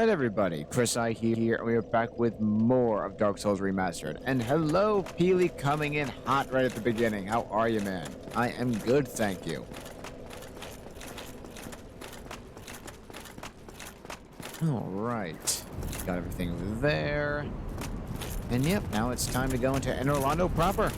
Alright everybody, Chris I here, and we are back with more of Dark Souls Remastered. And hello, Peely coming in hot right at the beginning. How are you, man? I am good, thank you. Alright, got everything there. And yep, now it's time to go into Inner Orlando proper.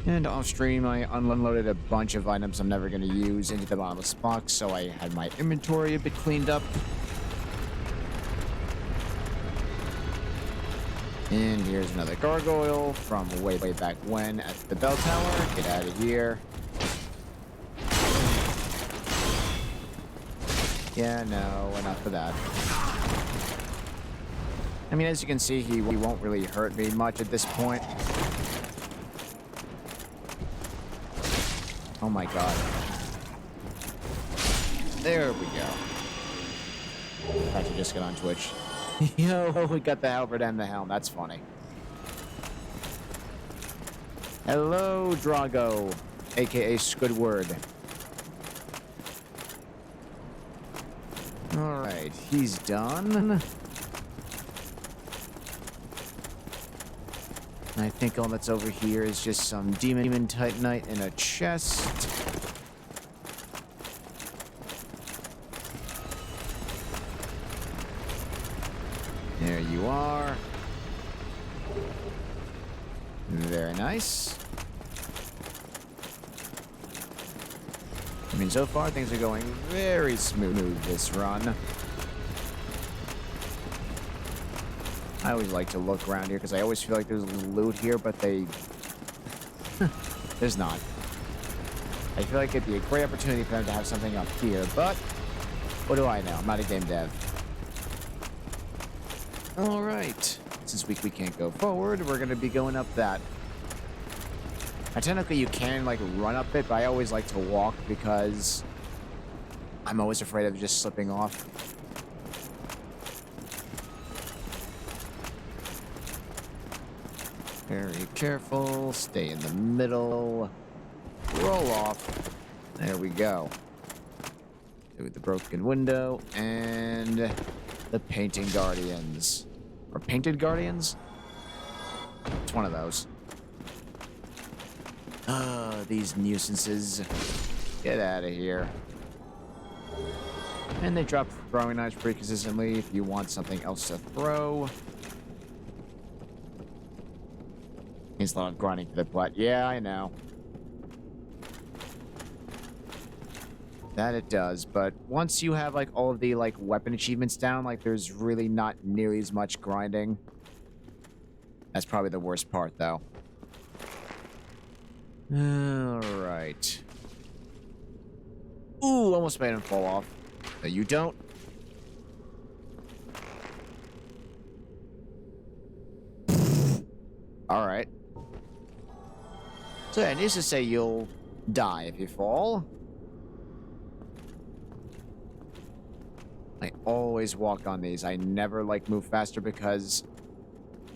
And off stream, I unloaded a bunch of items I'm never going to use into the bottomless box, so I had my inventory a bit cleaned up. And here's another gargoyle from way back when at the bell tower. Get out of here. Yeah, no, enough of that. I mean, as you can see, he won't really hurt me much at this point. Oh my god. There we go. I should just get on Twitch. Yo, we got the halberd and the helm. That's funny. Hello, Drago, aka Squidward. Alright, he's done. I think all that's over here is just some demon titanite in a chest. There you are. Very nice. I mean, so far things are going very smooth this run. I always like to look around here because I always feel like there's loot here, but there's not. I feel like it'd be a great opportunity for them to have something up here, but what do I know? I'm not a game dev. All right. Since we can't go forward, we're going to be going up that. Now, technically, you can, like, run up it, but I always like to walk because I'm always afraid of just slipping off. Very careful. Stay in the middle. Roll off. There we go. Through the broken window and the painting guardians. Or painted guardians? It's one of those. These nuisances. Get out of here. And they drop throwing knives pretty consistently if you want something else to throw. Needs a lot of grinding for the plat. Yeah, I know. That it does, but once you have like all of the like weapon achievements down, like there's really not nearly as much grinding. That's probably the worst part though. Alright. Ooh, almost made him fall off. No, you don't. Alright. So yeah, needless to say, you'll die if you fall. I always walk on these. I never like move faster because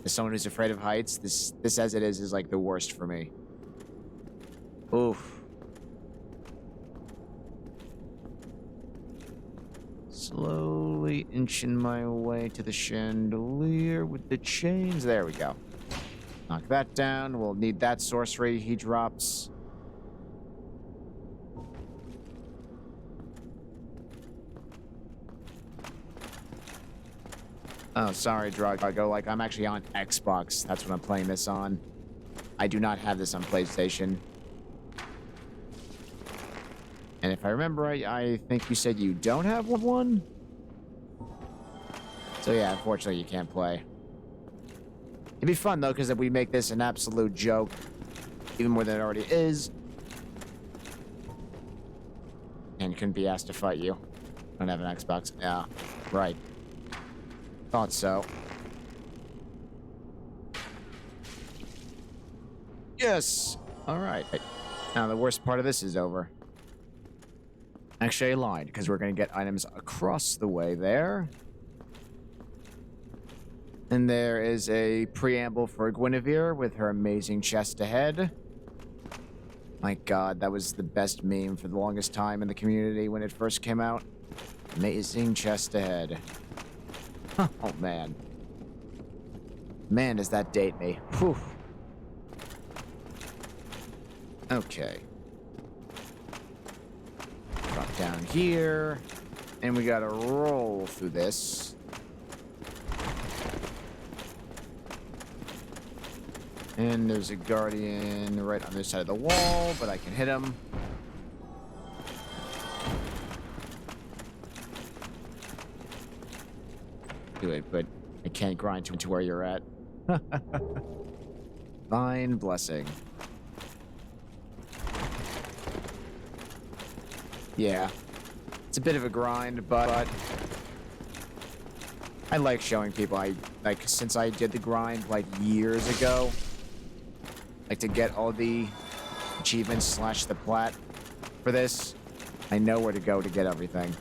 as someone who's afraid of heights, this as it is like the worst for me. Oof. Slowly inching my way to the chandelier with the chains. There we go. Knock that down. We'll need that sorcery he drops. Oh, sorry, Drago. Like, I'm actually on Xbox. That's what I'm playing this on. I do not have this on PlayStation. And if I remember right, I think you said you don't have one? So yeah, unfortunately, you can't play. It'd be fun, though, because if we make this an absolute joke, even more than it already is, and couldn't be asked to fight you. Don't have an Xbox. Yeah, right. Thought so. Yes! Alright. Now, the worst part of this is over. Actually, I lied, because we're going to get items across the way there. And there is a preamble for Guinevere with her amazing chest ahead. My god, that was the best meme for the longest time in the community when it first came out. Amazing chest ahead. Oh, man. Man, does that date me. Whew. Okay. Drop down here. And we gotta roll through this. And there's a guardian right on this side of the wall, but I can hit him. Do it, but I can't grind to where you're at. Fine blessing. Yeah. It's a bit of a grind, but I like showing people. Since I did the grind like years ago, like to get all the achievements / the plat for this, I know where to go to get everything.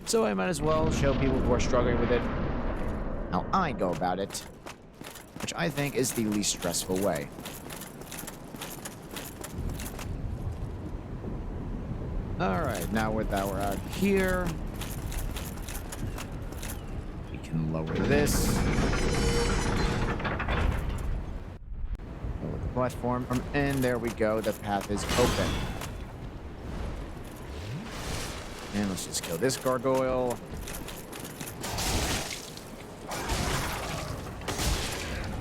So I might as well show people who are struggling with it how I go about it, which I think is the least stressful way. Alright, now with that we're out here, we can lower this. Lower the platform, and there we go, the path is open. And let's just kill this gargoyle.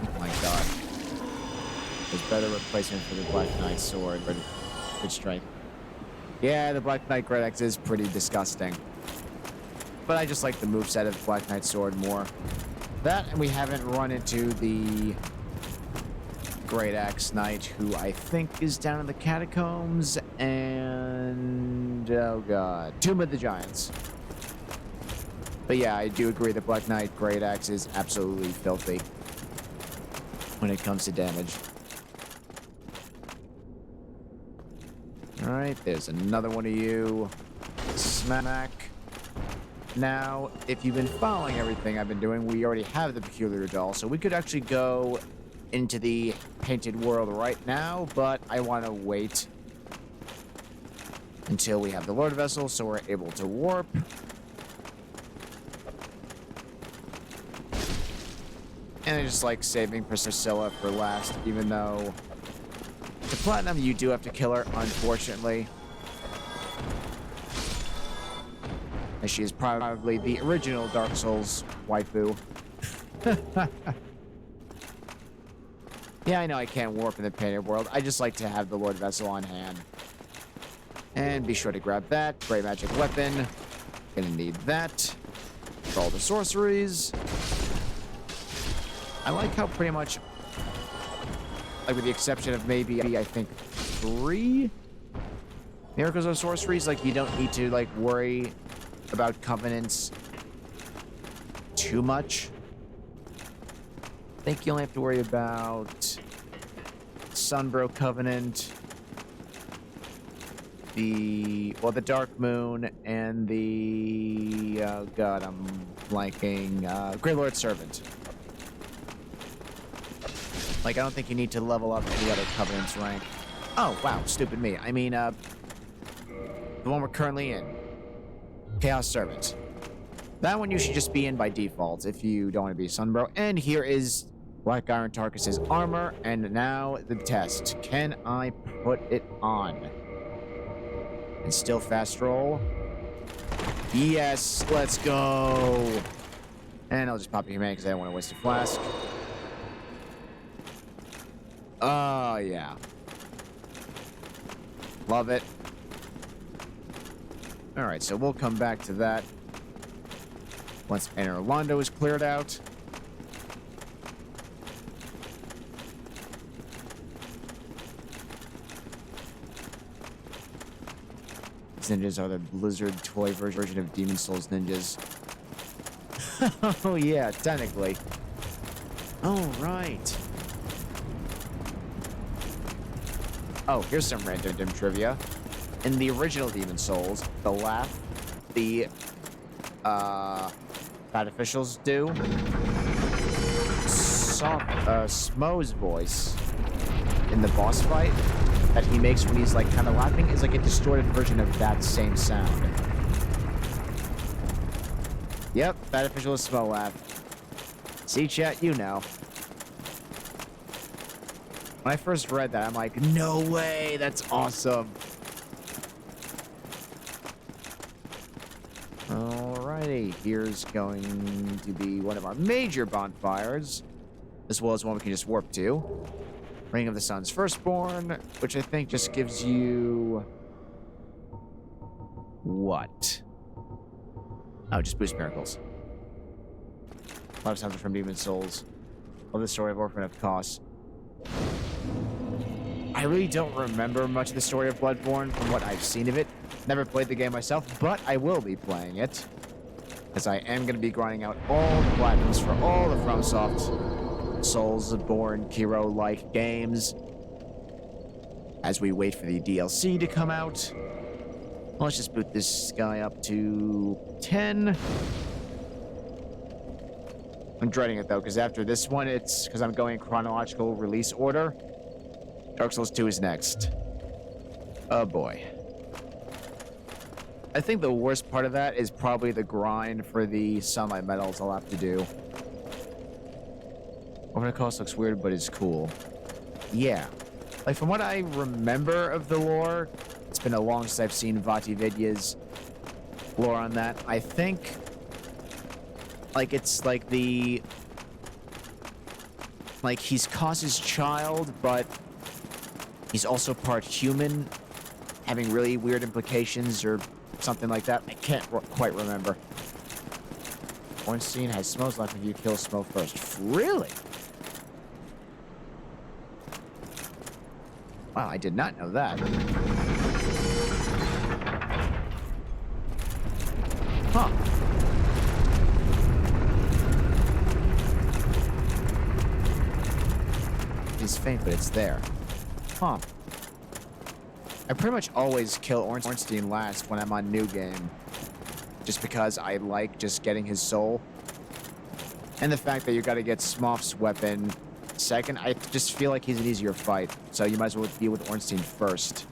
Oh my god. There's better replacement for the Black Knight sword, but good strike. Yeah, the Black Knight Great Axe is pretty disgusting. But I just like the moveset of the Black Knight sword more. That, and we haven't run into the Great Axe Knight, who I think is down in the catacombs, and oh god, Tomb of the Giants. But yeah, I do agree the Black Knight Great Axe is absolutely filthy when it comes to damage. Alright, there's another one of you. Smack. Now, if you've been following everything I've been doing, we already have the Peculiar Doll, so we could actually go into the painted world right now, but I want to wait until we have the Lord Vessel so we're able to warp. And I just like saving Priscilla for last, even though to platinum you do have to kill her, unfortunately. And she is probably the original Dark Souls waifu. Yeah, I know I can't warp in the painted world. I just like to have the Lord Vessel on hand. And be sure to grab that. Great magic weapon. Gonna need that. For all the sorceries. I like how pretty much, like with the exception of maybe, I think, 3 miracles or sorceries, like you don't need to like worry about covenants too much. I think you only have to worry about Sunbro Covenant, the Dark Moon, and the oh god, I'm blanking. Great Lord Servant. Like, I don't think you need to level up any other Covenant's rank. Oh wow, stupid me. I mean, the one we're currently in, Chaos Servant. That one you should just be in by default if you don't want to be Sunbro. And here is Black Iron Tarkus's armor, and now the test. Can I put it on? And still fast roll. Yes, let's go. And I'll just pop a humanity because I don't want to waste a flask. Oh, yeah. Love it. Alright, so we'll come back to that once Painter Orlando is cleared out. These ninjas are the Blizzard toy version of Demon Souls ninjas. Oh, yeah, technically. Oh, right. Oh, here's some random trivia. In the original Demon Souls, the laugh the bad officials do Smo's voice in the boss fight that he makes when he's like kind of laughing is like a distorted version of that same sound. Yep, that official Smo laugh. See, chat, you know. When I first read that, I'm like, no way, that's awesome. Alrighty, here's going to be one of our major bonfires, as well as one we can just warp to. Ring of the Sun's Firstborn, which I think just gives you... what? Oh, just boost miracles. A lot of something from Demon Souls. Love the story of Orphan of Kos. I really don't remember much of the story of Bloodborne from what I've seen of it. Never played the game myself, but I will be playing it. As I am going to be grinding out all the platinums for all the FromSoft Soulsborne Kiro-like games. As we wait for the DLC to come out. Let's just boot this guy up to 10. I'm dreading it though, because after this one, it's because I'm going in chronological release order. Dark Souls 2 is next. Oh boy. I think the worst part of that is probably the grind for the Sunlight Medals I'll have to do. Orphan of Kos looks weird, but it's cool. Yeah. Like, from what I remember of the lore, it's been a long since I've seen Vati Vidya's lore on that. I think, like, it's like the... like, he's Kos's child, but he's also part human, having really weird implications or something like that. I can't quite remember. Ornstein has Smo's life if you kill Smo first. Really? Wow, I did not know that. Huh. It's faint, but it's there. Huh. I pretty much always kill Ornstein last when I'm on New Game. Just because I like just getting his soul. And the fact that you gotta get Smoff's weapon second, I just feel like he's an easier fight. So you might as well deal with Ornstein first.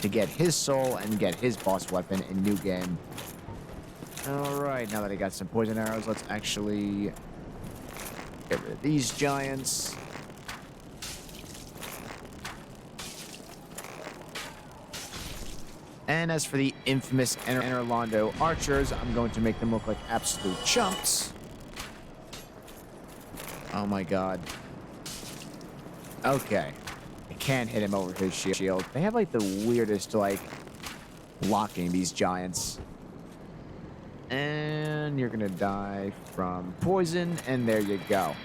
To get his soul and get his boss weapon in New Game. Alright, now that I got some poison arrows, let's actually get rid of these giants. And as for the infamous Enerlando archers, I'm going to make them look like absolute chumps. Oh my god. Okay. I can't hit him over his shield. They have like the weirdest, like, blocking these giants. And you're gonna die from poison, and there you go.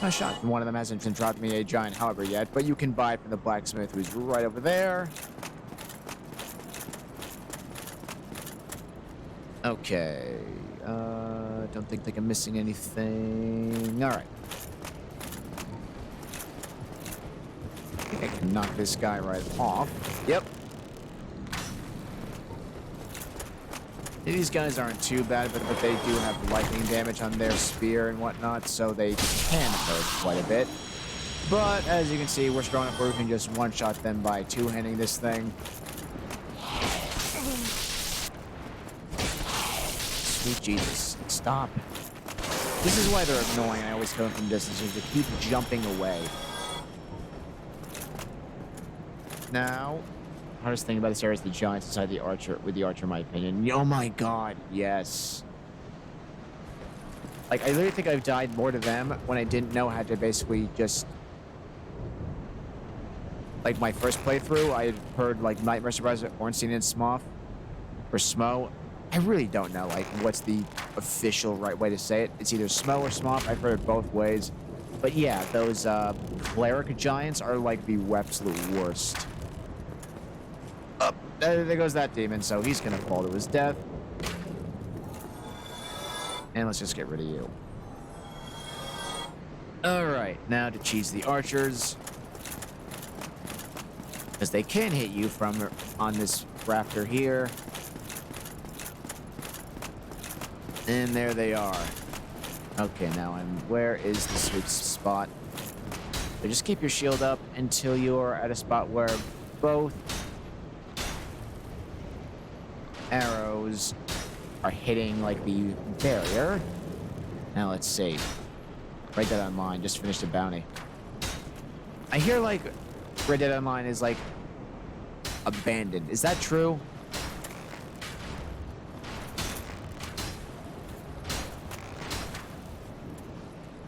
A shot. One of them hasn't been dropped me a giant halberd yet, but you can buy it from the blacksmith who's right over there. Okay. Don't think I'm missing anything. All right. I think I can knock this guy right off. Yep. These guys aren't too bad, but they do have lightning damage on their spear and whatnot, so they can hurt quite a bit. But as you can see, we're strong enough where we can just one-shot them by two-handing this thing. Sweet Jesus, stop. This is why they're annoying. I always kill them from distance, is they keep jumping away. Now, hardest thing about this area is the giants inside the archer, with the archer, in my opinion. Oh my god, yes. Like, I literally think I've died more to them when I didn't know how to basically just... like, my first playthrough, I had heard, like, Nightmare Surprise, Ornstein and Smoff, or Smo. I really don't know, like, what's the official right way to say it. It's either Smo or Smoff. I've heard it both ways. But yeah, those cleric giants are, like, the absolute worst. There goes that demon, so he's gonna fall to his death. And let's just get rid of you. Alright, now to cheese the archers. Because they can hit you from on this rafter here. And there they are. Okay, now where is the sweet spot? So just keep your shield up until you're at a spot where both arrows are hitting like the barrier. Now let's see. Red Dead Online just finished a bounty. I hear like Red Dead Online is like abandoned. Is that true?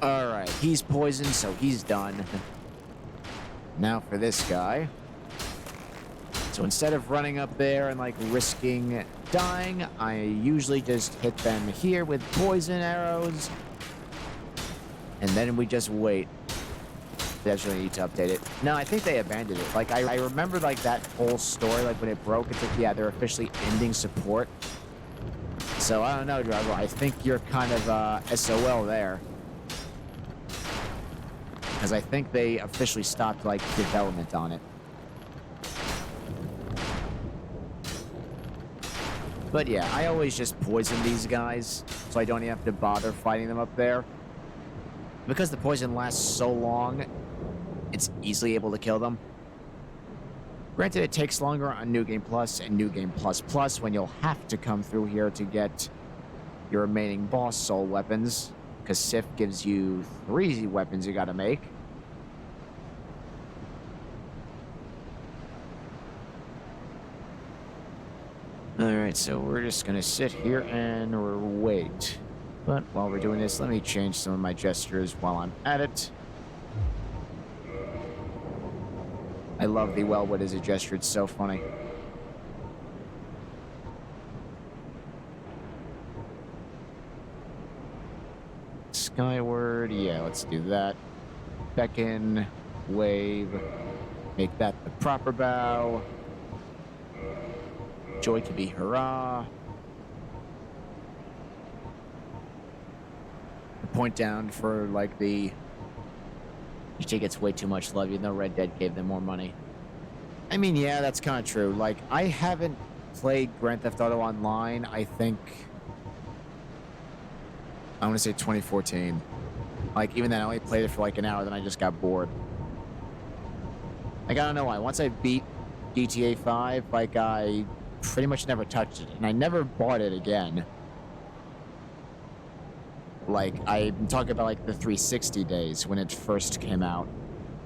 Alright, he's poisoned, so he's done. Now for this guy. So instead of running up there and like risking dying, I usually just hit them here with poison arrows. And then we just wait. They actually need to update it. No, I think they abandoned it. Like, I remember, like, that whole story, like, when it broke, it's like, yeah, they're officially ending support. So, I don't know, Drago. I think you're kind of, SOL there. Because I think they officially stopped, like, development on it. But, yeah, I always just poison these guys, so I don't even have to bother fighting them up there. Because the poison lasts so long, it's easily able to kill them. Granted, it takes longer on New Game Plus and New Game Plus Plus when you'll have to come through here to get your remaining boss soul weapons, because Sif gives you 3 weapons you gotta make. Alright, so we're just gonna sit here and wait. But while we're doing this, let me change some of my gestures while I'm at it. I love the Wellwood as a gesture, it's so funny. Skyward, yeah, let's do that. Beckon, wave, make that the proper bow. Joy to be hurrah. Point down for like the GTA gets way too much love, even though Red Dead gave them more money. I mean, yeah, that's kind of true. Like, I haven't played Grand Theft Auto Online, I think, I want to say 2014. Like, even then, I only played it for like an hour, then I just got bored. Like, I don't know why. Once I beat GTA 5, like, I pretty much never touched it, and I never bought it again. Like, I'm talking about, like, the 360 days when it first came out.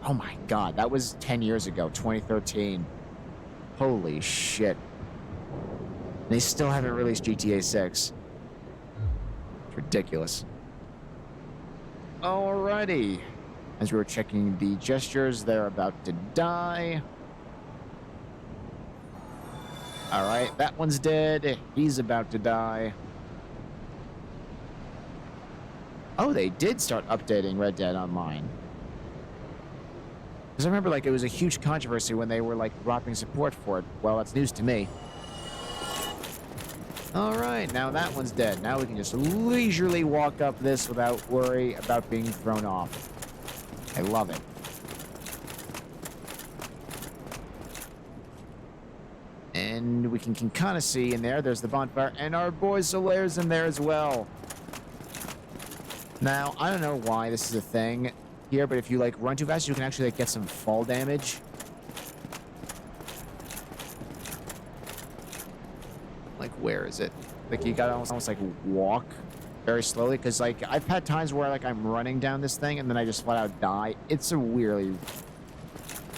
Oh my god, that was 10 years ago, 2013. Holy shit. They still haven't released GTA 6. It's ridiculous. Alrighty. As we were checking the gestures, they're about to die. Alright, that one's dead. He's about to die. Oh, they did start updating Red Dead Online. Because I remember, like, it was a huge controversy when they were, like, dropping support for it. Well, that's news to me. Alright, now that one's dead. Now we can just leisurely walk up this without worry about being thrown off. I love it. And we can kind of see in there's the bonfire, and our boy Solaire's in there as well. Now, I don't know why this is a thing here, but if you, like, run too fast, you can actually, like, get some fall damage. Like, where is it? Like, you gotta almost like, walk very slowly, because, like, I've had times where, like, I'm running down this thing, and then I just flat out die. It's a really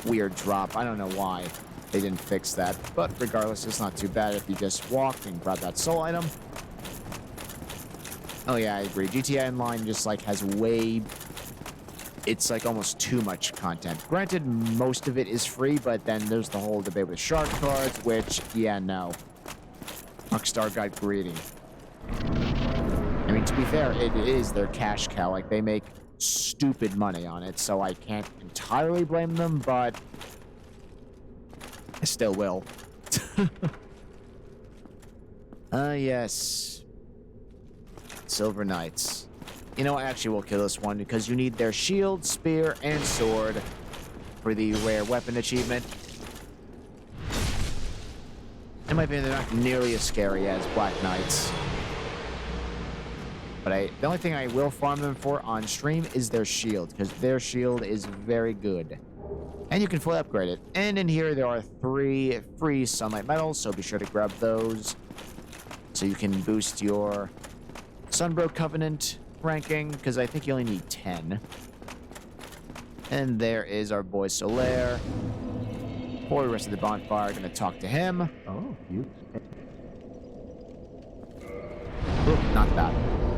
weird drop. I don't know why they didn't fix that, but regardless, it's not too bad if you just walk and grab that soul item. Oh yeah, I agree. GTA Online just, like, has way... It's, like, almost too much content. Granted, most of it is free, but then there's the whole debate with shark cards, which, yeah, no. Rockstar got greedy. I mean, to be fair, it is their cash cow. Like, they make stupid money on it, so I can't entirely blame them, but... I still will. Yes. Silver Knights. You know, I actually will kill this one because you need their shield, spear, and sword for the rare weapon achievement. In my opinion, they're not nearly as scary as Black Knights. But the only thing I will farm them for on stream is their shield, because their shield is very good. And you can fully upgrade it. And in here, there are 3 free sunlight medals, so be sure to grab those. So you can boost your Sunbro Covenant ranking, because I think you only need 10. And there is our boy Solaire. Before we rest of the bonfire, gonna talk to him. Oh, you. Oop, not that.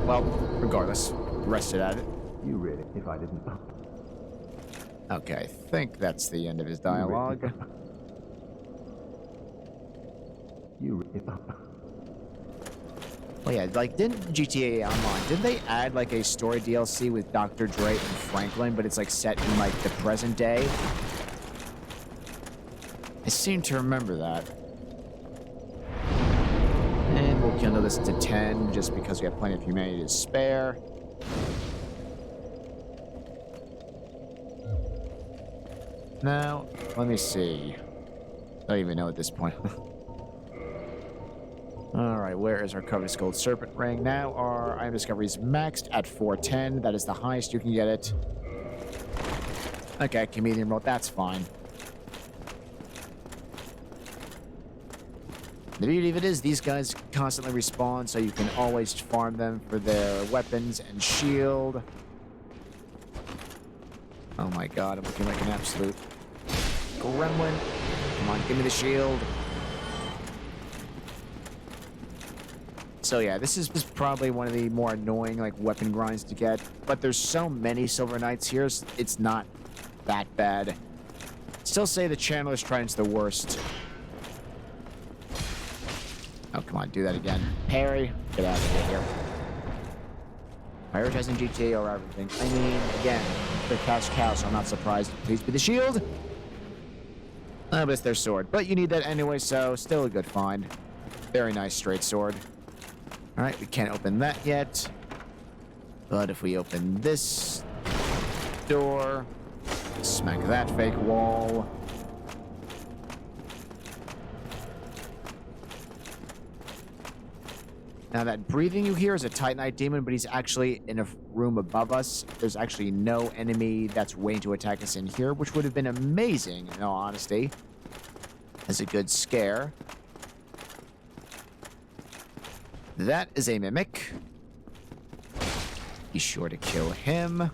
Well, regardless, rested at it. You read it if I didn't. Okay, I think that's the end of his dialogue. You read it. Oh yeah, like, didn't GTA Online, didn't they add, like, a story DLC with Dr. Dre and Franklin, but it's, like, set in, like, the present day? I seem to remember that. And we'll kindle this to 10, just because we have plenty of humanity to spare. Now, let me see. I don't even know at this point. Alright, where is our Covetous Gold Serpent Ring? Now our item discovery is maxed at 410. That is the highest you can get it. Okay, Comedian Roll, that's fine. The beauty of it is these guys constantly respawn, so you can always farm them for their weapons and shield. Oh my god, I'm looking like an absolute gremlin. Come on, give me the shield. So yeah, this is probably one of the more annoying like weapon grinds to get, but there's so many Silver Knights here, it's not that bad. Still say the Chandler's Trident's the worst. Oh, come on, do that again. Parry, get out of here. Prioritizing GTA over everything. I mean, again, they're cash cow, so I'm not surprised. Please be the shield. But it's their sword. But you need that anyway, so still a good find. Very nice straight sword. Alright, we can't open that yet. But if we open this door, smack that fake wall. Now that breathing you hear is a Titanite demon, but he's actually in a room above us. There's actually no enemy that's waiting to attack us in here, which would have been amazing, in all honesty. As a good scare. That is a mimic. Be sure to kill him.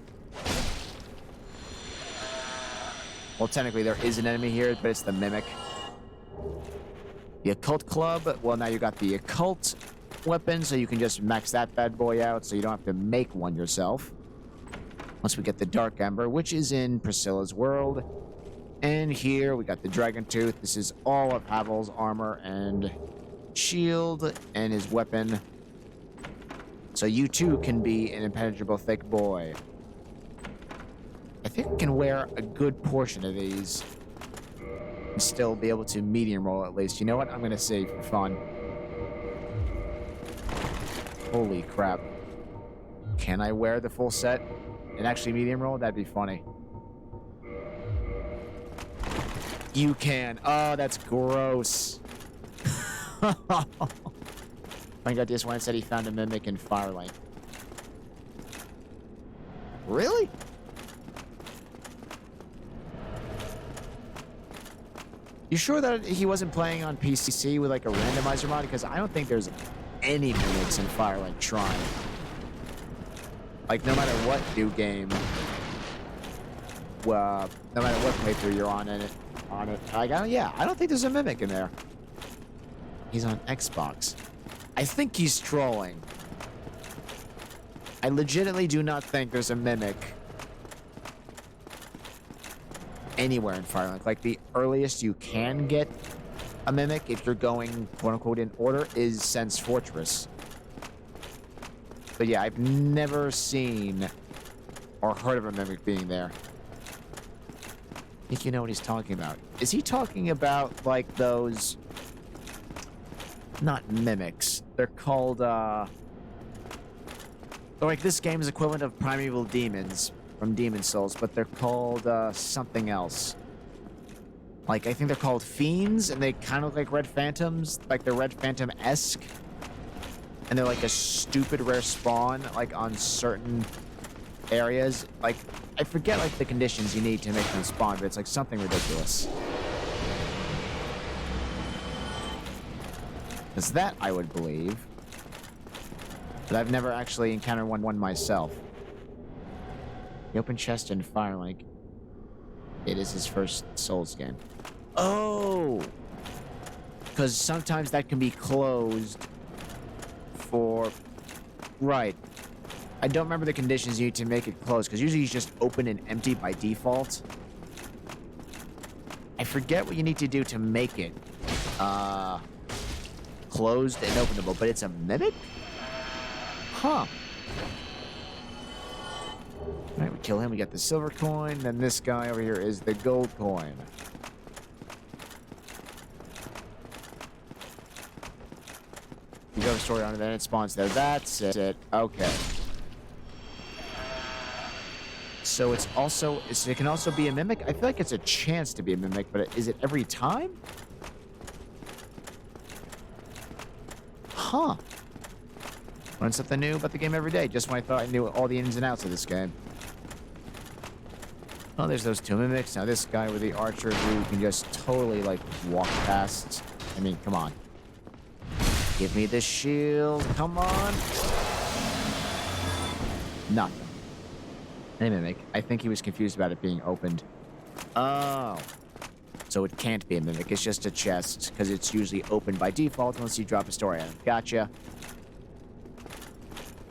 Well, technically there is an enemy here, but it's the mimic. The Occult Club. Well, now you got the Occult weapon, so you can just max that bad boy out, so you don't have to make one yourself. Once we get the Dark Ember, which is in Priscilla's world. And here we got the Dragon Tooth. This is all of Havel's armor and shield and his weapon. So you too can be an impenetrable thick boy. I think I can wear a good portion of these and still be able to medium roll at least. You know what? I'm gonna save for fun. Holy crap. Can I wear the full set and actually medium roll? That'd be funny. You can. Oh, that's gross. I got this one said he found a mimic in Firelight. Really? You sure that he wasn't playing on PCC with like a randomizer mod? Because I don't think there's any mimics in Firelight Shrine. Like, no matter what new game, no matter what playthrough you're on it. Like, I don't think there's a mimic in there. He's on Xbox. I think he's trolling. I legitimately do not think there's a mimic anywhere in Firelight. Like, the earliest you can get a mimic, if you're going quote-unquote in order, is Sense Fortress. But yeah, I've never seen or heard of a mimic being there. I think you know what he's talking about. Is he talking about, like, those... Not mimics. They're called, like, this game is equivalent of Primeval Demons from Demon Souls, but they're called, something else. Like, I think they're called Fiends, and they kind of look like Red Phantoms. Like, they're Red Phantom-esque. and they're like a stupid rare spawn, like on certain areas. Like, I forget like the conditions you need to make them spawn, but it's like something ridiculous. Because that I would believe. But I've never actually encountered one myself. The open chest in Firelink. It is his first Souls game. Oh! Because sometimes that can be closed for... Right. I don't remember the conditions you need to make it closed, because usually it's just open and empty by default. I forget what you need to do to make it closed and openable, but it's a mimic? Huh. Alright, we kill him, we get the silver coin, then this guy over here is the gold coin. You go to story on it, then it spawns there. That's it. Okay. So it's also, it can also be a mimic? I feel like it's a chance to be a mimic, but is it every time? Huh. Learn something new about the game every day, just when I thought I knew all the ins and outs of this game. Oh, there's those two mimics. Now this guy with the archer who can just totally, like, walk past. I mean, come on. Give me the shield. Come on. Nothing. A mimic. I think he was confused about it being opened. Oh. So it can't be a mimic. It's just a chest, because it's usually open by default unless you drop a story on it. Gotcha.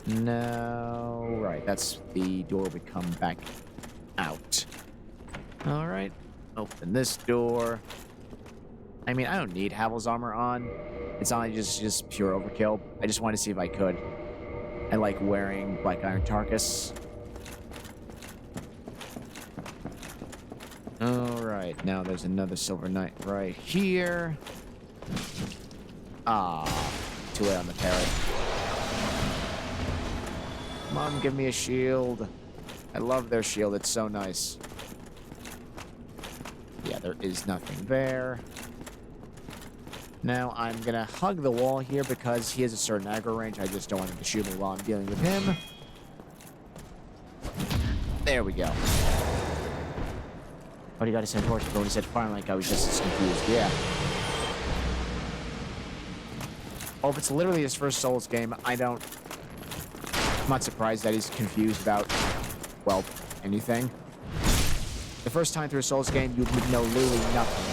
No. Right, that's the door we come back out. All right. Open this door. I mean, I don't need Havel's armor on. It's not just pure overkill. I just wanted to see if I could. I like wearing Black Iron Tarkus. Alright, now there's another Silver Knight right here. Ah, too late on the parrot. Come on, give me a shield. I love their shield, it's so nice. Yeah, there is nothing there. Now I'm gonna hug the wall here because he has a certain aggro range. I just don't want him to shoot me while I'm dealing with him. There we go. Oh, he got his torch, but when he said Firelink, I was just as confused. Yeah. Oh, if it's literally his first Souls game, I'm not surprised that he's confused about, well, anything. The first time through a Souls game, you would know literally nothing.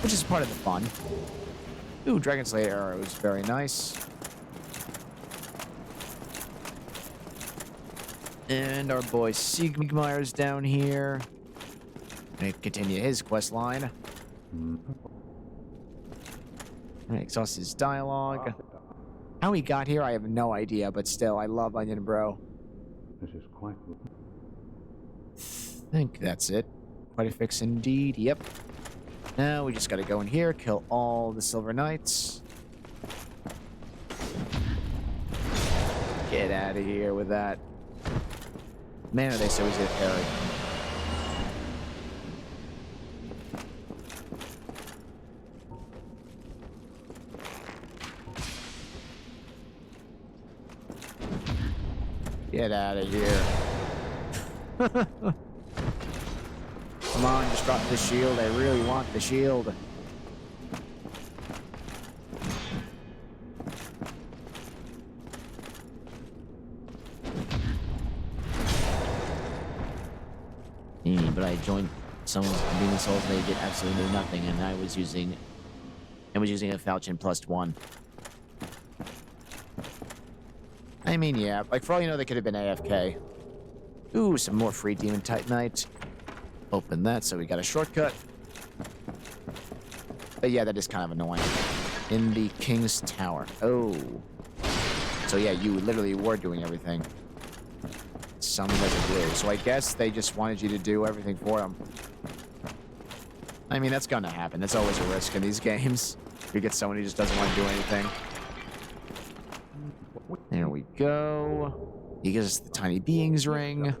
Which is part of the fun. Ooh, Dragon Slayer arrows. Very nice. And our boy Siegmeyer's down here. Gonna continue his quest line. Exhaust his dialogue. How he got here, I have no idea, but still, I love Onion Bro. This is quite... I think that's it. Quite a fix indeed. Yep. Now we just gotta go in here, kill all the Silver Knights. Get out of here with that. Man, are they so easy to carry. Get out of here. Come on, just drop the shield. I really want the shield. But I joined someone's convenience Souls, they did absolutely nothing, and I was using a Falchion +1. I mean, yeah, like for all you know, they could have been AFK. Ooh, some more free Demon Titanite. Open that, so we got a shortcut. But yeah, that is kind of annoying. In the King's Tower. Oh. So yeah, you literally were doing everything. Someone doesn't do. So I guess they just wanted you to do everything for them. I mean, that's gonna happen. That's always a risk in these games. You get someone who just doesn't want to do anything. There we go. He gives us the Tiny Beings ring.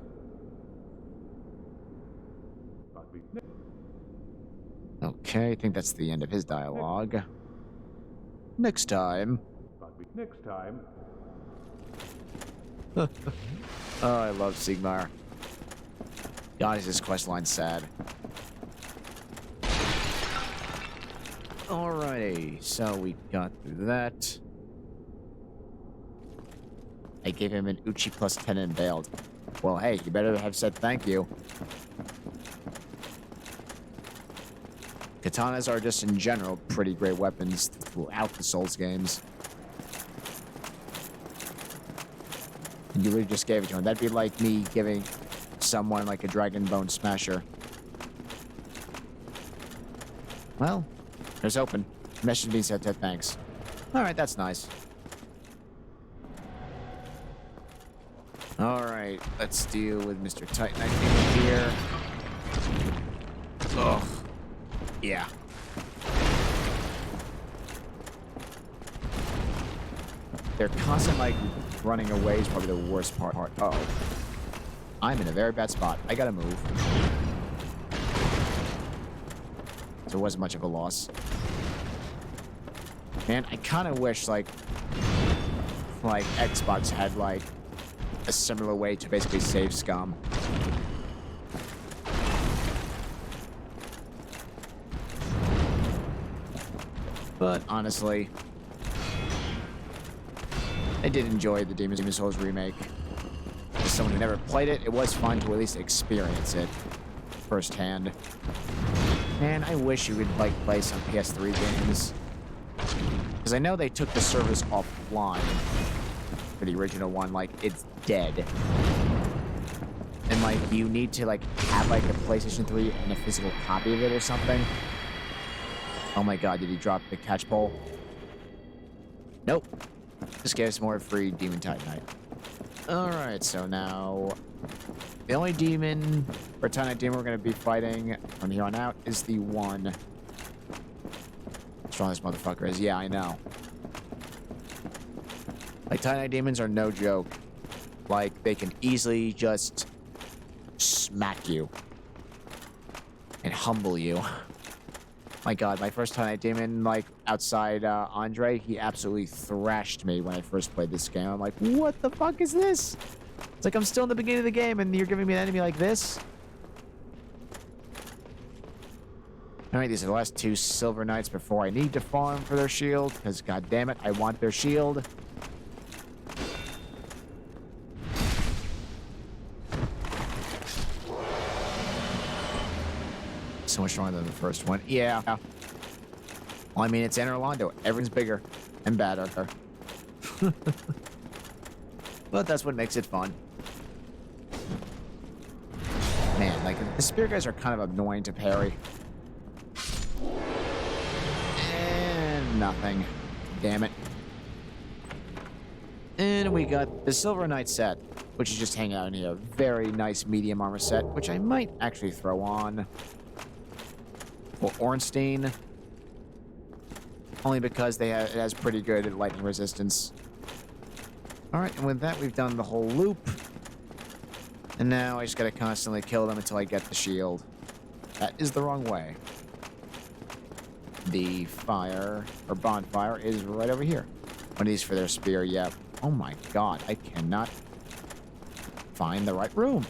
Okay, I think that's the end of his dialogue. Next time Next time. Oh, I love Sigmar. God, is this questline sad. Alrighty, so we got through that. I gave him an Uchi plus 10 and bailed. Well, hey, you better have said thank you. Katanas are just in general pretty great weapons throughout the Souls games. And you really just gave it to him. That'd be like me giving someone like a Dragon Bone Smasher. Well, there's open. Message being said, thanks. Alright, that's nice. Alright, let's deal with Mr. Titanite here. Ugh. Yeah. They're constant, like, running away is probably the worst part. Uh-oh. I'm in a very bad spot. I gotta move. So it wasn't much of a loss. Man, I kind of wish, like Xbox had, like, a similar way to basically save scum. But honestly, I did enjoy the Demon's Souls remake. As someone who never played it, it was fun to at least experience it firsthand. Man, I wish you could, like, play some PS3 games. Because I know they took the service offline for the original one. Like, it's dead. And, like, you need to, like, have, like, a PlayStation 3 and a physical copy of it or something. Oh my god, did he drop the catch pole? Nope. Just gave us more free Demon Titanite. Alright, so now the only demon or Titanite demon we're going to be fighting from here on out is the one. How strong this motherfucker is. Yeah, I know. Like, Titanite demons are no joke. Like, they can easily just smack you and humble you. My god, my first Titanite demon, like, outside Andre, he absolutely thrashed me when I first played this game. I'm like, what the fuck is this? It's like I'm still in the beginning of the game and you're giving me an enemy like this? Alright, these are the last two Silver Knights before I need to farm for their shield, because god damn it, I want their shield. So much stronger than the first one. Yeah. Well, I mean, it's Anor Londo. Everything's bigger and badder. But that's what makes it fun. Man, like, the spear guys are kind of annoying to parry. And nothing. Damn it. And we got the Silver Knight set, which is just hanging out in here. Very nice medium armor set, which I might actually throw on. Or Ornstein. Only because it has pretty good lightning resistance. Alright, and with that, we've done the whole loop. And now I just gotta constantly kill them until I get the shield. That is the wrong way. The fire, or bonfire, is right over here. One of these for their spear, yeah. Oh my god, I cannot find the right room.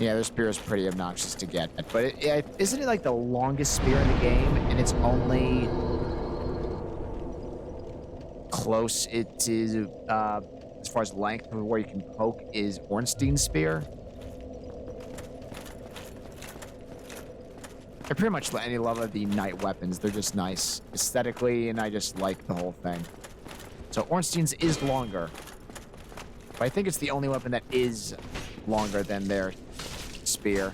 Yeah, their spear is pretty obnoxious to get. But isn't it like the longest spear in the game? And it's only close. It is, as far as length of where you can poke, is Ornstein's spear. I pretty much any love of the knight weapons. They're just nice aesthetically, and I just like the whole thing. So Ornstein's is longer. But I think it's the only weapon that is longer than their spear.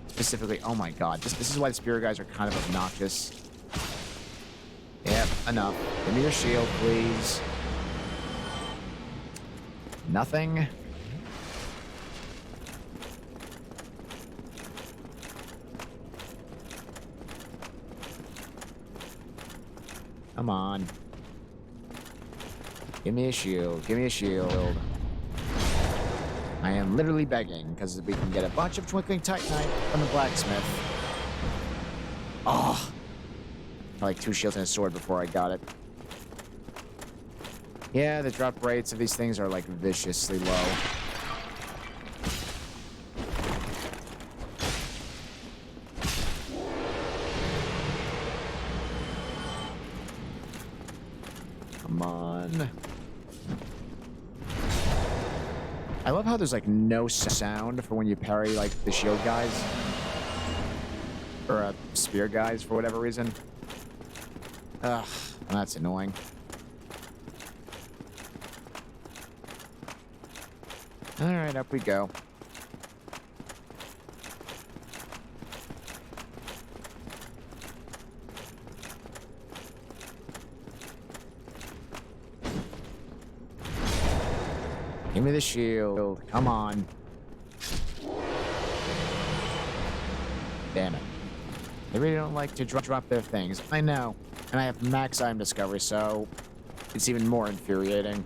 Specifically, oh my god, this is why the spear guys are kind of obnoxious. Yep, enough. Give me your shield, please. Nothing. Come on. Give me a shield. Give me a shield. I am literally begging, because we can get a bunch of twinkling titanite from the blacksmith. Oh, like 2 shields and a sword before I got it. Yeah, the drop rates of these things are like viciously low. Come on. I love how there's like no sound for when you parry like the shield guys. Or spear guys for whatever reason. Ugh, that's annoying. Alright, up we go. Give me the shield. Come on. Damn it. They really don't like to drop their things. I know. And I have max item discovery, so it's even more infuriating.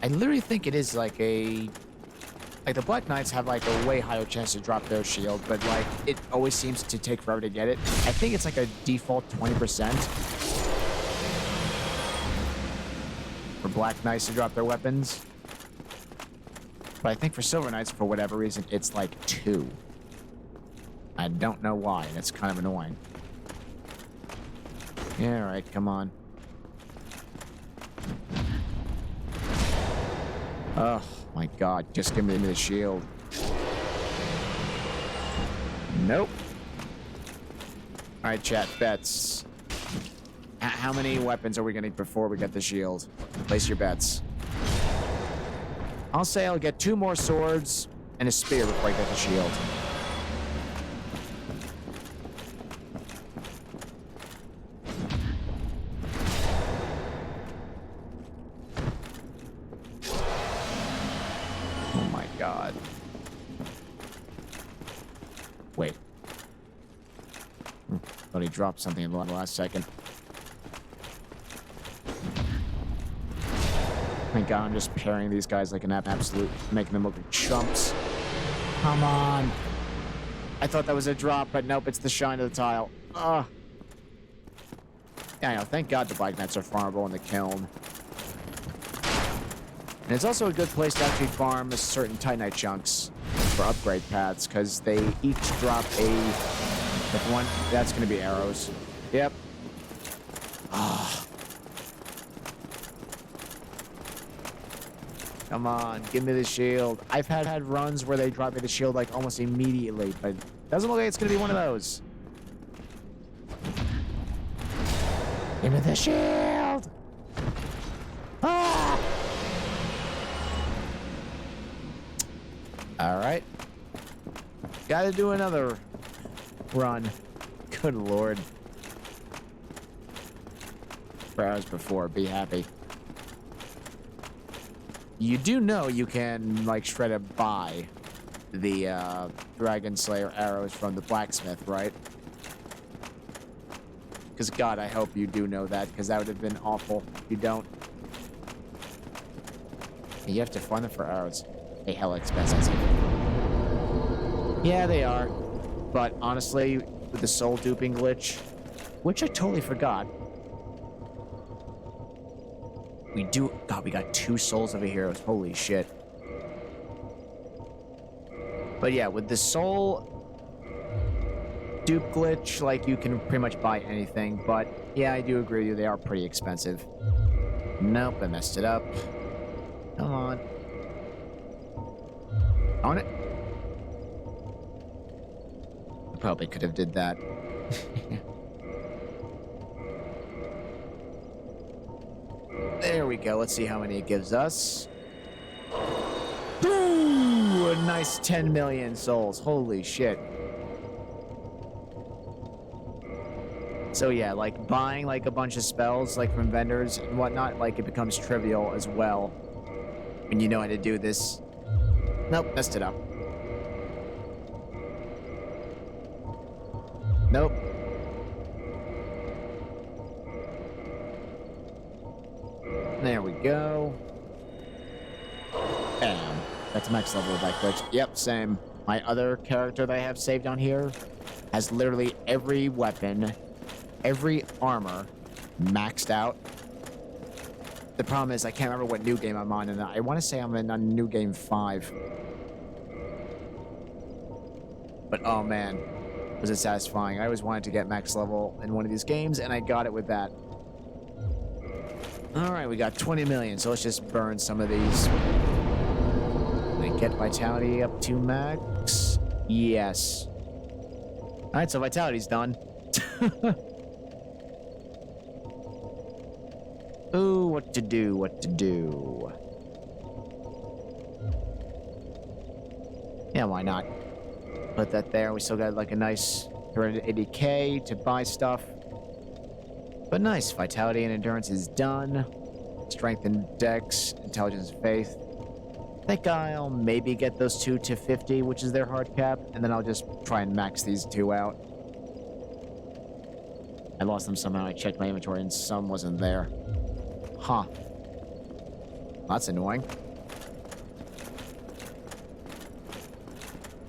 I literally think it is like a... Like, the Black Knights have like a way higher chance to drop their shield, but like, it always seems to take forever to get it. I think it's like a default 20%. For Black Knights to drop their weapons. But I think for Silver Knights, for whatever reason, it's like 2. I don't know why. That's kind of annoying. Yeah, alright, come on. Oh, my God. Just give me the shield. Nope. Alright, chat. Bets. How many weapons are we going to need before we get the shield? Place your bets. I'll say I'll get 2 more swords and a spear before I get the shield. Oh my God. Wait. Thought he dropped something in the last second. Thank God I'm just parrying these guys like an absolute, making them look like chumps. Come on. I thought that was a drop, but nope, it's the shine of the tile. Ugh. Yeah, I know. Thank God the Black Knights are farmable in the kiln. And it's also a good place to actually farm certain Titanite chunks for upgrade paths, because they each drop a... Like one, that's going to be arrows. Yep. Ah. Come on, give me the shield. I've had runs where they drop me the shield like almost immediately, but it doesn't look like it's gonna be one of those. Give me the shield! Ah! Alright. Gotta do another run. Good lord. 4 hours before, be happy. You do know you can, like, straight up buy the Dragon Slayer arrows from the blacksmith, right? Because, God, I hope you do know that, because that would have been awful if you don't. You have to farm them for arrows. They hella expensive. Yeah, they are. But, honestly, with the soul duping glitch, which I totally forgot, we do... God, we got 2 souls of a heroes. Holy shit. But yeah, with the soul dupe glitch, like, you can pretty much buy anything. But yeah, I do agree with you. They are pretty expensive. Nope, I messed it up. Come on. On it. I probably could have did that. There we go. Let's see how many it gives us. Ooh, a nice 10 million souls. Holy shit. So yeah, like buying like a bunch of spells like from vendors and whatnot, like it becomes trivial as well when you know how to do this. Nope, messed it up. Nope. There we go. Bam. That's max level of that glitch. Yep, same. My other character that I have saved on here has literally every weapon, every armor maxed out. The problem is I can't remember what new game I'm on, and I want to say I'm in on new game 5. But oh man, was it satisfying. I always wanted to get max level in one of these games, and I got it with that. Alright, we got 20 million, so let's just burn some of these. Can I get vitality up to max? Yes. Alright, so vitality's done. Ooh, what to do, what to do. Yeah, why not? Put that there. We still got like a nice 380k to buy stuff. But nice. Vitality and endurance is done. Strength and dex, intelligence and faith. I think I'll maybe get those two to 50, which is their hard cap, and then I'll just try and max these two out. I lost them somehow. I checked my inventory and some wasn't there. Huh. That's annoying.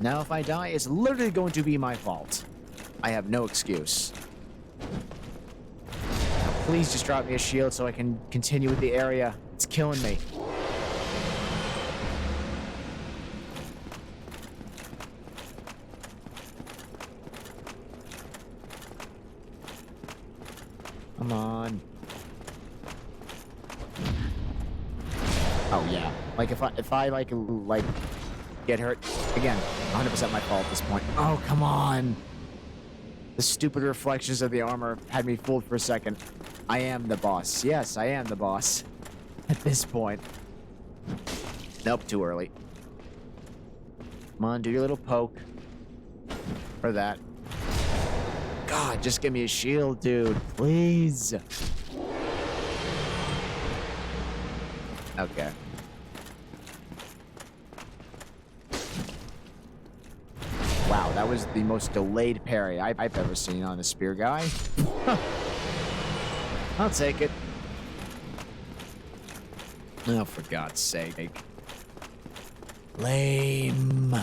Now, if I die, it's literally going to be my fault. I have no excuse. Now, please just drop me a shield so I can continue with the area. It's killing me. Come on. Oh yeah. Like if I like get hurt again, 100% my fault at this point. Oh, come on. The stupid reflections of the armor had me fooled for a second. I am the boss. Yes, I am the boss. At this point. Nope, too early. Come on, do your little poke. For that. God, just give me a shield, dude. Please. Okay. Wow, that was the most delayed parry I've ever seen on a spear guy. I'll take it. Oh, for God's sake. Lame.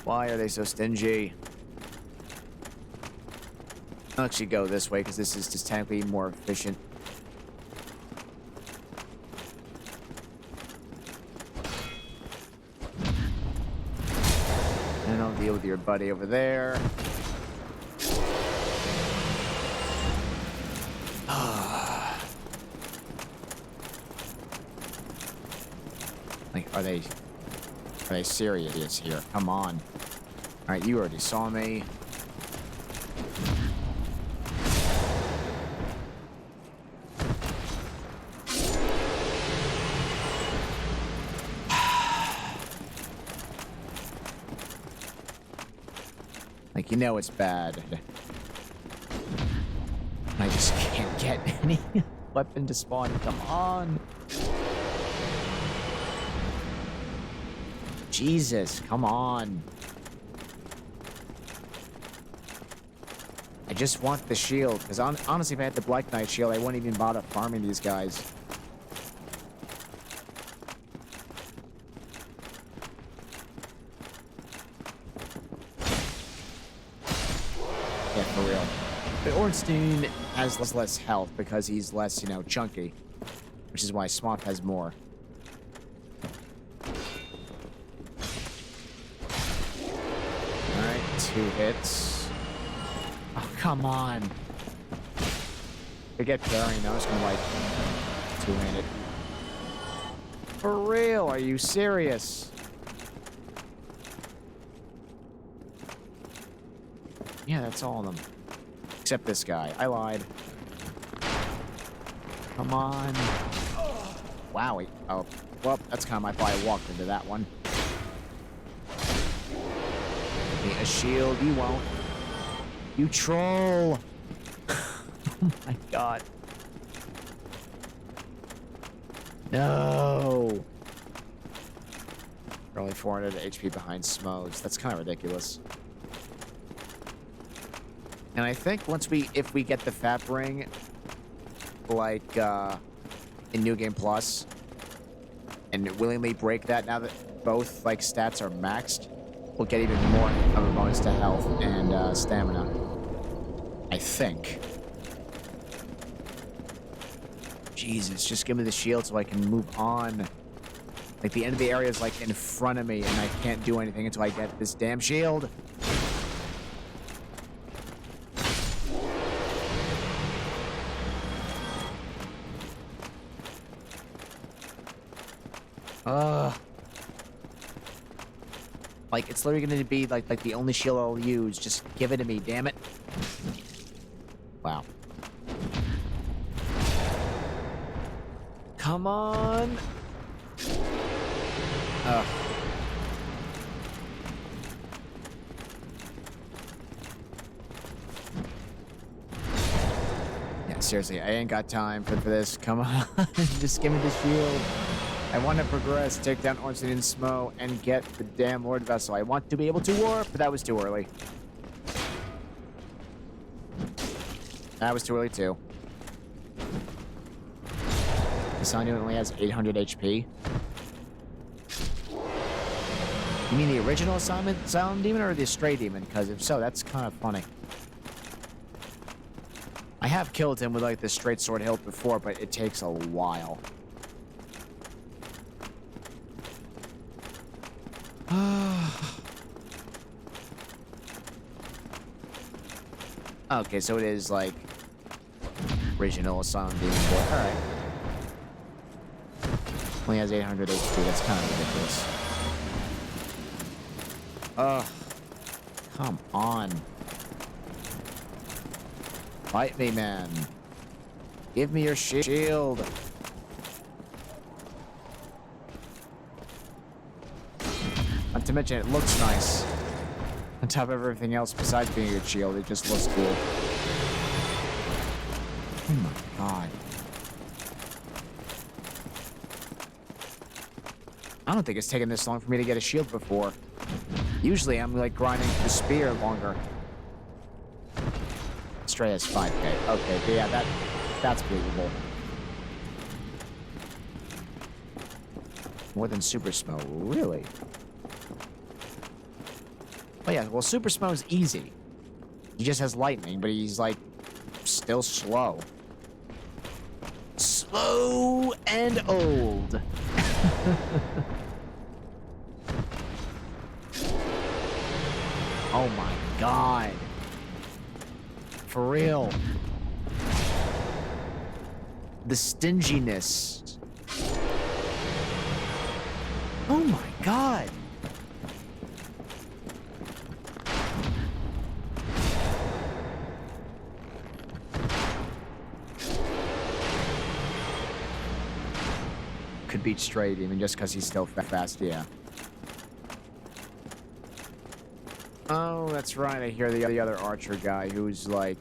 Why are they so stingy? I'll actually go this way because this is just technically more efficient. And I'll deal with your buddy over there. Like, are they serious here? Come on. All right, you already saw me. Like, you know it's bad. I just can't get any weapon to spawn. Come on. Jesus, come on. I just want the shield, because honestly, if I had the Black Knight shield, I wouldn't even bother farming these guys. Yeah, for real. But Ornstein has less health because he's less, you know, chunky. Which is why Swamp has more. Alright, 2 hits. Oh, come on. Forget parrying, I was gonna like two-handed. For real, are you serious? Yeah, that's all of them. Except this guy. I lied. Come on. Wowie. Oh, well, that's kind of my fault. I walked into that one. Give me a shield. You won't. You troll. Oh my god. No. We're only 400 HP behind Smokes. That's kind of ridiculous. And I think if we get the FAP ring, like, in New Game Plus, and willingly break that now that both, like, stats are maxed, will get even more of a bonus to health and stamina. I think. Jesus, just give me the shield so I can move on. Like, the end of the area is, like, in front of me, and I can't do anything until I get this damn shield. Like, it's literally going to be, like the only shield I'll use. Just give it to me, damn it. Wow. Come on. Ugh. Yeah, seriously, I ain't got time for this. Come on. Just give me the shield. I want to progress, take down Ornstein and Smo, and get the damn Lord Vessel. I want to be able to warp, but that was too early. That was too early, too. The Sound Demon only has 800 HP. You mean the original Sound Demon or the Stray Demon? Because if so, that's kind of funny. I have killed him with, like, the straight sword hilt before, but it takes a while. Okay, so it is like original Sound Demon Boy. Alright. Only has 800 HP. That's kind of ridiculous. Ugh. Come on. Fight me, man. Give me your shield. Not to mention, it looks nice. On top of everything else besides being a good shield, it just looks cool. Oh my god. I don't think it's taken this long for me to get a shield before. Usually I'm like grinding the spear longer. Stray has 5k. Okay, but yeah, that's believable. More than Super Smo, really? Oh yeah, well, Super Smo is easy. He just has lightning, but he's, like, still slow. Slow and old. Oh my god. For real. The stinginess. Oh my god. Could beat Stray Demon just because he's still fast, yeah. Oh, that's right. I hear the other archer guy who's, like,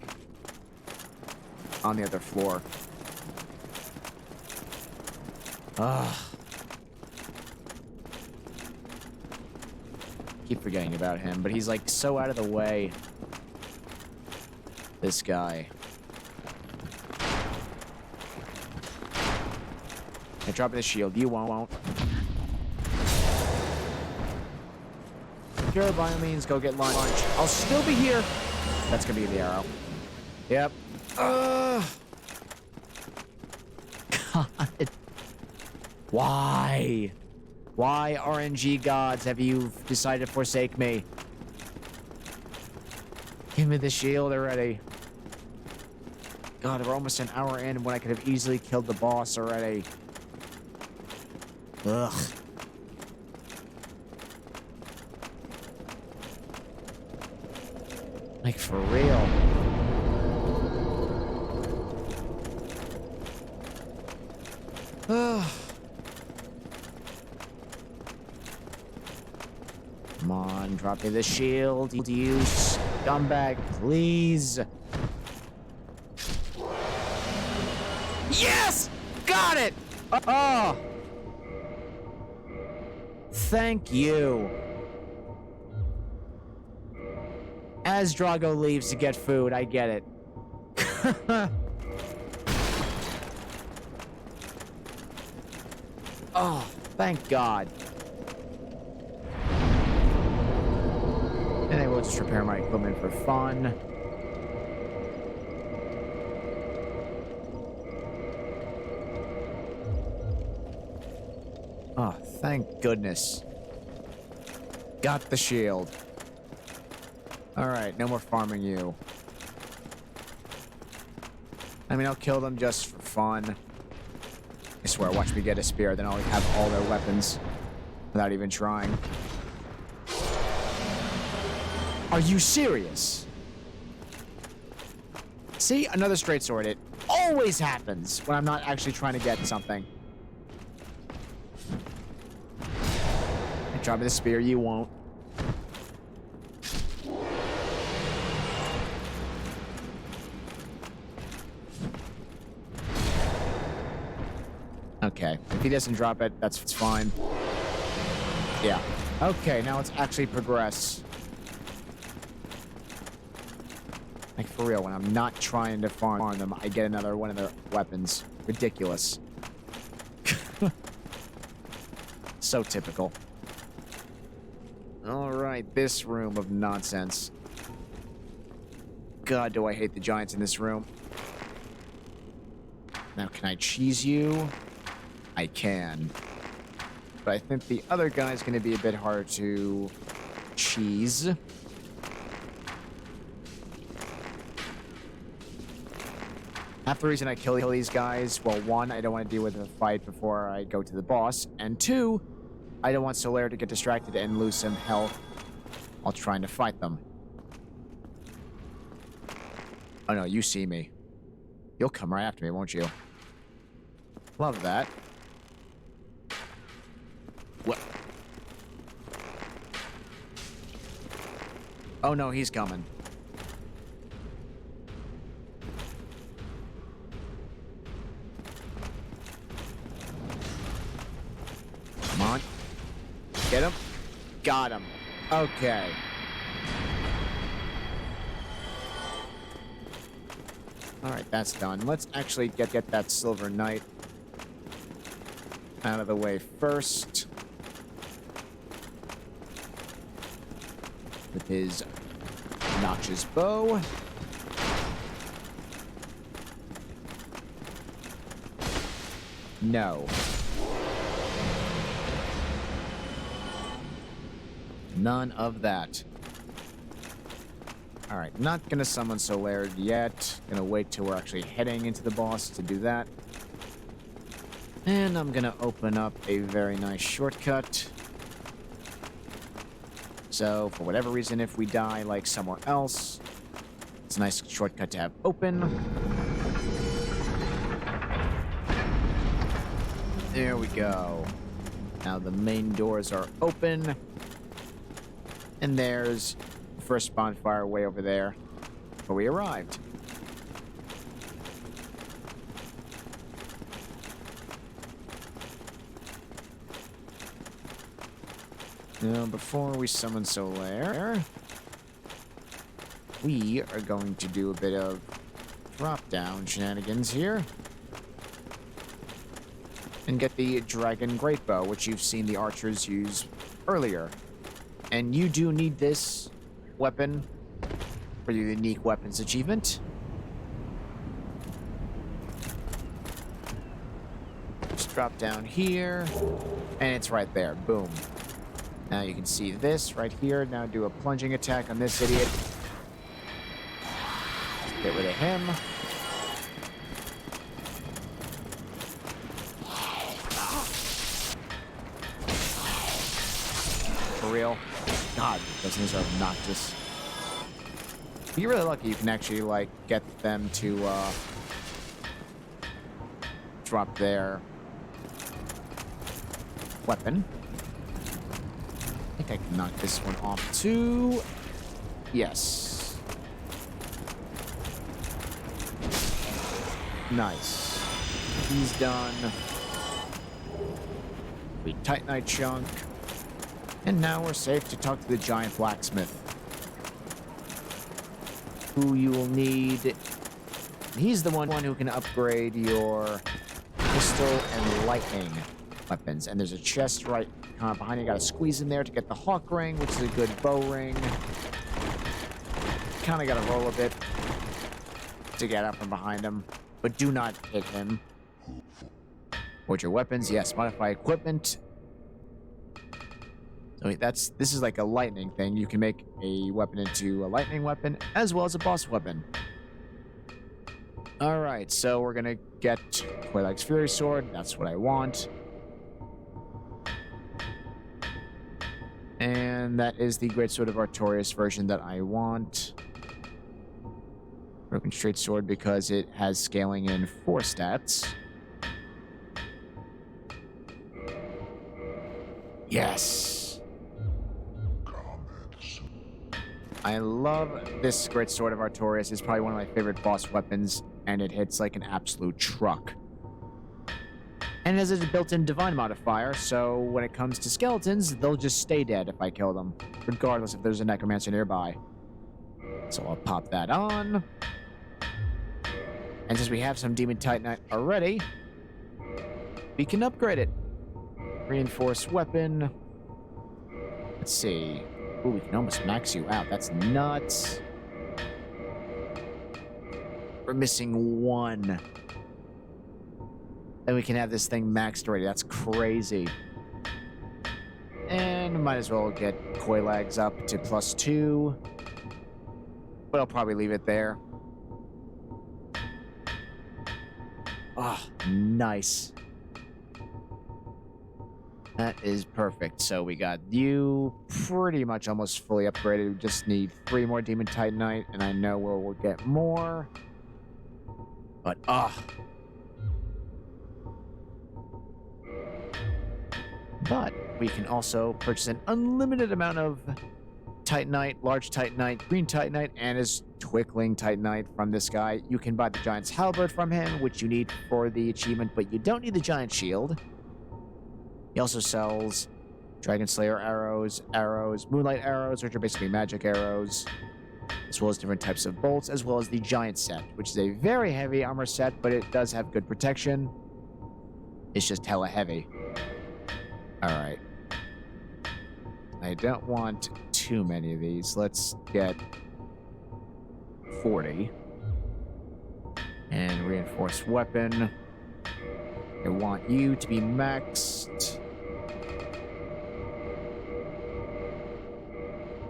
on the other floor. Ugh. Keep forgetting about him, but he's, like, so out of the way. This guy. I drop the shield. You won't. Sure, by all means, go get lunch. I'll still be here. That's gonna be the arrow. Yep. God. Why? Why, RNG gods, have you decided to forsake me? Give me the shield already. God, we're almost an hour in when I could have easily killed the boss already. Ugh. Like, for real. Ugh. Come on, drop me the shield, you scumbag, please. Yes! Got it! Oh! Thank you. As Drago leaves to get food, I get it. Oh, thank God. will just repair my equipment for fun. Oh, thank goodness. Got the shield. Alright, no more farming you. I mean, I'll kill them just for fun. I swear, watch me get a spear, then I'll have all their weapons without even trying. Are you serious? See? Another straight sword. It always happens when I'm not actually trying to get something. Drop me the spear, you won't. Okay, if he doesn't drop it, that's fine. Yeah. Okay, now let's actually progress. Like, for real, when I'm not trying to farm them, I get another one of their weapons. Ridiculous. So typical. Alright, this room of nonsense. God, do I hate the giants in this room. Now, can I cheese you? I can. But I think the other guy's going to be a bit harder to cheese. Half the reason I kill these guys, well, one, I don't want to deal with a fight before I go to the boss, and two, I don't want Solaire to get distracted and lose some health while trying to fight them. Oh no, you see me. You'll come right after me, won't you? Love that. What? Oh no, he's coming. Come on. Get him. Got him. Okay. Alright, that's done. Let's actually get that Silver Knight out of the way first. With his obnoxious bow. No. None of that. Alright, not gonna summon Solaire yet. Gonna wait till we're actually heading into the boss to do that. And I'm gonna open up a very nice shortcut. So, for whatever reason, if we die, like, somewhere else, it's a nice shortcut to have open. There we go. Now the main doors are open. And there's the first bonfire way over there, where we arrived. Now, before we summon Solaire, we are going to do a bit of drop-down shenanigans here. And get the Dragon Greatbow, which you've seen the archers use earlier. And you do need this weapon for your unique weapons achievement. Just drop down here, and it's right there. Boom. Now you can see this right here. Now do a plunging attack on this idiot. Get rid of him. For real? God, those things are obnoxious. If you're really lucky, you can actually, like, get them to, drop their weapon. I think I can knock this one off, too. Yes. Nice. He's done. We Titanite chunk. And now we're safe to talk to the giant blacksmith, who you will need. He's the one who can upgrade your pistol and lightning weapons. And there's a chest right behind you. Got to squeeze in there to get the hawk ring, which is a good bow ring. kind of got to roll a bit to get up from behind him, but do not hit him. Forge your weapons, yes. Modify equipment. So this is like a lightning thing. You can make a weapon into a lightning weapon as well as a boss weapon. All right, so we're gonna get Quaylag's Fury Sword. That's what I want. And that is the Great Sword of Artorias version that I want. Broken Straight Sword because it has scaling in 4 stats. Yes! I love this Great Sword of Artorias. It's probably one of my favorite boss weapons, and it hits like an absolute truck. And it has a built-in Divine modifier, so when it comes to skeletons, they'll just stay dead if I kill them, regardless if there's a Necromancer nearby. So I'll pop that on. And since we have some Demon Titanite already, we can upgrade it. Reinforced weapon. Let's see. Ooh, we can almost max you out. That's nuts. We're missing 1. Then we can have this thing maxed already. That's crazy. And might as well get Quaylag's up to +2. But I'll probably leave it there. Oh, nice. That is perfect. So we got you pretty much almost fully upgraded. We just need 3 more Demon Titanite, and I know where we'll get more. But, But we can also purchase an unlimited amount of Titanite, large Titanite, green Titanite, and his twinkling Titanite from this guy. You can buy the Giant's Halberd from him, which you need for the achievement, but you don't need the Giant Shield. He also sells Dragon Slayer arrows, Moonlight arrows, which are basically magic arrows, as well as different types of bolts, as well as the Giant set, which is a very heavy armor set, but it does have good protection. It's just hella heavy. Alright. I don't want too many of these. Let's get 40. And reinforced weapon. I want you to be maxed.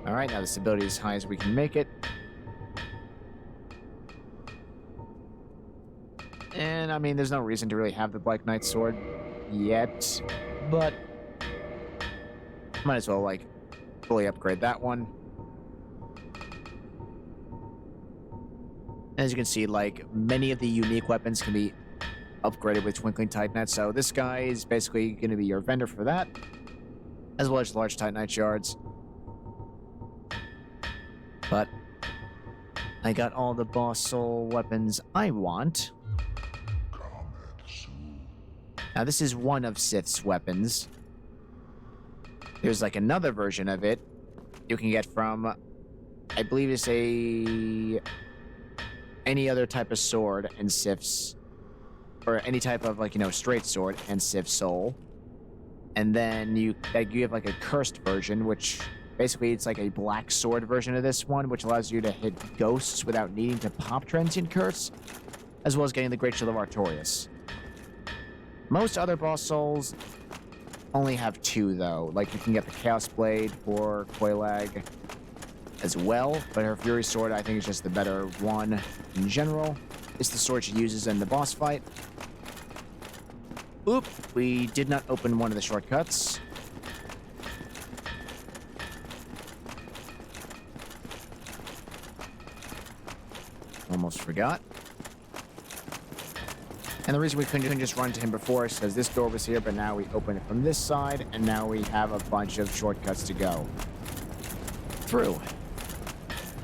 Alright, now this ability is as high as we can make it. And, I mean, there's no reason to really have the Black Knight sword yet, but might as well, like, fully upgrade that one. As you can see, like, many of the unique weapons can be upgraded with Twinkling Titanite, so this guy is basically going to be your vendor for that, as well as large Titanite shards. But I got all the boss soul weapons I want. Now, this is one of Sith's weapons. There's like another version of it you can get from, I believe it's any other type of sword in Sif's, or any type of, like, you know, straight sword and Sif's soul. And then you have like a cursed version, which basically it's like a black sword version of this one, which allows you to hit ghosts without needing to pop transient curse, as well as getting the Great Shield of Artorias. Most other boss souls only have 2, though. Like, you can get the Chaos Blade for Quaylag as well, but her Fury Sword, I think, is just the better one in general. It's the sword she uses in the boss fight. Oop, we did not open one of the shortcuts. Almost forgot. And the reason we couldn't just run to him before is because this door was here, but now we open it from this side, and now we have a bunch of shortcuts to go through.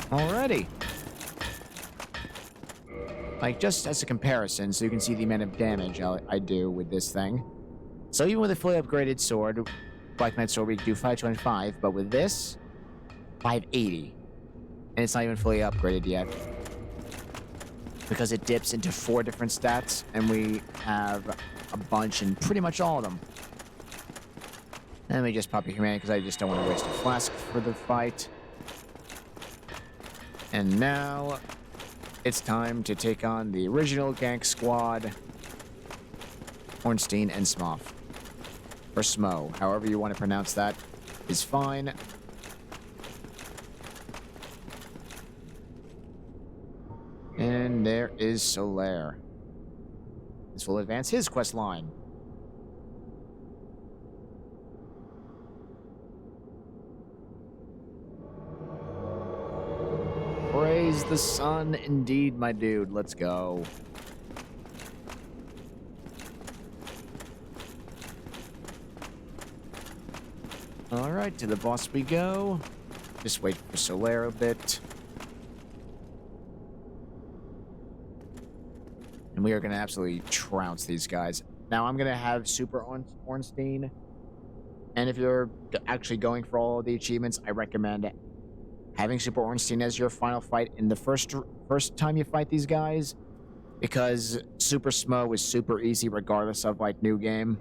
Alrighty. Like, just as a comparison, so you can see the amount of damage I do with this thing. So even with a fully upgraded sword, Black Knight sword, we can do 525, but with this, 580. And it's not even fully upgraded yet, because it dips into 4 different stats, and we have a bunch in pretty much all of them. And let me just pop a humanity, because I just don't want to waste a flask for the fight. And now it's time to take on the original gank squad, Ornstein and Smough. Or Smo, however you want to pronounce that, is fine. And there is Solaire. This will advance his quest line. Praise the sun, indeed, my dude. Let's go. Alright, to the boss we go. Just wait for Solaire a bit. And we are going to absolutely trounce these guys. Now, I'm going to have Super Ornstein. And if you're actually going for all of the achievements, I recommend having Super Ornstein as your final fight in the first time you fight these guys. Because Super Smo is super easy regardless of, like, new game.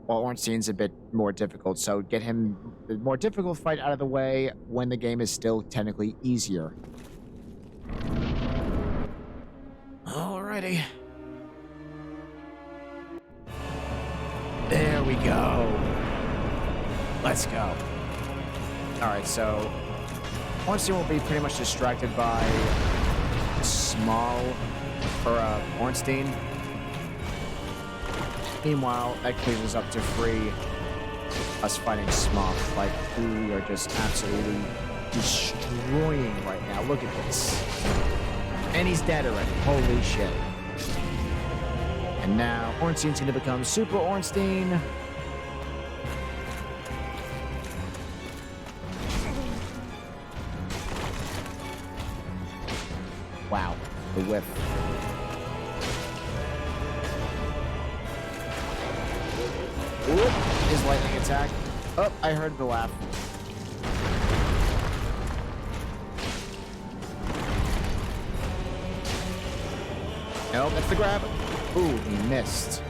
While Ornstein's a bit more difficult, so get him the more difficult fight out of the way when the game is still technically easier. Alrighty. There we go. Let's go. Alright, so Ornstein will be pretty much distracted by Ornstein. Meanwhile, that clears us up to free us fighting Smough. Like, we are just absolutely destroying right now. Look at this. And he's dead already. Holy shit. And now Ornstein's going to become Super Ornstein. Wow. The whiff. Oop, his lightning attack. Oh, I heard the laugh. Nope, that's the grab. Ooh, he missed.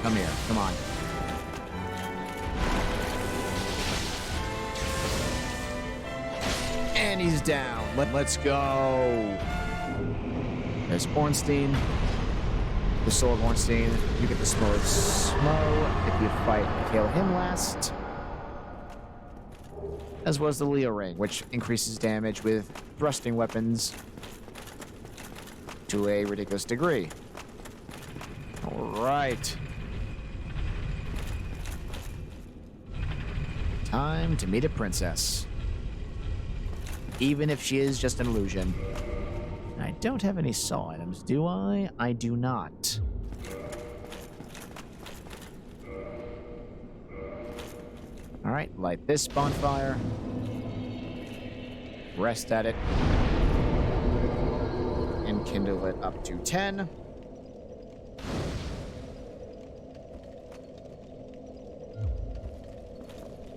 Come here, come on. And he's down. Let's go. There's Ornstein. The soul of Ornstein. You get the soul of Smo if you kill him last. As well as the Leo Ring, which increases damage with thrusting weapons to a ridiculous degree. Alright. Time to meet a princess. Even if she is just an illusion. I don't have any saw items, do I? I do not. Alright, light this bonfire. Rest at it. And kindle it up to 10.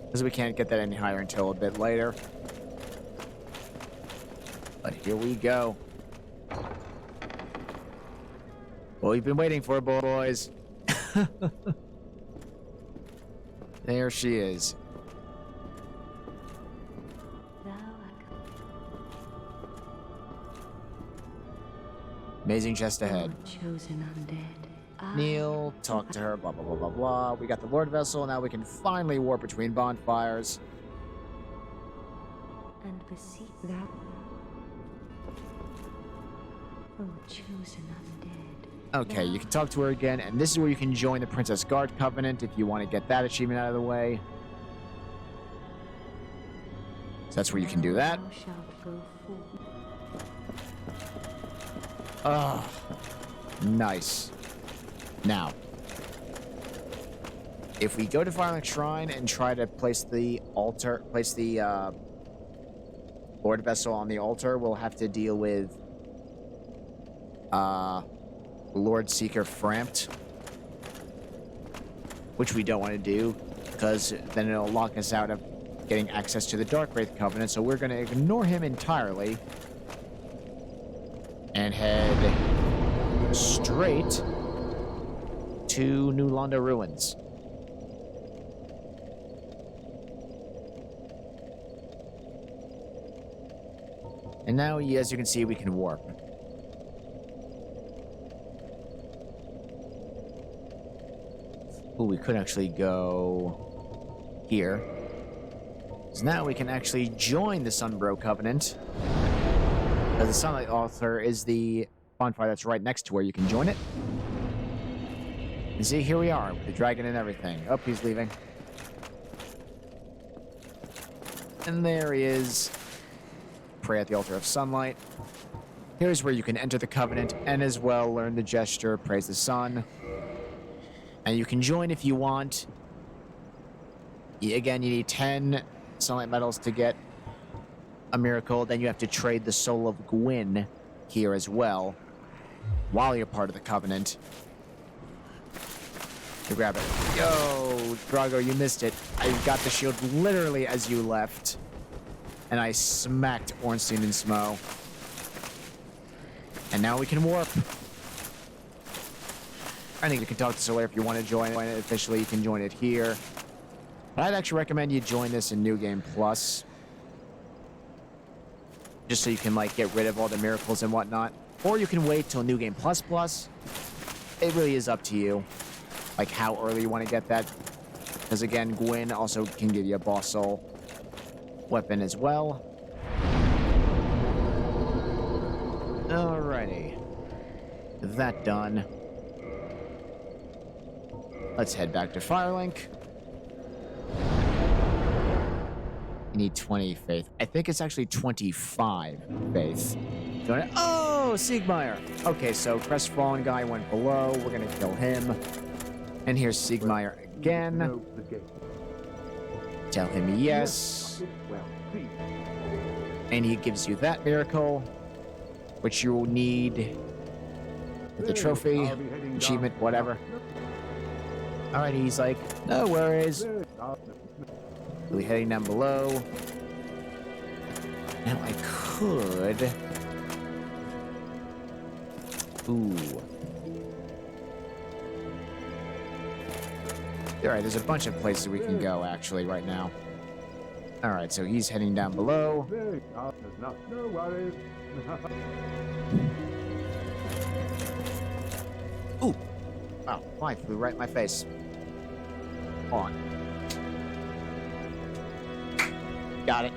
Because we can't get that any higher until a bit later. But here we go. What we've been waiting for, boys. There she is. Amazing chest ahead. Kneel, talk to her, blah, blah, blah, blah, blah. We got the Lord Vessel, now we can finally warp between bonfires. And beseech thou, O chosen undead. Okay, you can talk to her again, and this is where you can join the Princess Guard Covenant if you want to get that achievement out of the way. So that's where you can do that. Thou shalt go forth. Oh, nice. Now, if we go to Firelink Shrine and try to place the altar, Lord Vessel on the altar, we'll have to deal with Lord Seeker Frampt, which we don't want to do because then it'll lock us out of getting access to the Dark Wraith Covenant. So we're going to ignore him entirely and head straight to New Londo Ruins. And now, as you can see, we can warp. Ooh, we could actually go here. So now we can actually join the Sunbro Covenant. The Sunlight Altar is the bonfire that's right next to where you can join it. And see, here we are, with the dragon and everything. Oh, he's leaving. And there he is. Pray at the Altar of Sunlight. Here's where you can enter the Covenant and as well learn the gesture, praise the sun. And you can join if you want. Again, you need 10 Sunlight Medals to get a miracle. Then you have to trade the Soul of Gwyn here as well while you're part of the Covenant. To grab it. Yo, Drago, you missed it. I got the shield literally as you left. And I smacked Ornstein and Smo. And now we can warp. I think you can talk to Solaire if you want to join it officially. You can join it here. But I'd actually recommend you join this in New Game Plus. Just so you can, like, get rid of all the miracles and whatnot. Or you can wait till New Game Plus Plus. It really is up to you. Like, how early you want to get that. Because, again, Gwyn also can give you a boss soul weapon as well. Alrighty. That done. Let's head back to Firelink. You need 20 faith. I think it's actually 25 faith. Oh, Siegmeyer. Okay, so Crestfallen guy went below. We're gonna kill him. And here's Siegmeyer again. Tell him yes. And he gives you that miracle, which you will need with the trophy, achievement, whatever. Alright, he's like, no worries. We'll be heading down below. Now I could... Ooh. Alright, there's a bunch of places we can go, actually, right now. Alright, so he's heading down below. No worries. Ooh! Wow, fly flew right in my face. Hold on. Got it.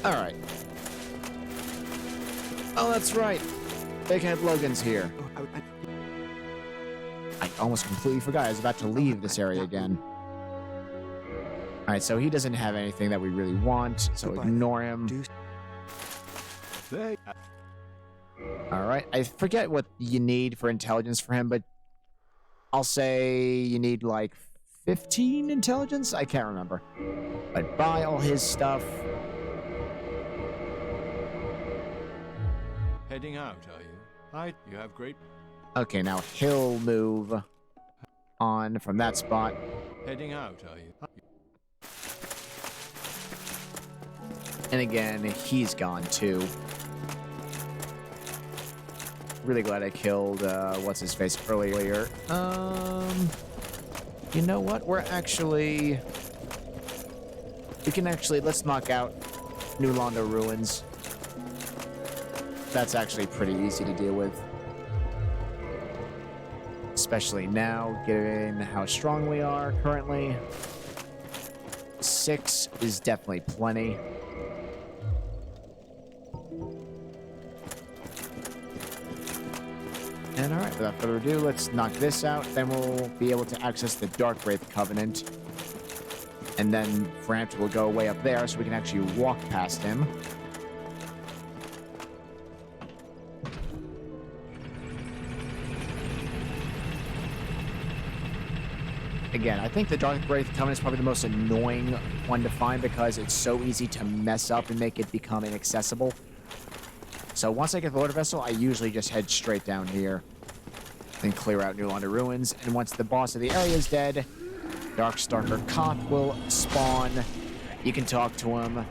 Alright. Oh, that's right. Baconhead Logan's here. I almost completely forgot. I was about to leave this area again. Alright, so he doesn't have anything that we really want, so ignore him. Alright, I forget what you need for intelligence for him, but I'll say you need like 15 intelligence? I can't remember. But buy all his stuff. Heading out, are you? You have great... Okay, now he'll move on from that spot. Heading out, are you? And again, he's gone too. Really glad I killed, what's-his-face earlier. You know what? Let's knock out New Londo Ruins. That's actually pretty easy to deal with. Especially now, given how strong we are currently. 6 is definitely plenty. And alright, without further ado, let's knock this out. Then we'll be able to access the Dark Wraith Covenant. And then Frampt will go way up there so we can actually walk past him. Again, I think the Dark Wraith Covenant is probably the most annoying one to find because it's so easy to mess up and make it become inaccessible. So once I get the Lord Vessel, I usually just head straight down here and clear out New Londo Ruins. And once the boss of the area is dead, Darkstalker Koth will spawn. You can talk to him,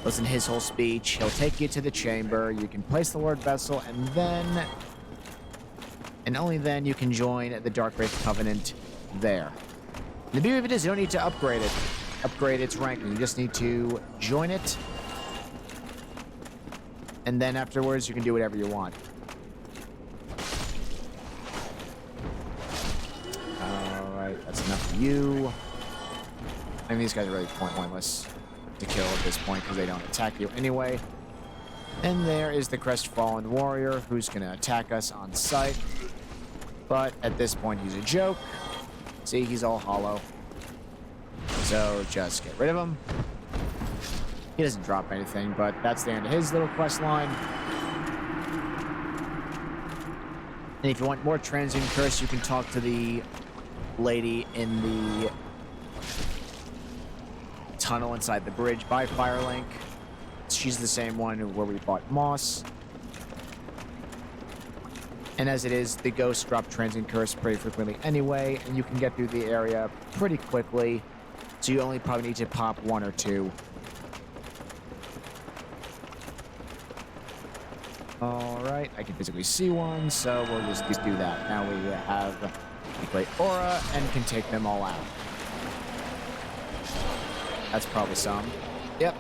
listen to his whole speech. He'll take you to the chamber. You can place the Lord Vessel, and then, and only then, you can join the Dark Wraith Covenant there. And the beauty of it is you don't need to upgrade it. upgrade its rank. You just need to join it. And then afterwards, you can do whatever you want. Alright, that's enough of you. I mean, these guys are really pointless to kill at this point because they don't attack you anyway. And there is the Crestfallen Warrior who's going to attack us on sight. But at this point, he's a joke. See, he's all hollow. So just get rid of him. He doesn't drop anything, but that's the end of his little quest line. And if you want more Transient Curse, you can talk to the lady in the tunnel inside the bridge by Firelink. She's the same one where we fought Moss. And as it is, the ghosts drop Transient Curse pretty frequently anyway, and you can get through the area pretty quickly. So you only probably need to pop 1 or 2. Alright, I can physically see one, so we'll just do that. Now we have a great aura and can take them all out. That's probably some. Yep.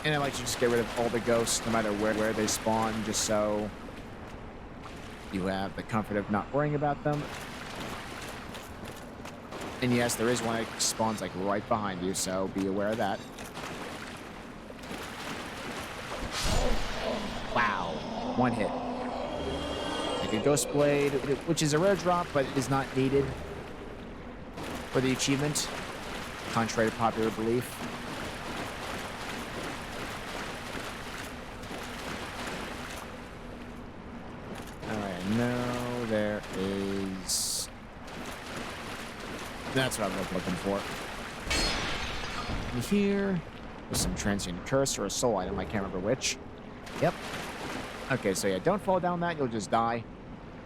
And I like to just get rid of all the ghosts, no matter where they spawn, just so you have the comfort of not worrying about them. And yes, there is one that spawns like right behind you, so be aware of that. Wow, 1 hit. Like a Ghost Blade, which is a rare drop, but is not needed for the achievement, contrary to popular belief. Alright, no, there is... That's what I'm looking for. And here, with some Transient Curse or a soul item, I can't remember which. Yep. Okay, so yeah, don't fall down that, you'll just die.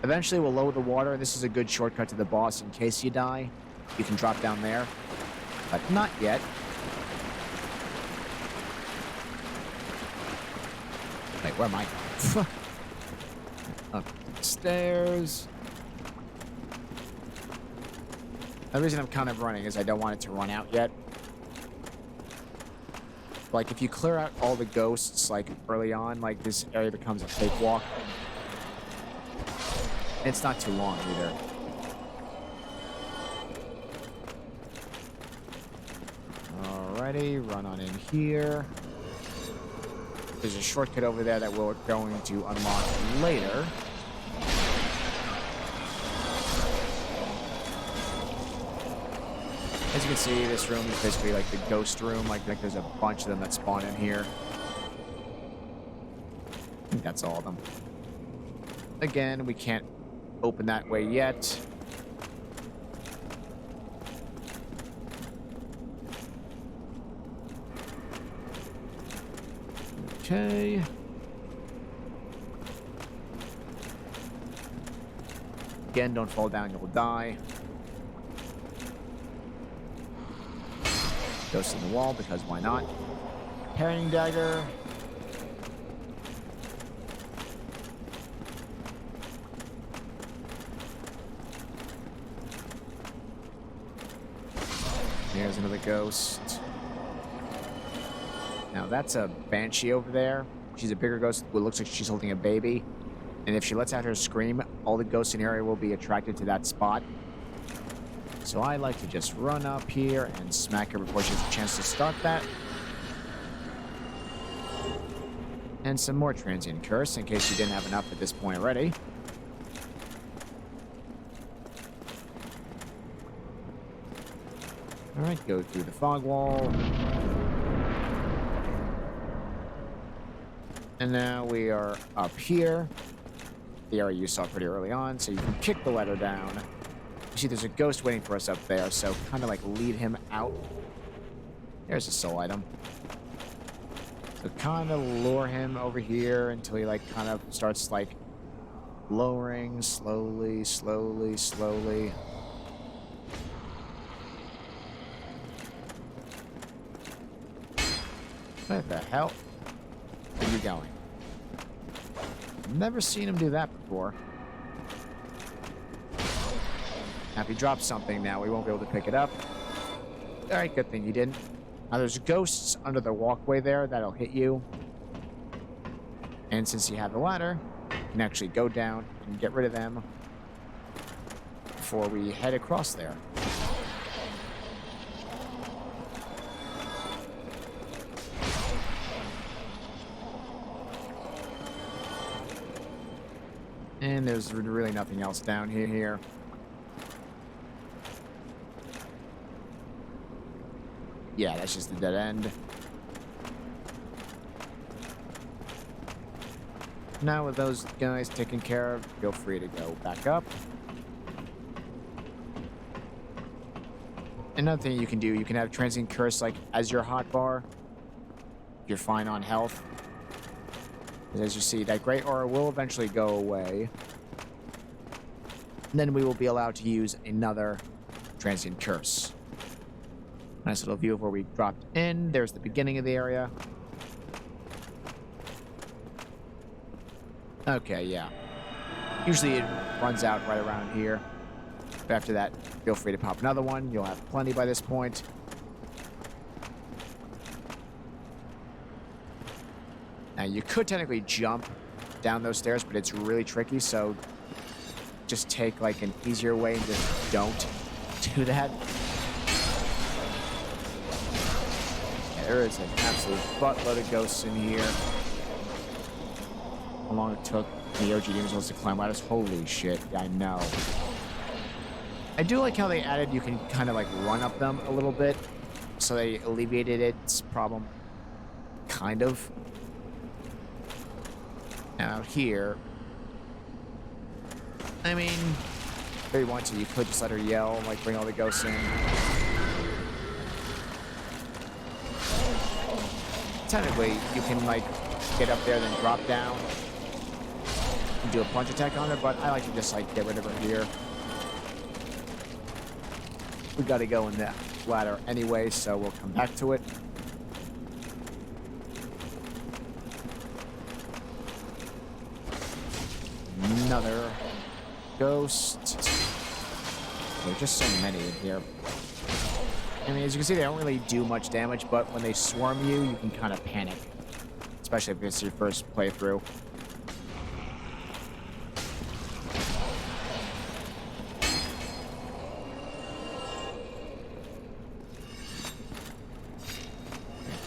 Eventually we'll lower the water, and this is a good shortcut to the boss in case you die. You can drop down there, but not yet. Wait, where am I going? Up the stairs. The reason I'm kind of running is I don't want it to run out yet. Like, if you clear out all the ghosts, like, early on, like, this area becomes a cakewalk. It's not too long, either. Alrighty, run on in here. There's a shortcut over there that we're going to unlock later. As you can see, this room is basically like the ghost room. Like there's a bunch of them that spawn in here. I think that's all of them. Again, we can't open that way yet. Okay. Again, don't fall down, you'll die. Ghost in the wall, because why not? Parrying dagger. Here's another ghost. Now that's a banshee over there. She's a bigger ghost who looks like she's holding a baby. And if she lets out her scream, all the ghosts in the area will be attracted to that spot. So I like to just run up here and smack her before she has a chance to start that. And some more Transient Curse, in case you didn't have enough at this point already. Alright, go through the fog wall. And now we are up here. The area you saw pretty early on, so you can kick the ladder down. You see there's a ghost waiting for us up there, so kind of like lead him out. There's a soul item. So kind of lure him over here until he like kind of starts like lowering slowly, slowly, slowly. Where the hell are you going? Never seen him do that before. Now, if you drop something now, we won't be able to pick it up. All right, good thing you didn't. Now, there's ghosts under the walkway there that'll hit you. And since you have the ladder, you can actually go down and get rid of them before we head across there. And there's really nothing else down here. Yeah, that's just a dead end. Now with those guys taken care of, feel free to go back up. Another thing you can do, you can have Transient Curse like as your hotbar. You're fine on health. As you see, that Great Aura will eventually go away. And then we will be allowed to use another Transient Curse. Nice little view of where we dropped in. There's the beginning of the area. Okay, yeah. Usually it runs out right around here. But after that, feel free to pop another one. You'll have plenty by this point. Now, you could technically jump down those stairs, but it's really tricky, so just take, like, an easier way and just don't do that. Yeah, there is an absolute buttload of ghosts in here. How long it took the OG Demon Souls to climb ladders. Holy shit, I know. I do like how they added you can kind of, like, run up them a little bit, so they alleviated its problem. Kind of. Now here, I mean, if you want to, you could just let her yell, like bring all the ghosts in. Technically, you can like get up there, then drop down, and do a punch attack on her, but I like to just like get rid of her here. We gotta go in that ladder anyway, so we'll come back to it. Another ghost. There's just so many in here. I mean, as you can see, they don't really do much damage, but when they swarm you, you can kind of panic. Especially if it's your first playthrough.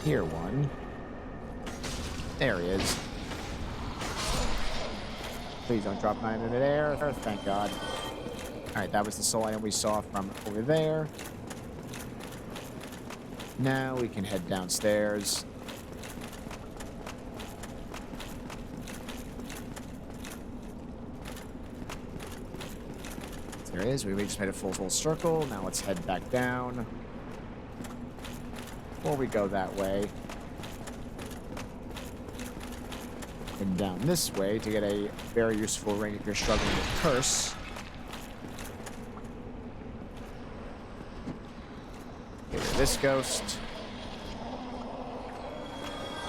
Here one. There he is. Please don't drop mine in midair. Thank God. Alright, that was the soul item we saw from over there. Now we can head downstairs. There it is. We just made a full circle. Now let's head back down. Before we go that way. And down this way to get a very useful ring if you're struggling with curse. Get rid of this ghost.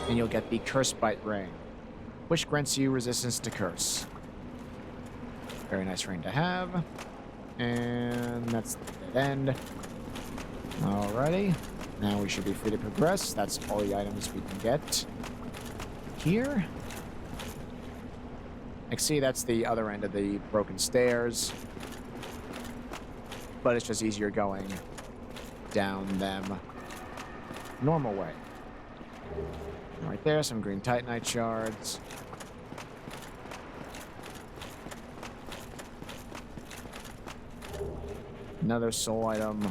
And you'll get the Curse Bite ring, which grants you resistance to curse. Very nice ring to have. And that's the dead end. Alrighty. Now we should be free to progress. That's all the items we can get here. Like, see, that's the other end of the broken stairs. But it's just easier going down them normal way. Right there, some green titanite shards. Another soul item.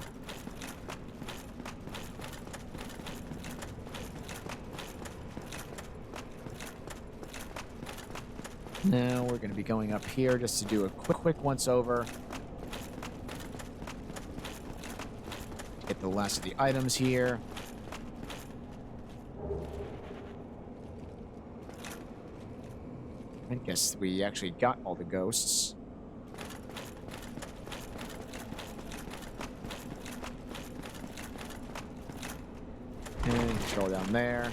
Now we're going to be going up here just to do a quick once over. Get the last of the items here. I guess we actually got all the ghosts. And control down there.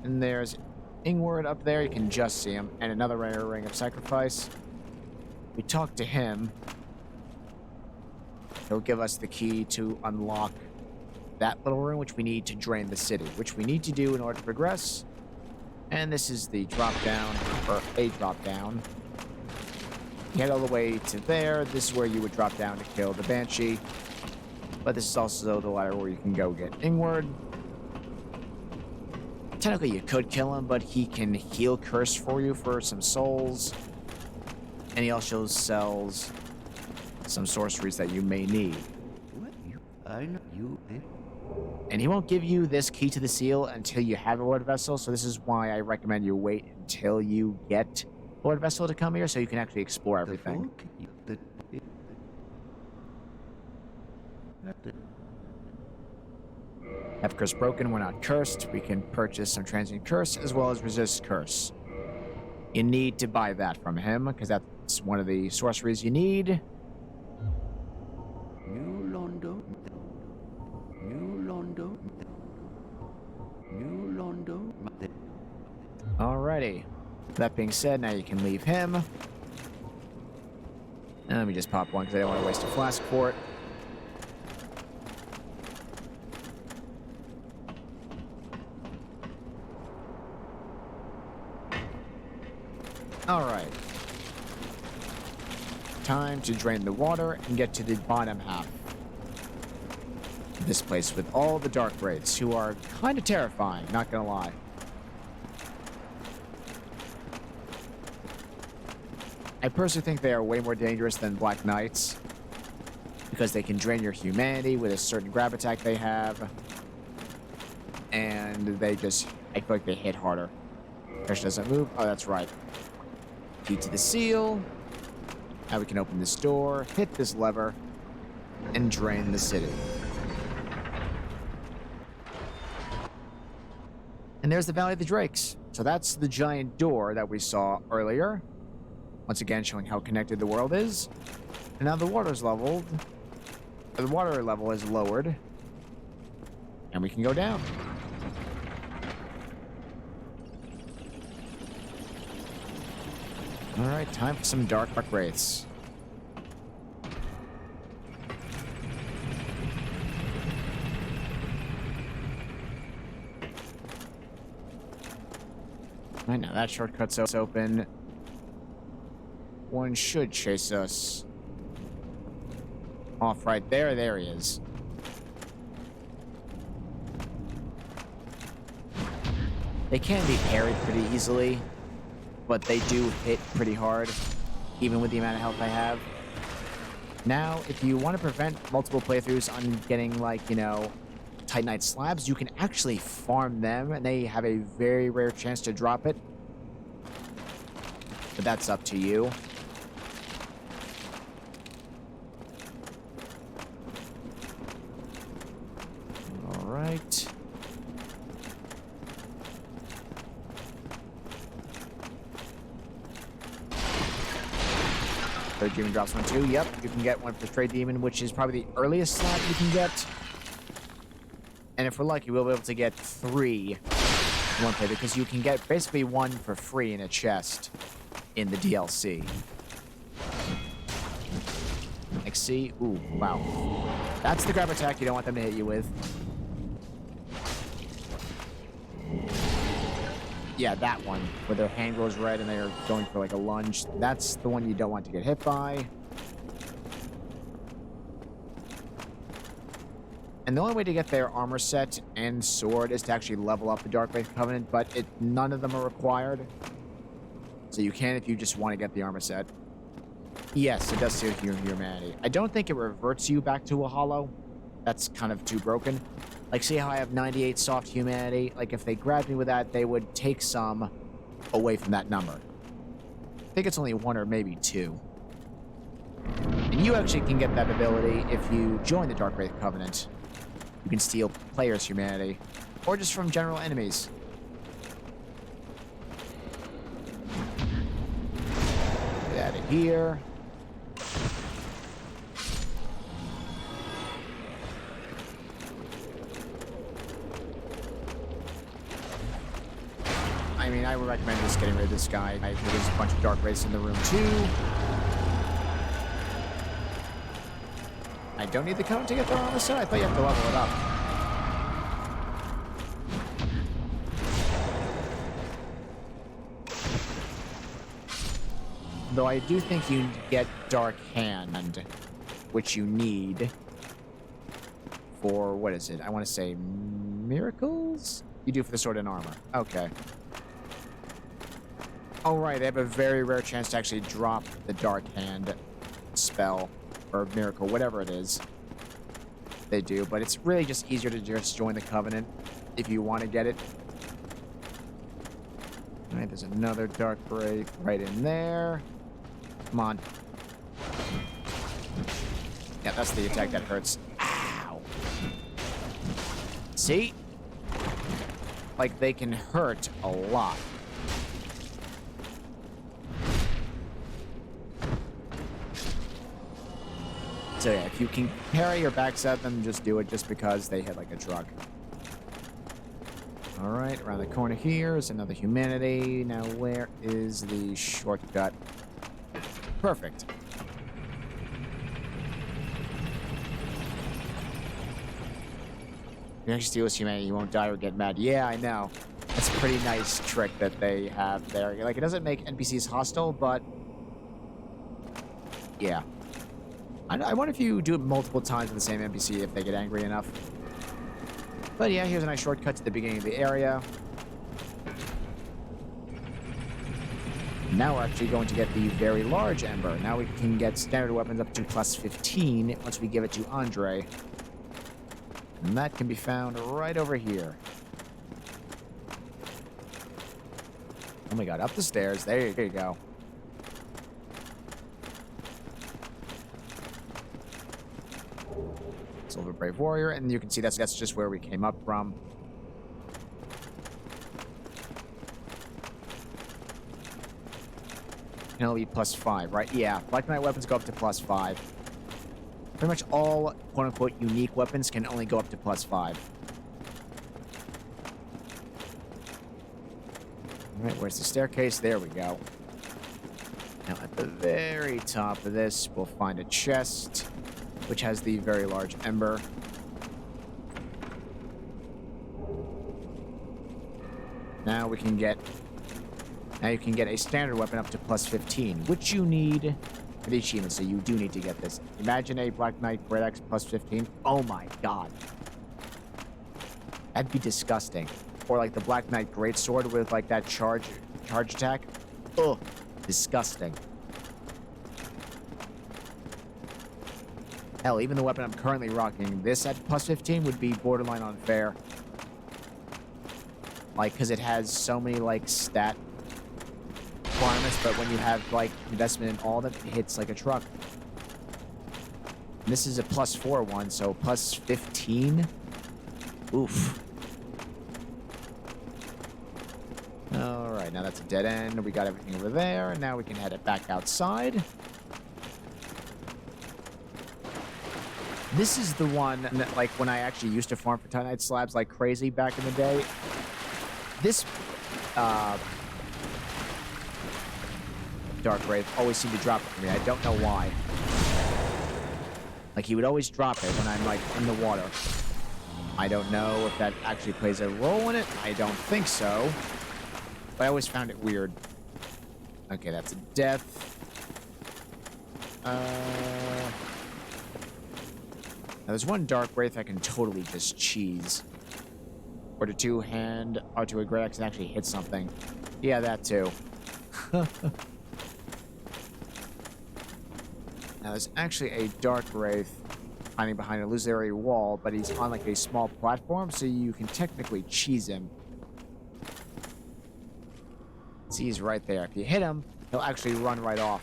And there's Ingward up there, you can just see him. And another rare ring of sacrifice. We talk to him. He'll give us the key to unlock that little room, which we need to drain the city, which we need to do in order to progress. And this is the drop down, or a drop down. You head all the way to there. This is where you would drop down to kill the Banshee. But this is also the ladder where you can go get Ingward. Technically, you could kill him, but he can heal Curse for you for some souls. And he also sells some sorceries that you may need. And he won't give you this key to the seal until you have a Lord Vessel, so this is why I recommend you wait until you get Lord Vessel to come here so you can actually explore everything. Have Curse broken, we're not cursed. We can purchase some transient curse as well as resist curse. You need to buy that from him because that's one of the sorceries you need. Alrighty. That being said, now you can leave him. And let me just pop one because I don't want to waste a flask for it. Alright. Time to drain the water and get to the bottom half of this place with all the Dark Wraiths, who are kind of terrifying, not gonna lie. I personally think they are way more dangerous than Black Knights because they can drain your humanity with a certain grab attack they have. And they just, I feel like they hit harder. Fish doesn't move. Oh, that's right. Key to the seal. Now we can open this door, hit this lever, and drain the city. And there's the Valley of the Drakes. So that's the giant door that we saw earlier. Once again, showing how connected the world is. And now the water's leveled. The water level is lowered. And we can go down. Alright, time for some Dark Wraiths. Right now, that shortcut's open. One should chase us off right there. There he is. They can be parried pretty easily, but they do hit pretty hard, even with the amount of health I have. Now, if you want to prevent multiple playthroughs on getting, like, you know, Titanite slabs, you can actually farm them, and they have a very rare chance to drop it. But that's up to you. Alright. Third demon drops one too. Yep, you can get one for Stray Demon, which is probably the earliest slot you can get. And if we're lucky, we'll be able to get 3 in one play, because you can get basically 1 for free in a chest in the DLC. Like, see? Ooh, wow. That's the grab attack you don't want them to hit you with. Yeah, that one, where their hand grows red and they're going for like a lunge. That's the one you don't want to get hit by. And the only way to get their armor set and sword is to actually level up the Dark Wraith Covenant, but none of them are required. So you can if you just want to get the armor set. Yes, it does steal your humanity. I don't think it reverts you back to a hollow. That's kind of too broken. Like, see how I have 98 soft humanity? Like, if they grabbed me with that, they would take some away from that number. I think it's only 1 or maybe 2. And you actually can get that ability if you join the Dark Wraith Covenant. You can steal players' humanity, or just from general enemies. Get out of here. I mean, I would recommend just getting rid of this guy. I think there's a bunch of dark wraiths in the room too. I don't need the cone to get there on the side. I thought you have to level it up. Though I do think you get Dark Hand, which you need for, what is it? I want to say miracles? You do for the sword and armor. Okay. Oh, right. They have a very rare chance to actually drop the Dark Hand spell or miracle, whatever it is. They do, but it's really just easier to just join the Covenant if you want to get it. All right, there's another Dark Wraith right in there. Come on. Yeah, that's the attack that hurts. Ow. See? Like, they can hurt a lot. So yeah, if you can parry or backstab them, just do it just because they hit like a truck. Alright, around the corner here is another humanity. Now where is the shortcut? Perfect. You actually steal his humanity, you won't die or get mad. Yeah, I know. That's a pretty nice trick that they have there. Like, it doesn't make NPCs hostile, but yeah. I wonder if you do it multiple times with the same NPC if they get angry enough. But yeah, here's a nice shortcut to the beginning of the area. Now we're actually going to get the very large ember. Now we can get standard weapons up to plus 15 once we give it to Andre. And that can be found right over here. Oh my god, up the stairs. There you go. Silver Brave Warrior, and you can see that's just where we came up from. And it'll be plus 5, right? Yeah, Black Knight weapons go up to plus 5. Pretty much all quote-unquote unique weapons can only go up to plus 5. Alright, where's the staircase? There we go. Now at the very top of this, we'll find a chest, which has the very large ember. Now we can get... Now you can get a standard weapon up to plus 15, which you need for the achievement, so you do need to get this. Imagine a Black Knight Great Axe plus 15. Oh my god. That'd be disgusting. Or like the Black Knight Great Sword with like that charge attack. Ugh. Disgusting. Hell, even the weapon I'm currently rocking, this at plus 15 would be borderline unfair. Like, because it has so many, like, stat requirements, but when you have, like, investment in all of it, it hits like a truck. And this is a plus 4 one, so plus 15? Oof. Alright, now that's a dead end. We got everything over there, and now we can head it back outside. This is the one that, like, when I actually used to farm for Titanite slabs like crazy back in the day. This, Dark Wraith always seemed to drop it for me. I don't know why. Like, he would always drop it when I'm, like, in the water. I don't know if that actually plays a role in it. I don't think so. But I always found it weird. Okay, that's a death. Now, there's one Dark Wraith I can totally just cheese. Or to two-hand, or to a Great Axe and actually hit something. Yeah, that too. Now, there's actually a Dark Wraith hiding behind an illusory wall, but he's on like a small platform, so you can technically cheese him. See, he's right there. If you hit him, he'll actually run right off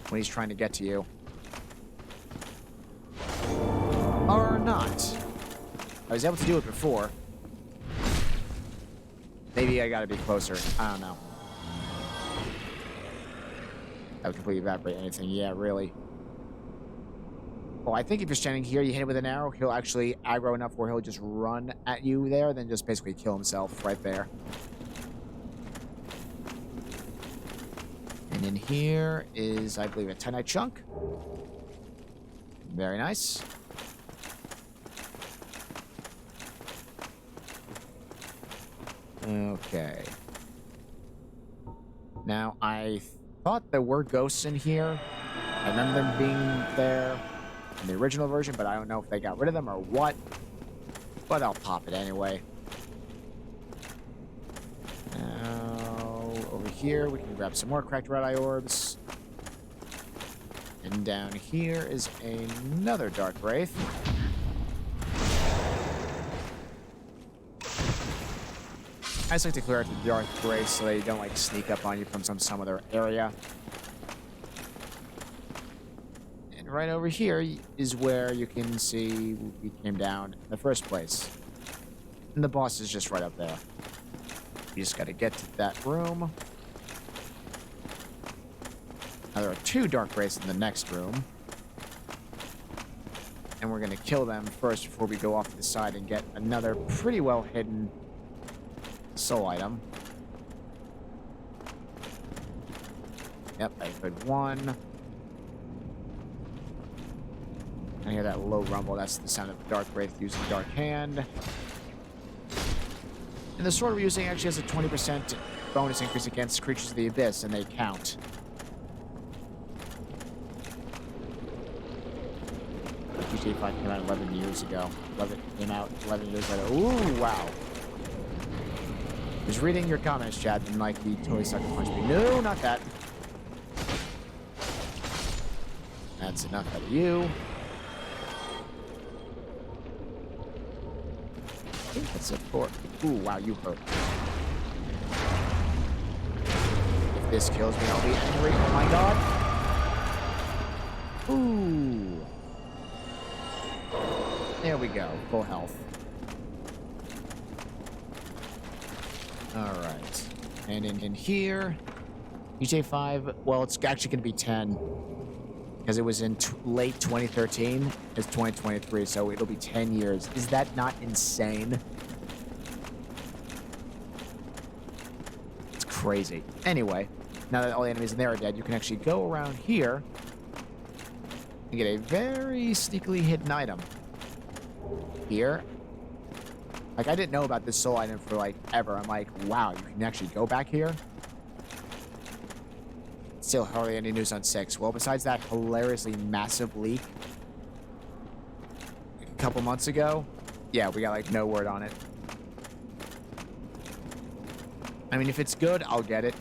when he's trying to get to you. Or not. I was able to do it before. Maybe I gotta be closer. I don't know. That would completely evaporate anything. Yeah, really. Well, I think if you're standing here, you hit him with an arrow, he'll actually aggro enough where he'll just run at you there, then just basically kill himself right there. And in here is, I believe, a Titanite chunk. Very nice. Okay. Now, I thought there were ghosts in here. I remember them being there in the original version, but I don't know if they got rid of them or what. But I'll pop it anyway. Now, over here, we can grab some more cracked red eye orbs. And down here is another Dark Wraith. I just like to clear out the Dark Wraiths so they don't, like, sneak up on you from some other area. And right over here is where you can see we came down in the first place. And the boss is just right up there. You just gotta get to that room. Now, there are 2 Dark Wraiths in the next room. And we're gonna kill them first before we go off to the side and get another pretty well hidden soul item. Yep, I heard one. I hear that low rumble. That's the sound of the Dark Wraith using Dark Hand. And the sword we're using actually has a 20% bonus increase against creatures of the abyss, and they count. GTA 5 came out 11 years ago. 11 came out 11 years later. Ooh, wow. I was reading your comments, Chad, and like he totally sucker punched me. No, not that. That's enough out of you. I think that's it for. Ooh, wow, you hurt. If this kills me, I'll be angry. Oh my god. Ooh. There we go. Full health. Alright. And in here, GTA 5, well, it's actually going to be 10. Because it was in late 2013. It's 2023, so it'll be 10 years. Is that not insane? It's crazy. Anyway, now that all the enemies in there are dead, you can actually go around here and get a very sneakily hidden item. Here. Like, I didn't know about this soul item for, like, ever. I'm like, wow, you can actually go back here? Still hardly any news on 6. Well, besides that hilariously massive leak a couple months ago, yeah, we got, like, no word on it. I mean, if it's good, I'll get it.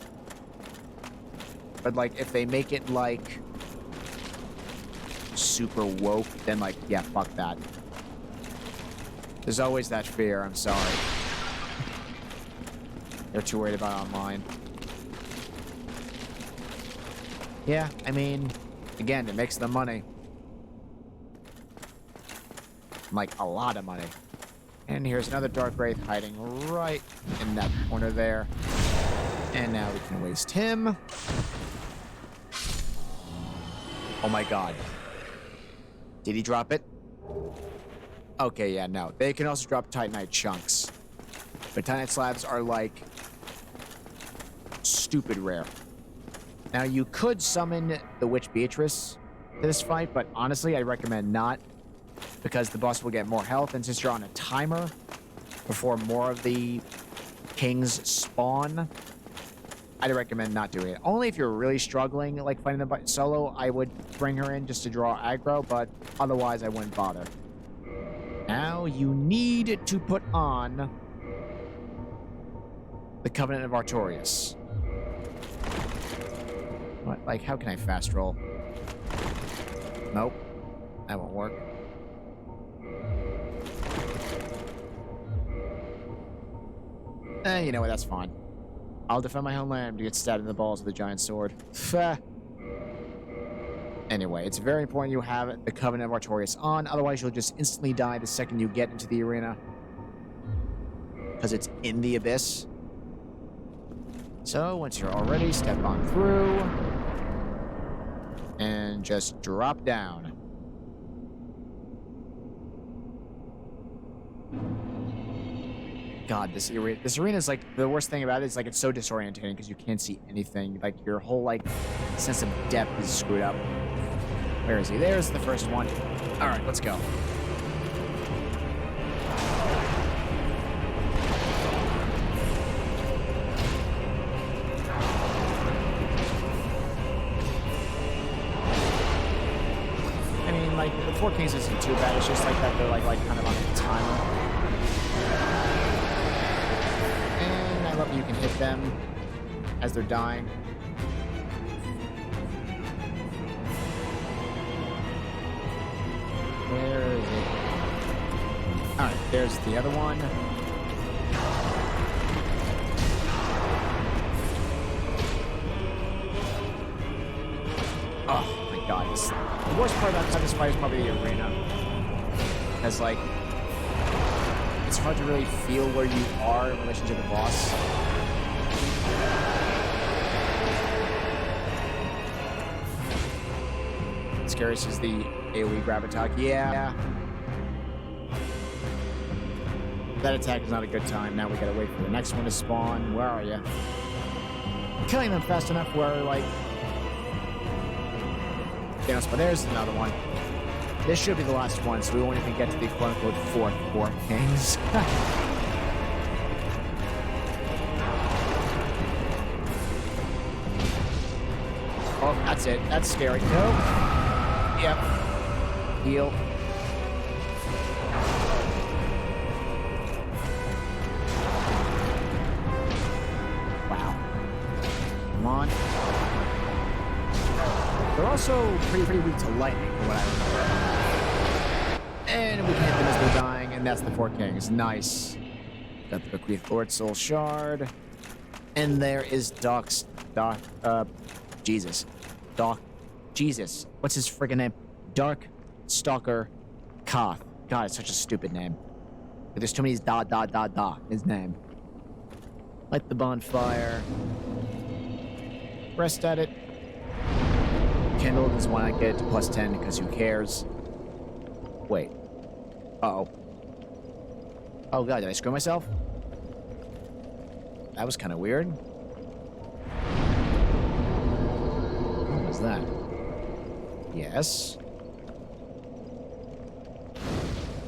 But, like, if they make it, like, super woke, then, like, yeah, fuck that. There's always that fear, I'm sorry. They're too worried about online. Yeah, I mean, again, it makes them money. Like, a lot of money. And here's another Dark Wraith hiding right in that corner there. And now we can waste him. Oh my god. Did he drop it? Okay, yeah, no. They can also drop Titanite chunks. But Titanite slabs are, like, stupid rare. Now, you could summon the Witch Beatrice to this fight, but honestly, I recommend not. Because the boss will get more health, and since you're on a timer before more of the kings spawn, I'd recommend not doing it. Only if you're really struggling, like fighting the solo, I would bring her in just to draw aggro, but otherwise I wouldn't bother. Now you need to put on the Covenant of Artorias. What? Like, how can I fast roll? Nope. That won't work. You know what? That's fine. I'll defend my homeland to get stabbed in the balls with a giant sword. Anyway, it's very important you have the Covenant of Artorias on, otherwise you'll just instantly die the second you get into the arena. Because it's in the abyss. So, once you're all ready, step on through. And just drop down. God, this arena is like the worst thing about it is like it's so disorientating because you can't see anything. Like your whole like sense of depth is screwed up. Where is he? There's the first one. All right, let's go. I mean, like the Four Kings isn't too bad. It's just like that they're like kind of on a timer. And I love that you can hit them as they're dying. Where is it? Alright, there's the other one. Oh my god. The worst part about this fight is probably the arena. Because, like, it's hard to really feel where you are in relation to the boss. Scariest is the AoE grab attack. Yeah. That attack is not a good time. Now we gotta wait for the next one to spawn. Where are you? Killing them fast enough where, like... But there's another one. This should be the last one, so we won't even get to the quote-unquote four kings. Oh, that's it. That's scary. Nope. Yep. Heal. Wow. Come on. They're also pretty weak to lightning, from what I remember. And we can hit them as they're dying, and that's the Four Kings. Nice. Got the Bequeath Lord Soul Shard. And there is Jesus. What's his friggin' name? Dark Stalker Koth. God, it's such a stupid name. But there's too many his name. Light the bonfire. Rest at it. Kindle doesn't want to get it to plus 10 because who cares? Wait. Uh-oh. Oh god, did I screw myself? That was kind of weird. What was that? Yes.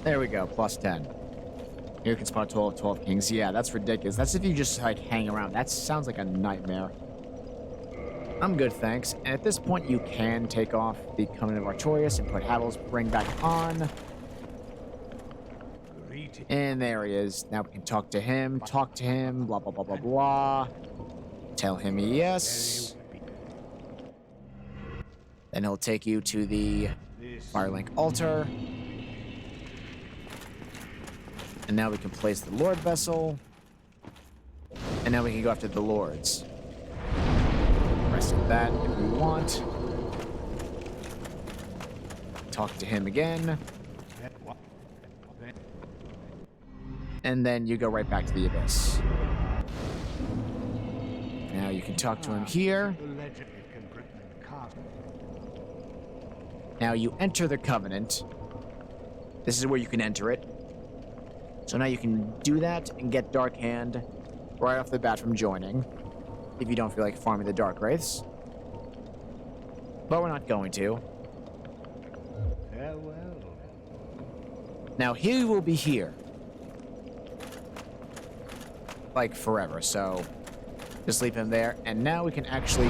There we go, plus 10. Here you can spot 12 kings. Yeah, that's ridiculous. That's if you just, like, hang around. That sounds like a nightmare. I'm good, thanks. And at this point, you can take off the Covenant of Artorias and put Havel's Ring back on. And there he is. Now we can talk to him, blah, blah, blah, blah, blah. Tell him yes. Then he'll take you to the Firelink altar. And now we can place the Lord Vessel. And now we can go after the Lords. Rest of that if we want. Talk to him again. And then you go right back to the Abyss. Now you can talk to him here. Now you enter the Covenant. This is where you can enter it. So now you can do that and get Dark Hand right off the bat from joining. If you don't feel like farming the Dark Wraiths. But we're not going to. Farewell. Now he will be here. Like forever, so just leave him there. And now we can actually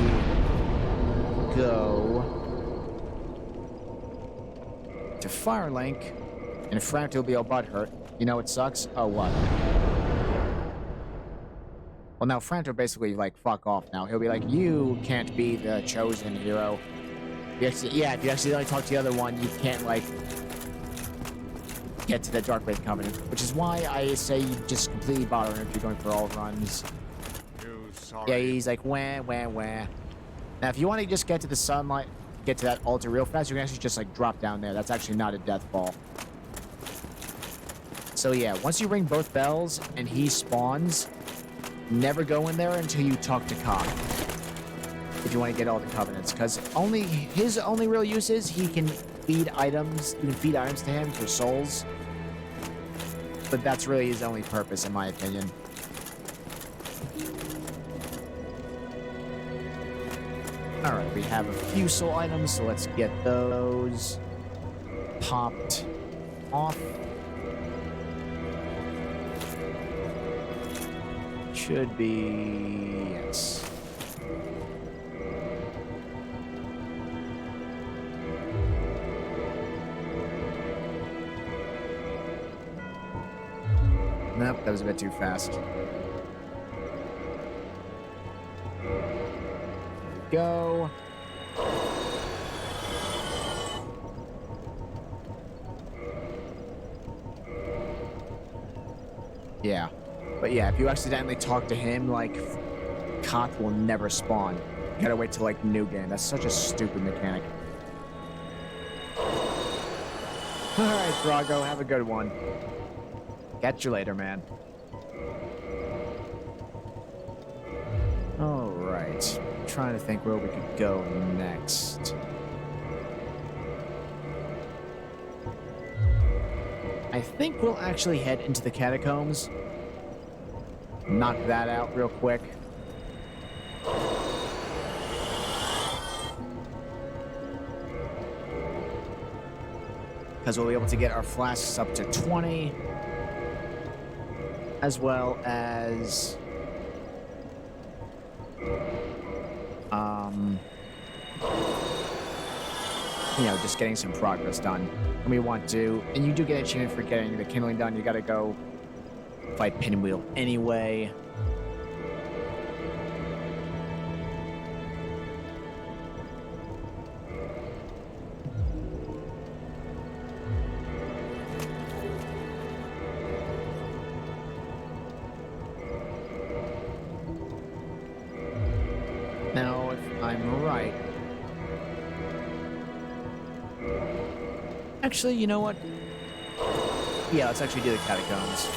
go to Firelink, and Frampton will be all butthurt. You know what sucks? Oh, what? Well, now Frampton basically, like, fuck off now. He'll be like, you can't be the chosen hero. If you accidentally talk to the other one, you can't, like, get to the Dark Wraith Covenant. Which is why I say you just completely bother him if you're going for all runs. Yeah, he's like, wah, wah, wah. Now, if you want to just get to the sunlight, get to that altar real fast, you can actually just, like, drop down there. That's actually not a death fall. So, yeah, once you ring both bells and he spawns, never go in there until you talk to Koth. If you want to get all the covenants. Because his only real use is he can feed items. You can feed items to him for souls. but that's really his only purpose, in my opinion. Alright, we have a few soul items, so let's get those popped off. Should be... yes. Nope, that was a bit too fast. There we go. Yeah. But yeah, if you accidentally talk to him, like, Koth will never spawn. You gotta wait till, like, new game. That's such a stupid mechanic. Alright, Drago, have a good one. Catch you later, man. Alright. Trying to think where we could go next. I think we'll actually head into the catacombs. Knock that out real quick. Because we'll be able to get our flasks up to 20. As well as... you know, just getting some progress done. And we want to... and you do get an achievement for getting the kindling done. You gotta go fight Pinwheel anyway. Now, if I'm right... actually, you know what? Yeah, let's actually do the catacombs.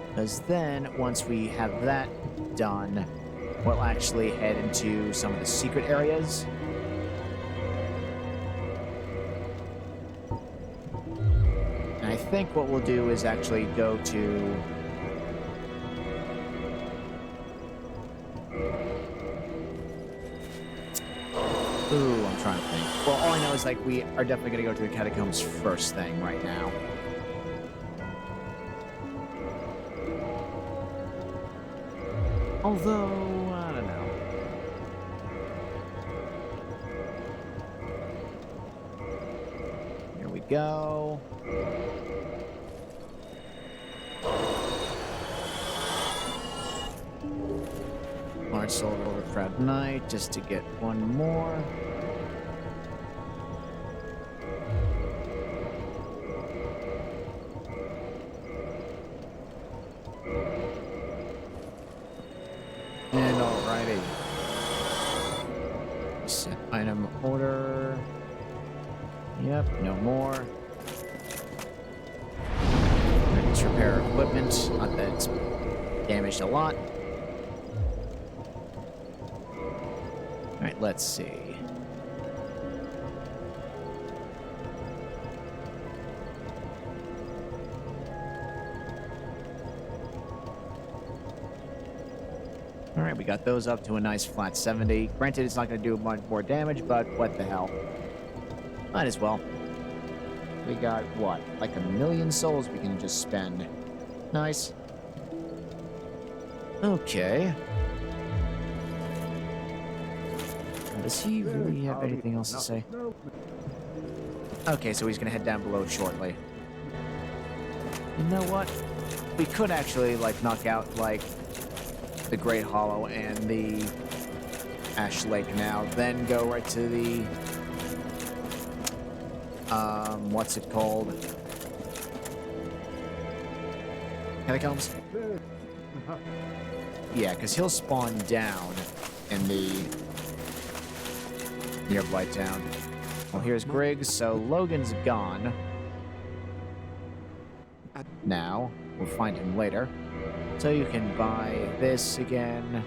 Because then, once we have that done, we'll actually head into some of the secret areas. And I think what we'll do is actually go to... ooh, I'm trying to think. Well, all I know is, like, we are definitely going to go to the catacombs first thing right now. Although, I don't know. Here we go. Large Soul Overcrowded Night, just to get one more. And alrighty. Set item order. Yep, no more. Let's repair equipment. Not that it's damaged a lot. Alright, let's see. Alright, we got those up to a nice flat 70. Granted, it's not going to do much more damage, but what the hell. Might as well. We got, what, like 1,000,000 souls we can just spend. Nice. Okay. Does he really have anything else to say? Okay, so he's going to head down below shortly. You know what? We could actually, like, knock out, like, the Great Hollow and the Ash Lake now, then go right to the, what's it called? Catacombs? Yeah, because he'll spawn down in the nearby town. Well, here's Griggs, so Logan's gone. Now, we'll find him later. So you can buy this again.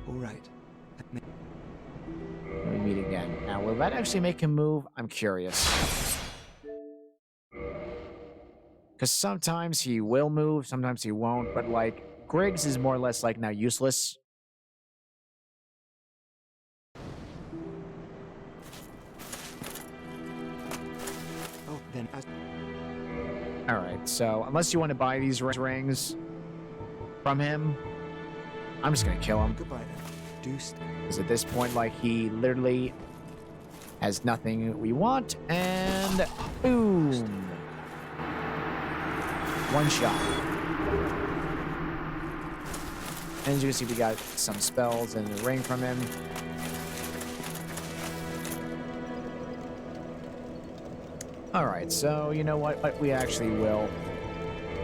All right. We meet again. Now, will that actually make him move? I'm curious. Because sometimes he will move, sometimes he won't, but like Griggs is more or less like now useless. Oh, then as Alright, so unless you want to buy these rings from him, I'm just gonna kill him. goodbye then. Do stay. Because at this point, like, he literally has nothing we want, and boom! One shot. And as you can see, we got some spells and a ring from him. Alright, so you know what? We actually will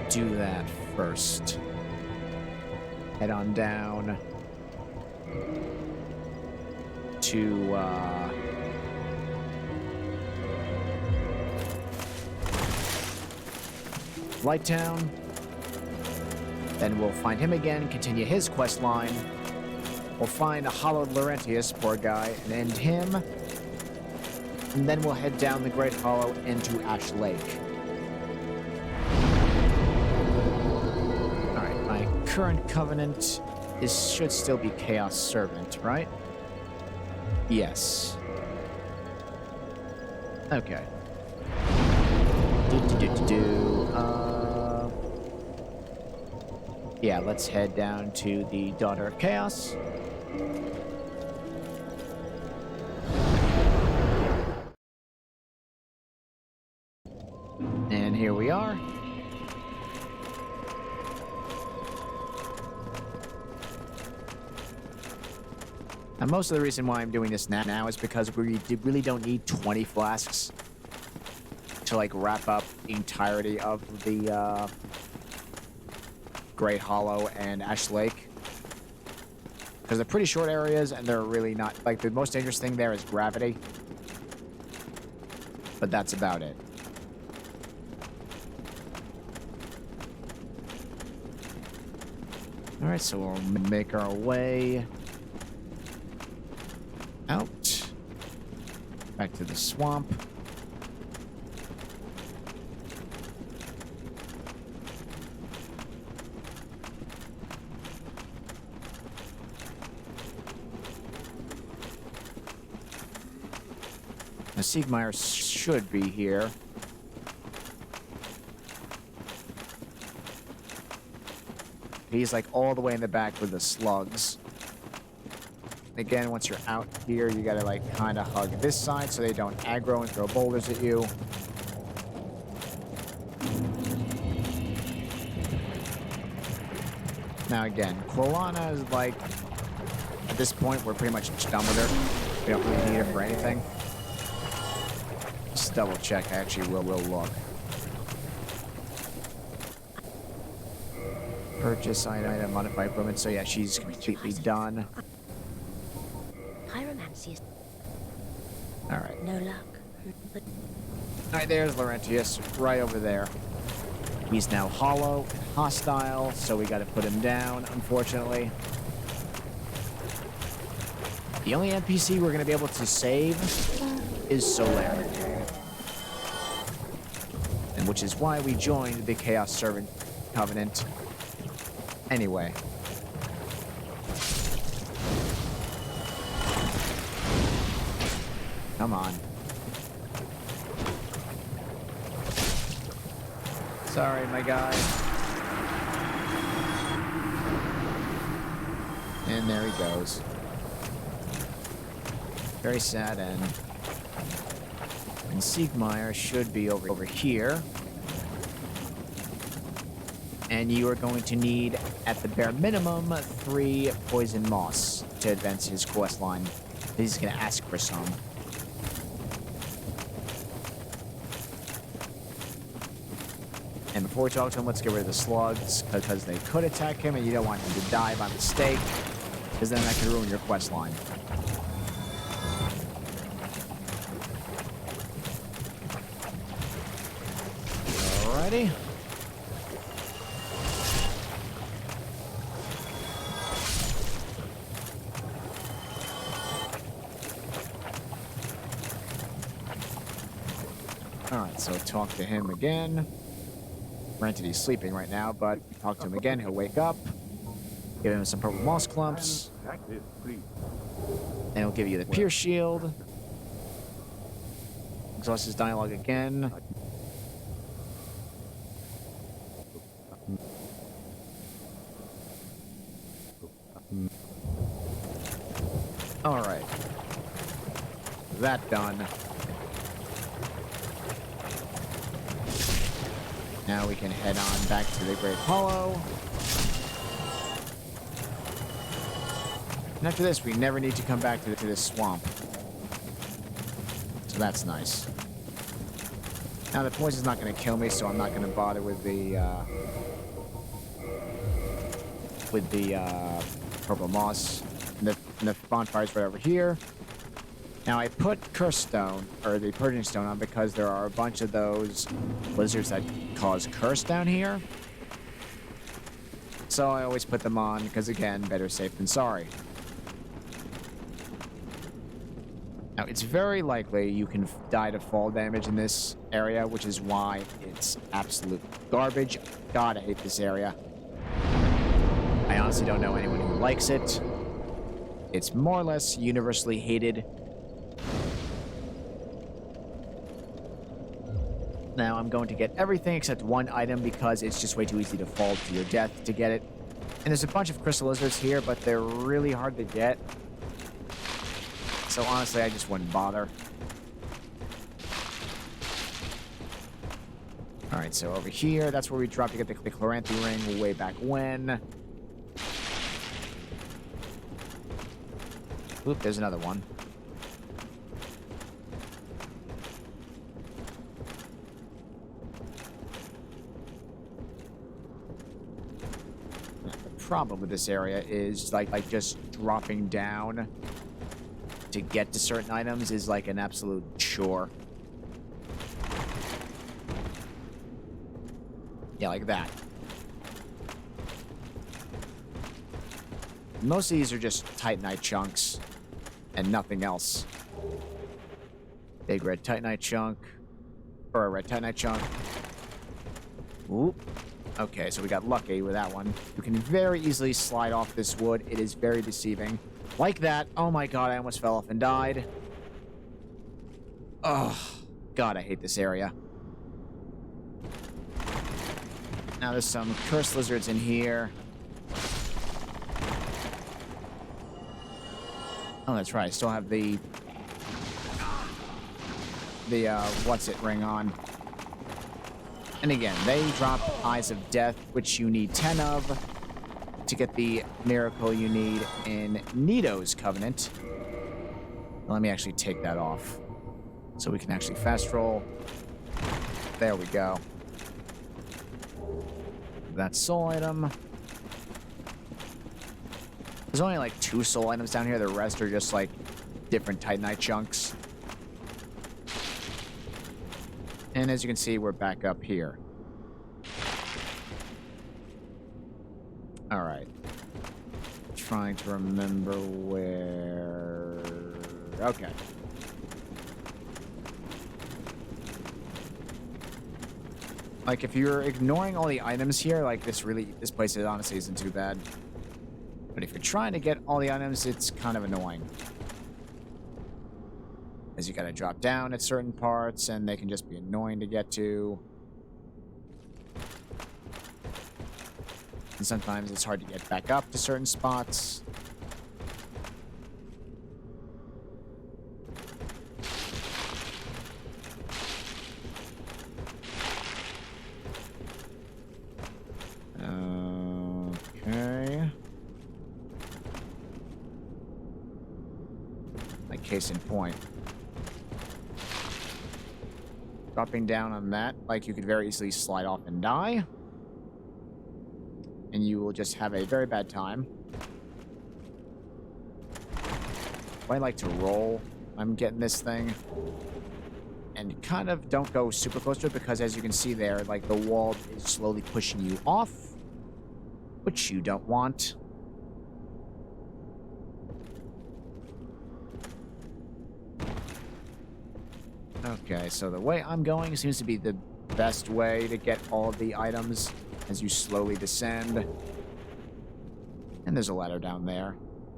do that first. Head on down to Light Town. Then we'll find him again, continue his quest line. We'll find a hollowed Laurentius, poor guy, and end him. And then we'll head down the Great Hollow into Ash Lake. Alright, my current covenant should still be Chaos Servant, right? Yes. Okay. Yeah, let's head down to the Daughter of Chaos. And here we are. And most of the reason why I'm doing this now is because we really don't need 20 flasks to like wrap up the entirety of the Great Hollow and Ash Lake. Because they're pretty short areas and they're really not, like, the most dangerous thing there is gravity. But that's about it. Alright, so we'll make our way out. Back to the swamp. Now, Siegmeyer should be here. He's like all the way in the back with the slugs. Again, once you're out here, you gotta like kind of hug this side so they don't aggro and throw boulders at you. Now again, Quilana is like, at this point, we're pretty much done with her. We don't really need her for anything. Just double check, actually, we'll look. Purchase item, modify equipment. So yeah, she's completely done. Pyromancy. Alright. No luck. But Alright, there's Laurentius, right over there. He's now hollow and hostile, so we gotta put him down, unfortunately. The only NPC we're gonna be able to save is Solaire. And which is why we joined the Chaos Servant Covenant. Anyway. Come on. Sorry, my guy. And there he goes. Very sad end. And Siegmeyer should be over here. And you are going to need, at the bare minimum, 3 poison moss to advance his quest line. He's going to ask for some. And before we talk to him, let's get rid of the slugs, because they could attack him, and you don't want him to die by mistake, because then that could ruin your quest line. Alrighty. Alright, so talk to him again. Granted, he's sleeping right now, but talk to him again, he'll wake up. Give him some purple moss clumps, Practice, please. and he'll give you the pierce shield. Exhaust his dialogue again. Alright. That done. Now we can head on back to the Great Hollow. And after this, we never need to come back to this swamp. So that's nice. Now the poison's not going to kill me, so I'm not going to bother with the purple moss. And the bonfire's right over here. Now I put curse stone, or the purging stone, on because there are a bunch of those lizards that cause curse down here. So I always put them on because, again, better safe than sorry. Now, it's very likely you can die to fall damage in this area, which is why it's absolute garbage. God, I hate this area. I honestly don't know anyone who likes it. It's more or less universally hated. Now, I'm going to get everything except one item because it's just way too easy to fall to your death to get it. And there's a bunch of crystal lizards here, but they're really hard to get. So honestly, I just wouldn't bother. Alright, so over here, that's where we dropped to get the Chloranthy ring way back when. Oop, there's another one. The problem with this area is like just dropping down to get to certain items is like an absolute chore. Yeah, like that. Most of these are just Titanite chunks and nothing else. Big red Titanite chunk. Or a red Titanite chunk. Oop. Okay, so we got lucky with that one. You can very easily slide off this wood. It is very deceiving. Like that. Oh my god, I almost fell off and died. Oh, god, I hate this area. Now there's some cursed lizards in here. Oh, that's right. I still have the what's it ring on. And again, they drop Eyes of Death, which you need 10 of to get the miracle you need in Nito's Covenant. Let me actually take that off so we can actually fast roll. There we go. That soul item. There's only like 2 soul items down here. The rest are just like different Titanite chunks. And as you can see, we're back up here. Alright. Trying to remember where... Okay. Like, if you're ignoring all the items here, like, this place honestly isn't too bad. But if you're trying to get all the items, it's kind of annoying. As you gotta drop down at certain parts, and they can just be annoying to get to. And sometimes it's hard to get back up to certain spots. Okay. Like, case in point. Dropping down on that, like, you could very easily slide off and die. And you will just have a very bad time. I like to roll. I'm getting this thing. And kind of don't go super close to it because, as you can see there, like, the wall is slowly pushing you off, which you don't want. Okay, so the way I'm going seems to be the best way to get all the items as you slowly descend. And there's a ladder down there.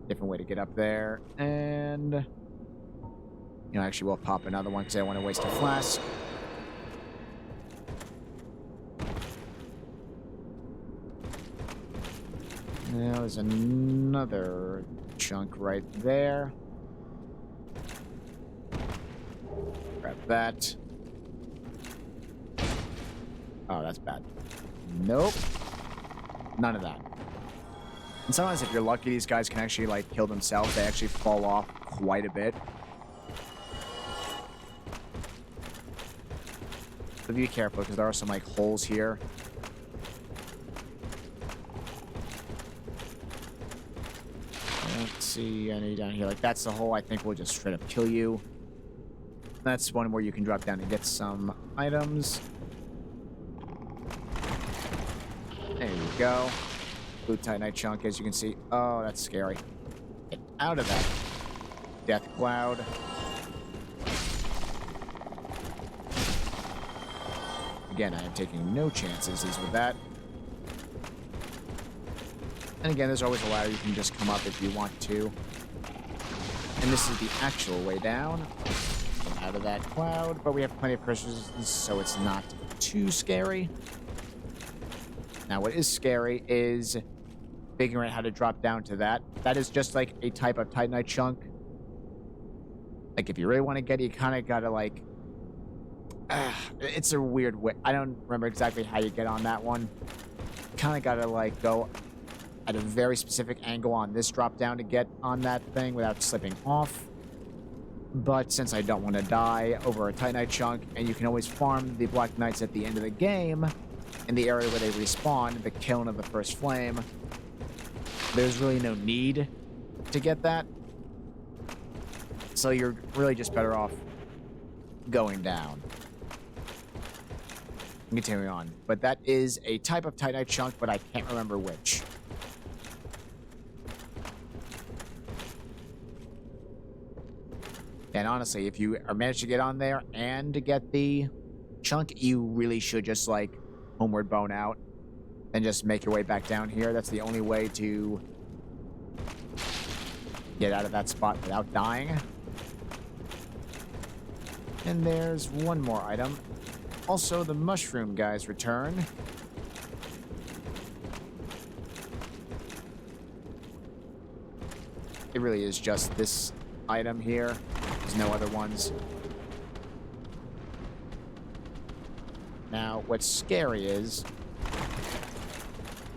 Different way to get up there. And, you know, actually we'll pop another one because I don't want to waste a flask. Now there's another chunk right there. Grab that. Oh, that's bad. Nope. None of that. And sometimes if you're lucky, these guys can actually, like, kill themselves. They actually fall off quite a bit. So be careful, because there are some, like, holes here. Let's see, any down here. Like, that's the hole I think will just straight up kill you. That's one where you can drop down and get some items. There you go. Blue Titanite chunk, as you can see. Oh, that's scary. Get out of that. Death cloud. Again, I am taking no chances with that. And again, there's always a ladder you can just come up if you want to. And this is the actual way down. Get out of that cloud, but we have plenty of pressures, so it's not too scary. Now, what is scary is figuring out how to drop down to that. That is just like a type of Titanite chunk. Like, if you really want to get it, you kind of gotta, like... it's a weird way. I don't remember exactly how you get on that one. Kind of gotta, like, go at a very specific angle on this drop down to get on that thing without slipping off. But since I don't want to die over a Titanite chunk, and you can always farm the Black Knights at the end of the game, in the area where they respawn, the kiln of the first flame, there's really no need to get that. So you're really just better off going down. Continuing on. But that is a type of Titanite chunk, but I can't remember which. And honestly, if you manage to get on there and to get the chunk, you really should just, like, homeward bone out and just make your way back down here. That's the only way to get out of that spot without dying. And there's one more item. Also, the mushroom guys return. It really is just this item here. There's no other ones. Now, what's scary is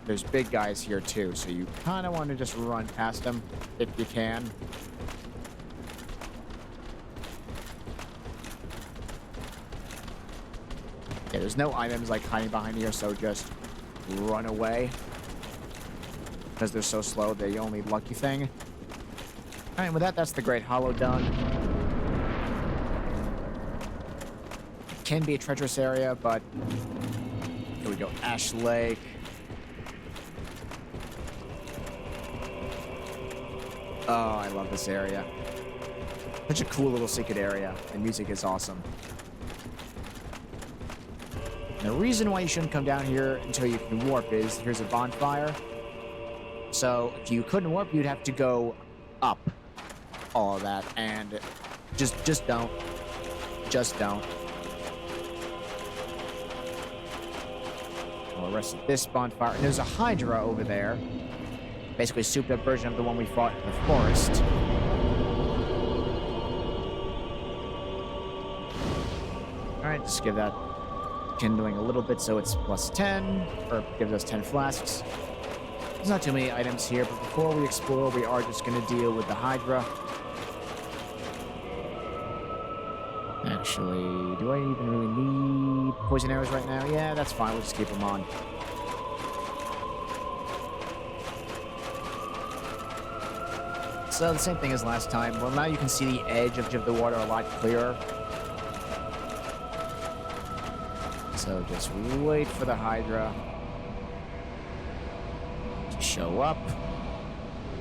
there's big guys here too, so you kind of want to just run past them if you can. Yeah, there's no items like hiding behind here, so just run away. Because they're so slow, they're the only lucky thing. Alright, with that, that's the Great Hollow done. It can be a treacherous area, but... Here we go, Ash Lake. Oh, I love this area. Such a cool little secret area. The music is awesome. The reason why you shouldn't come down here until you can warp is here's a bonfire. So if you couldn't warp, you'd have to go up all of that, and just don't. Just don't. Well, the rest of this bonfire, and there's a Hydra over there. Basically, a souped up version of the one we fought in the forest. Alright, just give that kindling a little bit so it's plus 10, or gives us 10 flasks. There's not too many items here, but before we explore, we are just going to deal with the Hydra. Actually, do I even really need poison arrows right now? Yeah, that's fine. We'll just keep them on. So the same thing as last time. Well, now you can see the edge of the water a lot clearer. So just wait for the Hydra to show up.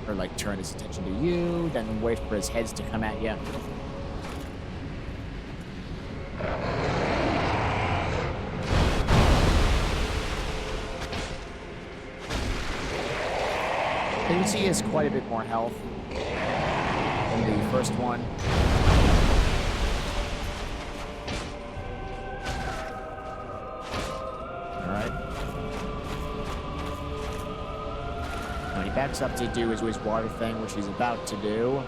Or, like, turn his attention to you, then wait for his heads to come at you. You can see he has quite a bit more health than the first one. Alright. When he backs up to do his water thing, which he's about to do,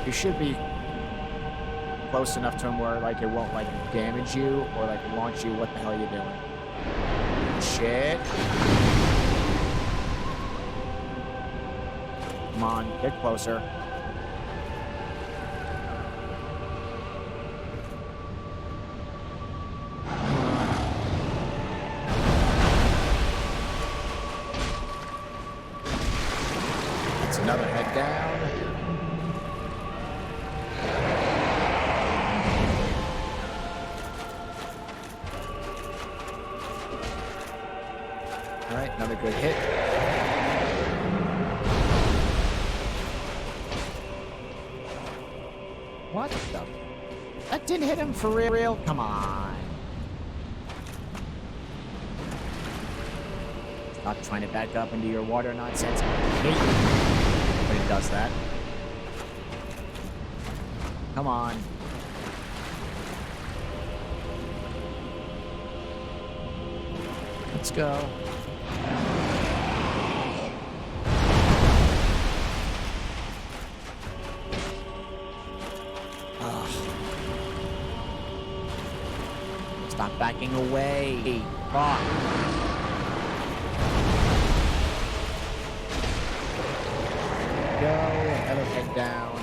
you should be close enough to him where, like, it won't, like, damage you or, like, launch you. What the hell are you doing? Shit. Come on, get closer. That's another head down. All right, another good hit. What the? That didn't hit him for real? Come on. Stop trying to back up into your water nonsense. I hate you when it does that. Come on. Let's go. Stop backing away. Fuck. Go. Another head down.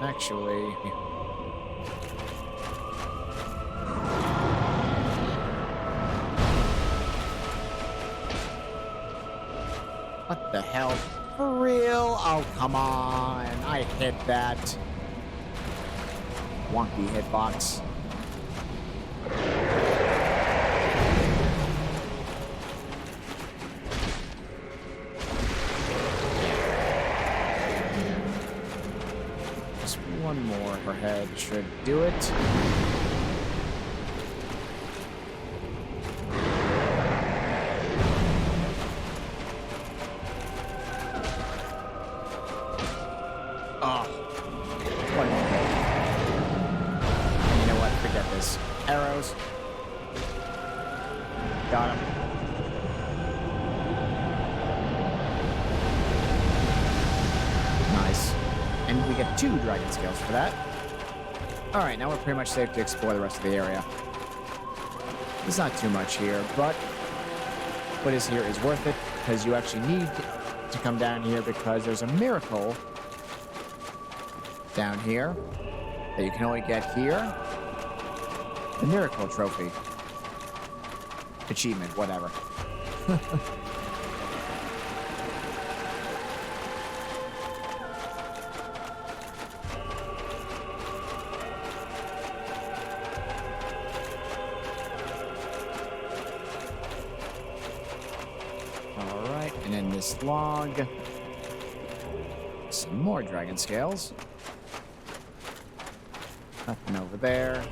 Actually... What the hell? For real? Oh, come on. I hit that. Wonky hitbox. Just one more per head should do it. Oh, one more hit. And you know what? Forget this. Arrows. Got him. Nice. And we get 2 dragon scales for that. Alright, now we're pretty much safe to explore the rest of the area. There's not too much here, but what is here is worth it, because you actually need to come down here because there's a miracle down here that you can only get here. The miracle trophy. Achievement, whatever. Alright, and in this log, some more dragon scales. Nothing over there.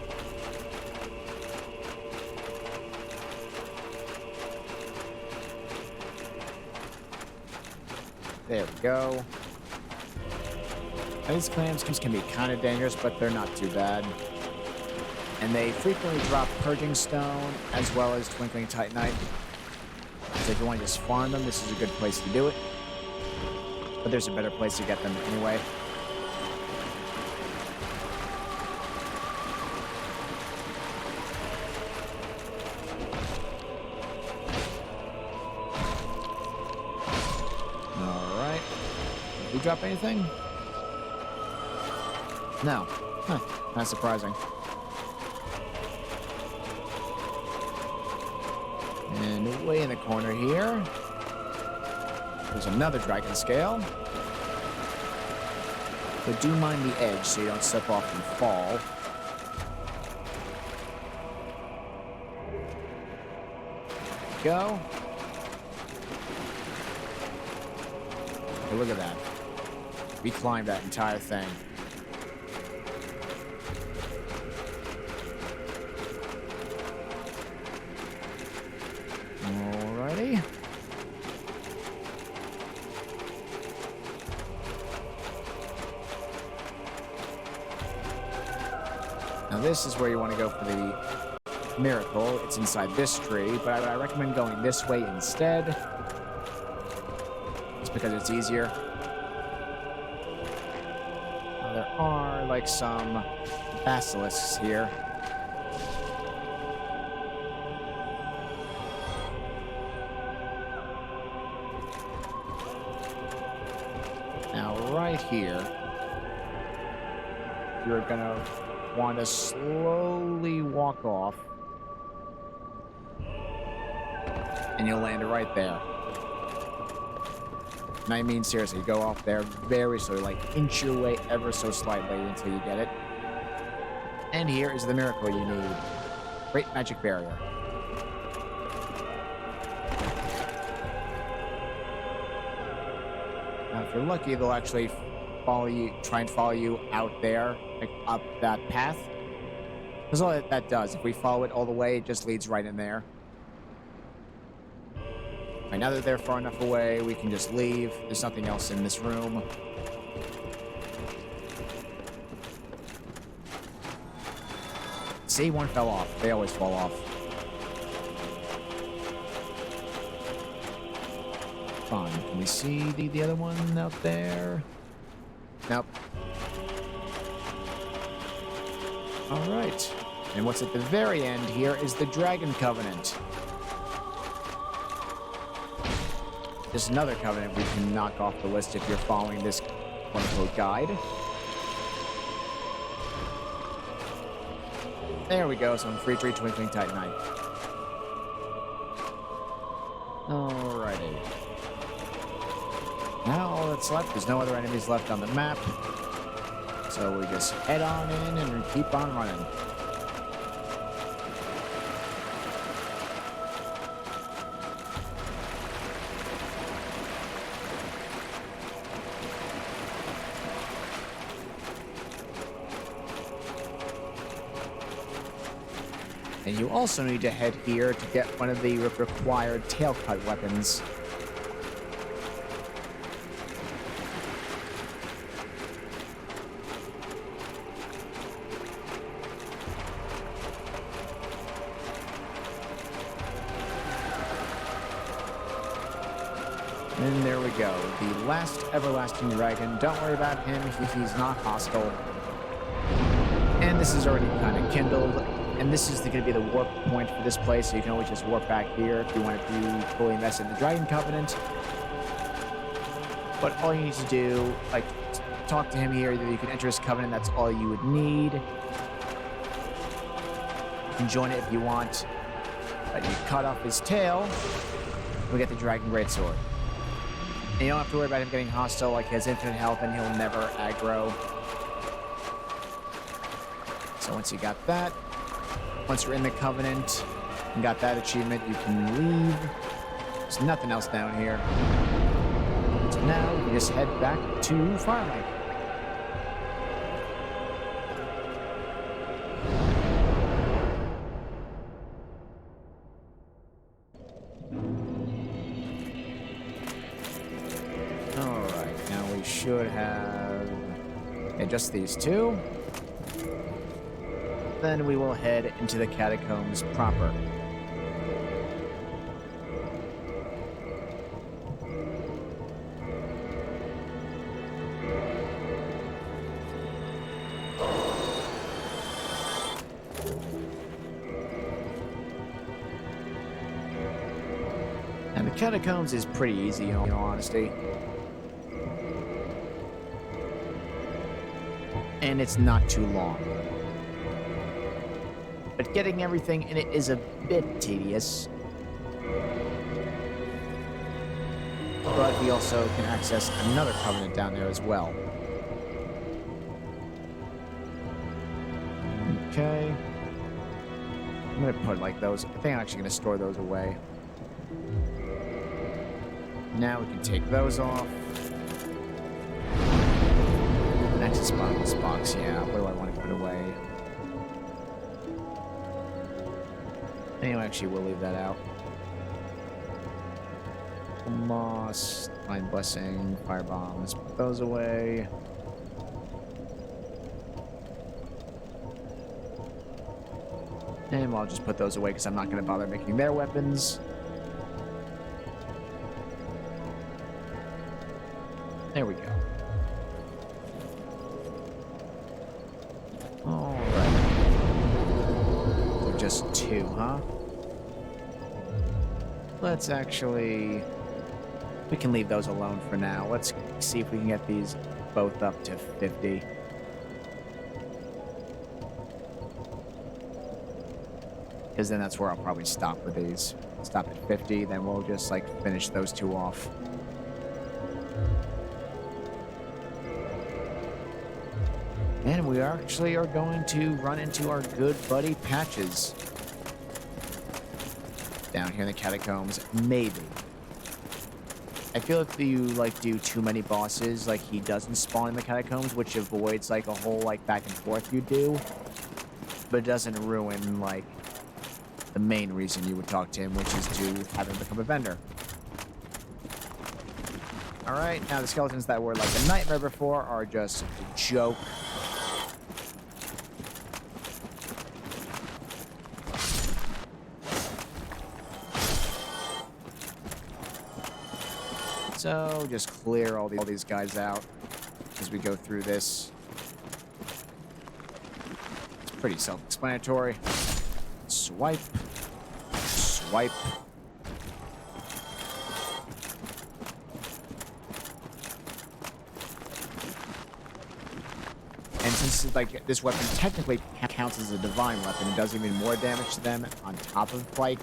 There we go. Now, these clams can be kind of dangerous, but they're not too bad. And they frequently drop Purging Stone as well as Twinkling Titanite. So if you want to just farm them, this is a good place to do it. But there's a better place to get them anyway. Alright. Did we drop anything? No. Huh. Not surprising. And way in the corner here, there's another dragon scale. But do mind the edge so you don't step off and fall. Go. Hey, look at that. We climbed that entire thing. Alrighty. Now this is where you want to go for the miracle. It's inside this tree, but I recommend going this way instead. Just because it's easier. Now, there are like some basilisks here. Now right here, you're gonna want to slowly walk off, and you'll land right there. And I mean seriously, go off there very slowly, like inch your way ever so slightly until you get it. And here is the miracle you need. Great magic barrier. Now if you're lucky, they'll actually follow you, try and follow you out there, like up that path. That's all that does. If we follow it all the way, it just leads right in there. Right, now that they're far enough away, we can just leave. There's nothing else in this room. See, one fell off. They always fall off. Fun. Can we see the other one out there? Nope. All right. And what's at the very end here is the Dragon Covenant. Just another covenant we can knock off the list if you're following this quote-unquote guide. There we go, some free tree twinkling titanite. Alrighty. Now all that's left, there's no other enemies left on the map. So we just head on in and keep on running. And you also need to head here to get one of the required tail cut weapons. And there we go. The last everlasting dragon. Don't worry about him. He's not hostile. And this is already kind of kindled. And this is going to be the warp point for this place, so you can always just warp back here if you want to be fully invested in the Dragon Covenant. But all you need to do, like, talk to him here. You can enter his covenant. That's all you would need. You can join it if you want. But you cut off his tail, we get the Dragon Greatsword. And you don't have to worry about him getting hostile, like he has infinite health and he'll never aggro. So once you got that, once you're in the Covenant and got that achievement, you can leave. There's nothing else down here. So now you just head back to Firelight. Alright, now we should have just these two. Then we will head into the catacombs proper. And the catacombs is pretty easy, in all honesty. And it's not too long. But getting everything in it is a bit tedious. But we also can access another covenant down there as well. Okay. I'm gonna put like those. I think I'm actually gonna store those away. Now we can take those off. box, yeah. Where do I want to put it away? Anyway, actually, we'll leave that out. Moss, Divine Blessing, Firebomb. Let's put those away. And I'll just put those away because I'm not going to bother making their weapons. There we go. Alright. So just 2, huh? Let's actually... We can leave those alone for now. Let's see if we can get these both up to 50. Because then that's where I'll probably stop with these. Stop at 50, then we'll just like finish those 2 off. And we actually are going to run into our good buddy Patches. Down here in the catacombs, maybe. I feel if you like do too many bosses, like he doesn't spawn in the catacombs, which avoids like a whole like back and forth you do, but it doesn't ruin like the main reason you would talk to him, which is to have him become a vendor. All right, now the skeletons that were like a nightmare before are just a joke. So just clear all these guys out as we go through this. It's pretty self-explanatory. Swipe. Swipe. And since like this weapon technically counts as a divine weapon, it does even more damage to them on top of like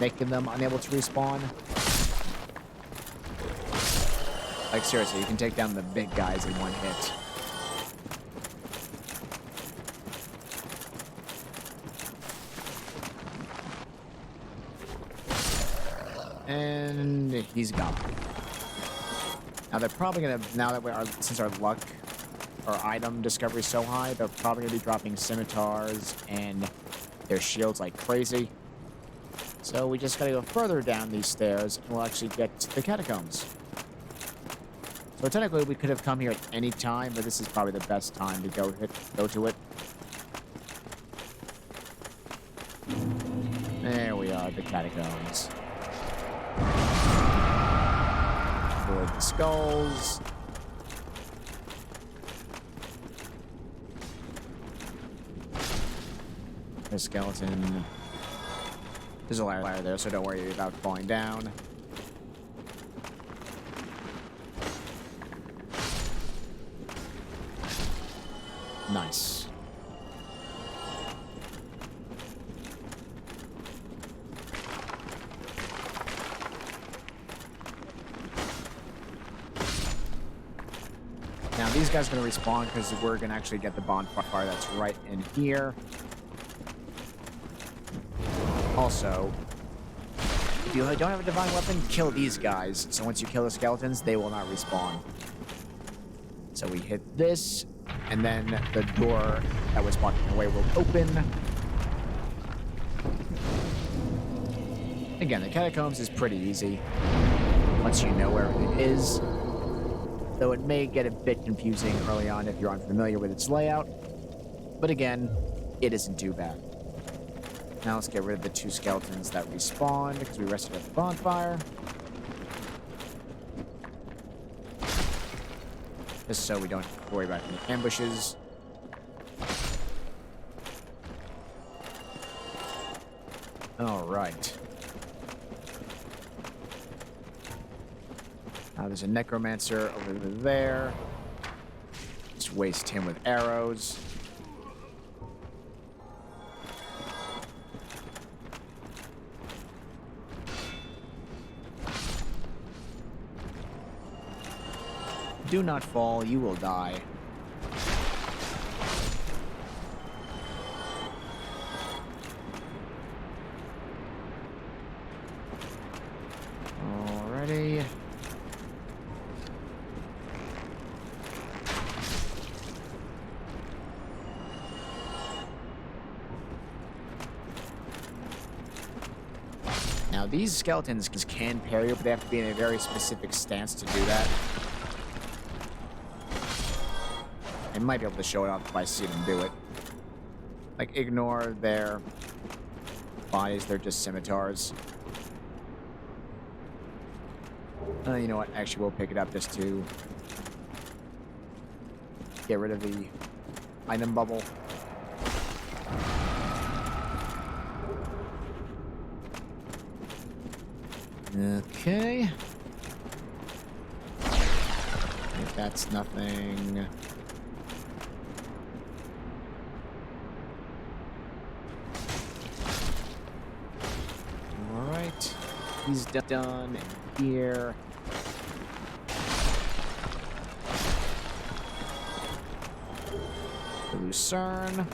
making them unable to respawn. Like, seriously, you can take down the big guys in one hit. And he's gone. Now, they're probably going to, now that we are, since our luck, our item discovery is so high, they're probably going to be dropping scimitars and their shields like crazy. So we just got to go further down these stairs, and we'll actually get to the catacombs. So technically, we could have come here at any time, but this is probably the best time to go to it. There we are, the catacombs. Avoid the skulls. There's a skeleton. There's a ladder there, so don't worry about falling down. Nice. Now these guys are going to respawn because we're going to actually get the bonfire that's right in here. Also, if you don't have a divine weapon, kill these guys. So once you kill the skeletons, they will not respawn. So we hit this. And then the door that was blocking the way will open. Again, the catacombs is pretty easy once you know where it is. Though it may get a bit confusing early on if you're unfamiliar with its layout. But again, it isn't too bad. Now let's get rid of the 2 skeletons that respawned because we rested at the bonfire. Just so we don't have to worry about any ambushes. All right. Now there's a necromancer over there. Just waste him with arrows. Do not fall, you will die. Alrighty. these skeletons can parry, but they have to be in a very specific stance to do that. I might be able to show it off if I see them do it. Like, ignore their bodies, they're just scimitars. You know what? Actually, we'll pick it up just to get rid of the item bubble. Okay. If that's nothing. Alright. He's done in here. The Lucerne.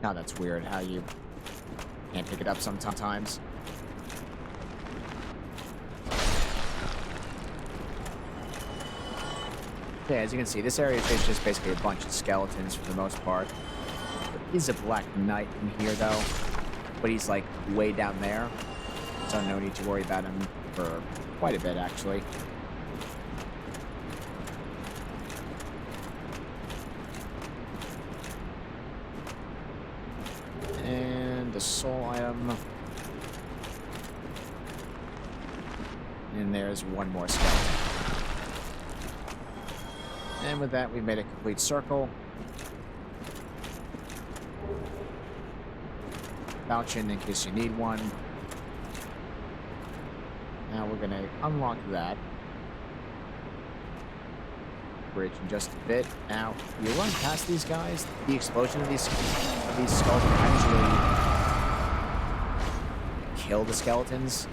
Now that's weird how you can't pick it up sometimes. Okay, as you can see, this area is just basically a bunch of skeletons for the most part. There is a Black Knight in here, though, but he's like way down there, so no need to worry about him for quite a bit, actually. And the soul item. And there's one more skeleton. And with that, we've made a complete circle. Falchion in case you need one. Now we're gonna unlock that bridge in just a bit. Now, you run past these guys, the explosion of these skeletons actually kill the skeletons.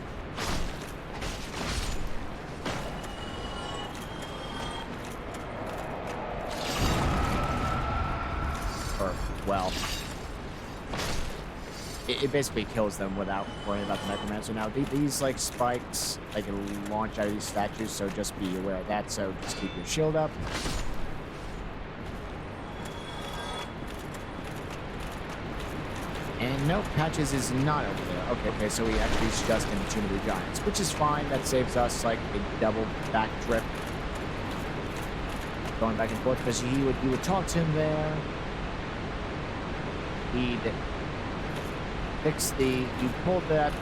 Well, it basically kills them without worrying about the necromancer. Now, these like spikes, like launch out of these statues, so just be aware of that. So just keep your shield up. And nope, Patches is not over there. Okay, so he actually is just in the Tomb of the Giants, which is fine. That saves us like a double back trip, going back and forth, because you would talk to him there. He'd fix you pull that,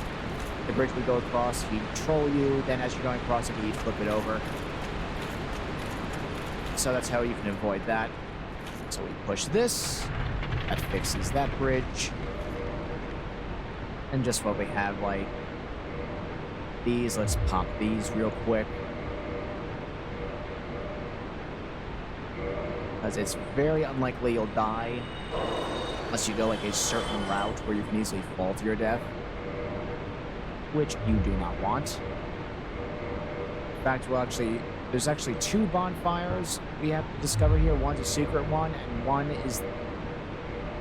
the bridge would go across, he'd troll you, then as you're going across it, he'd flip it over. So that's how you can avoid that. So we push this, that fixes that bridge. And just what we have, like, these, let's pop these real quick. Because it's very unlikely you'll die unless you go like a certain route where you can easily fall to your death, which you do not want. In fact, there's actually two bonfires we have to discover here. One's a secret one, and one is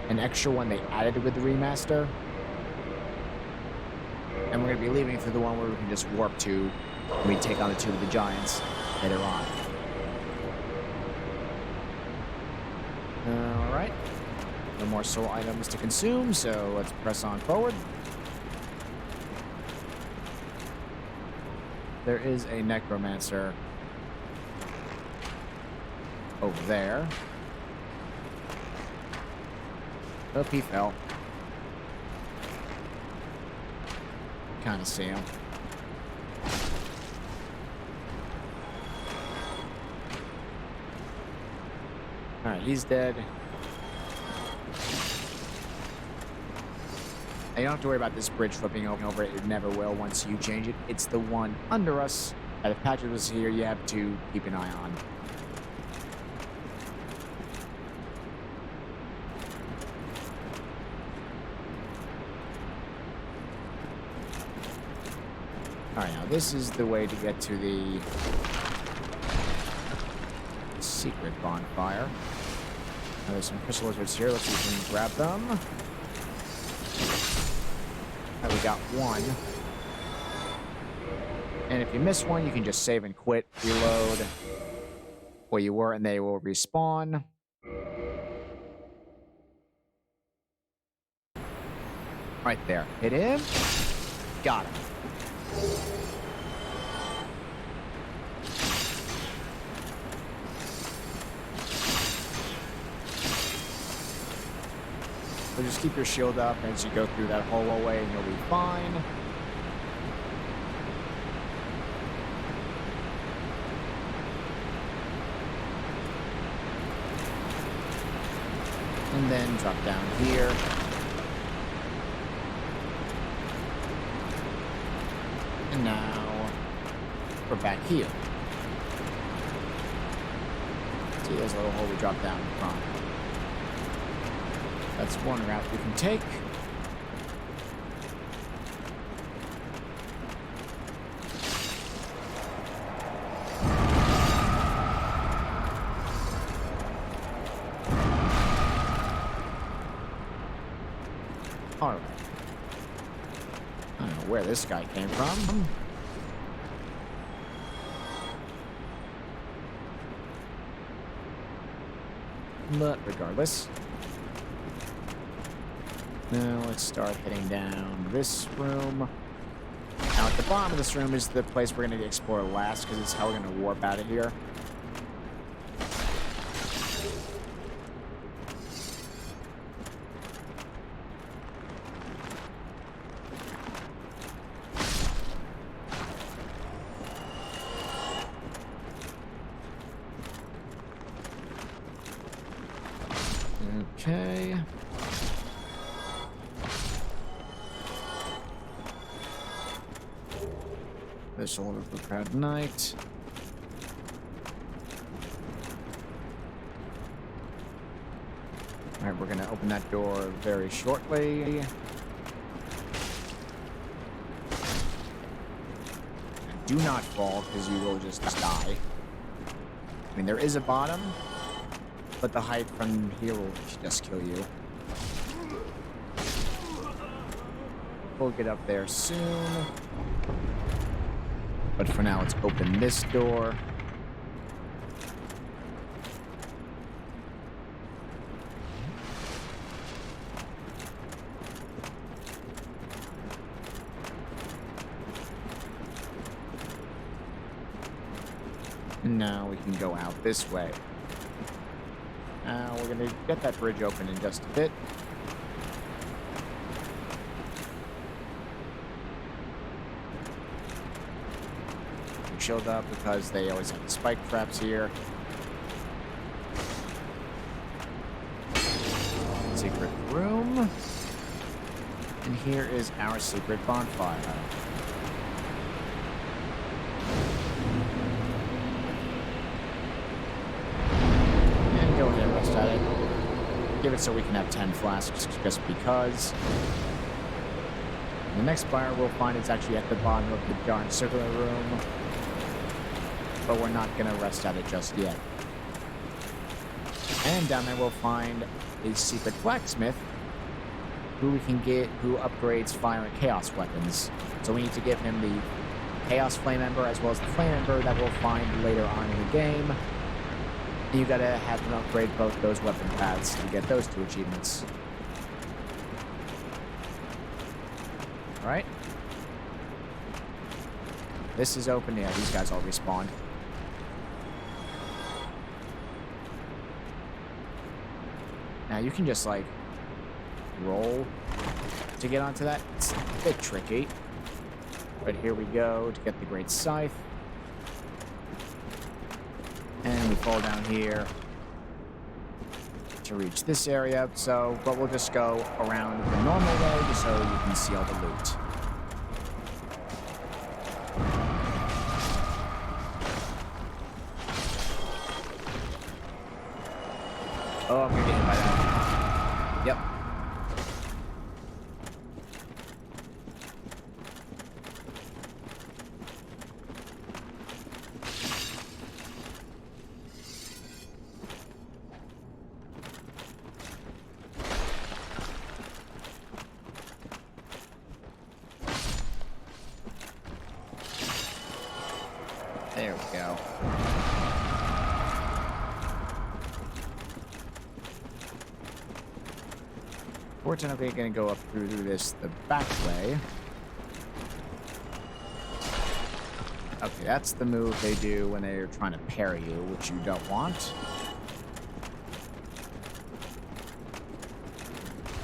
an extra one they added with the remaster. And we're going to be leaving through the one where we can just warp to when we take on the Tomb of the Giants later on. Alright. No more soul items to consume, so let's press on forward. There is a necromancer over there. Oh, he fell. Kind of see him. Alright, he's dead. You don't have to worry about this bridge flipping over. It never will once you change it. It's the one under us that if Patches was here, you have to keep an eye on. Alright, now this is the way to get to the secret bonfire. Now there's some crystal lizards here. Let's see if we can grab them. Now we got one. And if you miss one, you can just save and quit, reload, where you were, and they will respawn. Right there. Hit him. Got him. So just keep your shield up as you go through that hallway and you'll be fine. And then drop down here. And now we're back here. See, there's a little hole we drop down from. That's one route we can take. All right. I don't know where this guy came from. But regardless. Now let's start heading down this room. Now at the bottom of this room is the place we're going to explore last because it's how we're going to warp out of here. Okay. This will look a proud night. All right, we're gonna open that door very shortly. Do not fall, because you will just die. I mean, there is a bottom, but the height from here will just kill you. We'll get up there soon. But for now, let's open this door. And now we can go out this way. We're going to get that bridge open in just a bit. Shield up because they always have the spike traps here. Secret room. And here is our secret bonfire. And go ahead and rest at it. Give it so we can have 10 flasks just because. The next fire we'll find is actually at the bottom of the darn circular room. But we're not going to rest at it just yet. And down there we'll find a secret blacksmith who we can get, who upgrades fire and chaos weapons. So we need to give him the chaos flame ember as well as the flame ember that we'll find later on in the game. And you gotta have him upgrade both those weapon paths to get those two achievements. Alright. This is open. Yeah, these guys all respawned. Now you can just like roll to get onto that. It's a bit tricky. But here we go to get the great scythe. And we fall down here to reach this area. So, but we'll just go around the normal way just so you can see all the loot. Oh, I'm gonna get hit by that. Yep. There we go. We're technically going to go up through this the back way. Okay, that's the move they do when they're trying to parry you, which you don't want.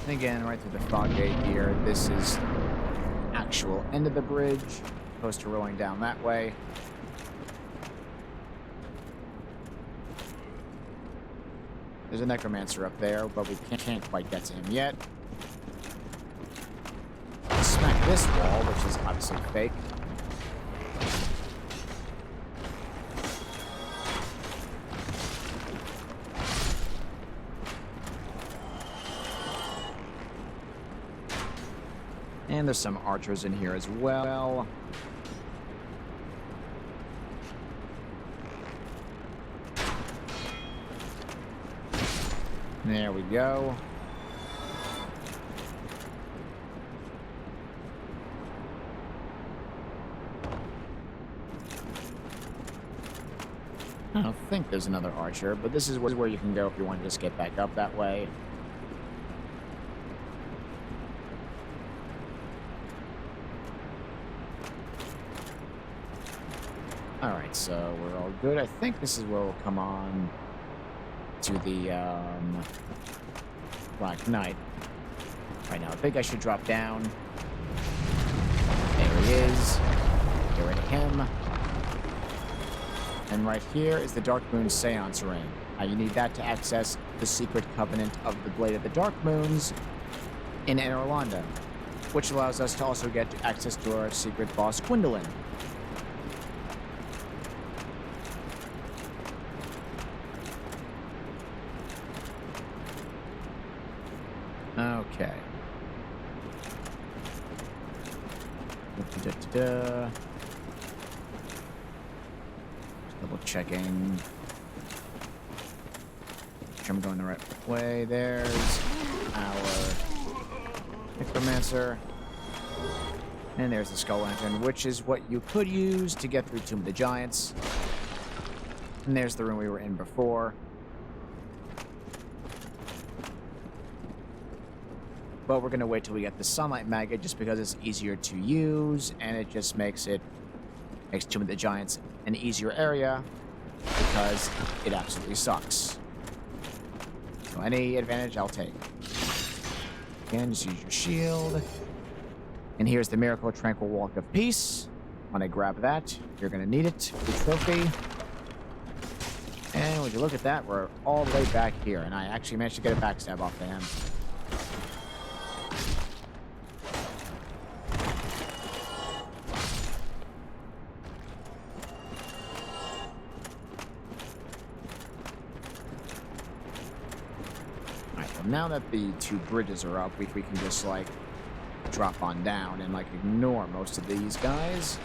And again, right through the fog gate here, this is actual end of the bridge, opposed to rolling down that way. There's a necromancer up there, but we can't quite get to him yet. Smack this wall, which is obviously fake. And there's some archers in here as well. There we go. I don't think there's another archer, but this is where you can go if you want to just get back up that way. Alright, so we're all good. I think this is where we'll come on to the Black Knight. Right now, I think I should drop down. There he is. Get rid of him. And right here is the Dark Moon Seance Ring. You need that to access the secret covenant of the Blade of the Dark Moons in Anor Londo, which allows us to also get access to our secret boss, Gwendolyn. Okay. Da-da-da-da. Just double checking. Make sure I'm going the right way. There's our Necromancer. And there's the Skull Lantern, which is what you could use to get through Tomb of the Giants. And there's the room we were in before. But we're going to wait till we get the Sunlight Maggot just because it's easier to use, and it just makes Tomb of the Giants an easier area because it absolutely sucks. So any advantage I'll take. Again, just use your shield. And here's the Miracle Tranquil Walk of Peace. When I grab that, you're going to need it. The trophy. And would you look at that, we're all the way back here, and I actually managed to get a backstab off to him. Now that the two bridges are up, we can just, like, drop on down and, like, ignore most of these guys.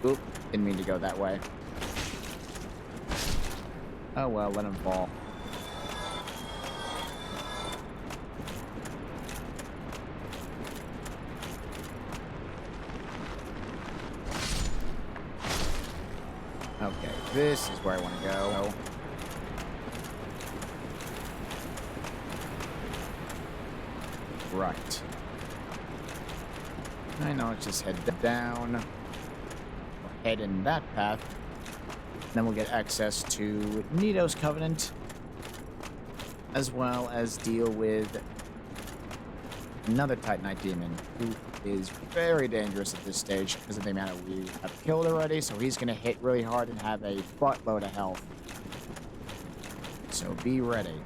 Oop, didn't mean to go that way. Oh well, let him fall. Okay, this is where I want to go. Right. I know, let's just head down. We'll head in that path. Then we'll get access to Nito's Covenant, as well as deal with another Titanite demon, who is very dangerous at this stage because of the amount that we have killed already, so he's going to hit really hard and have a buttload of health. So be ready.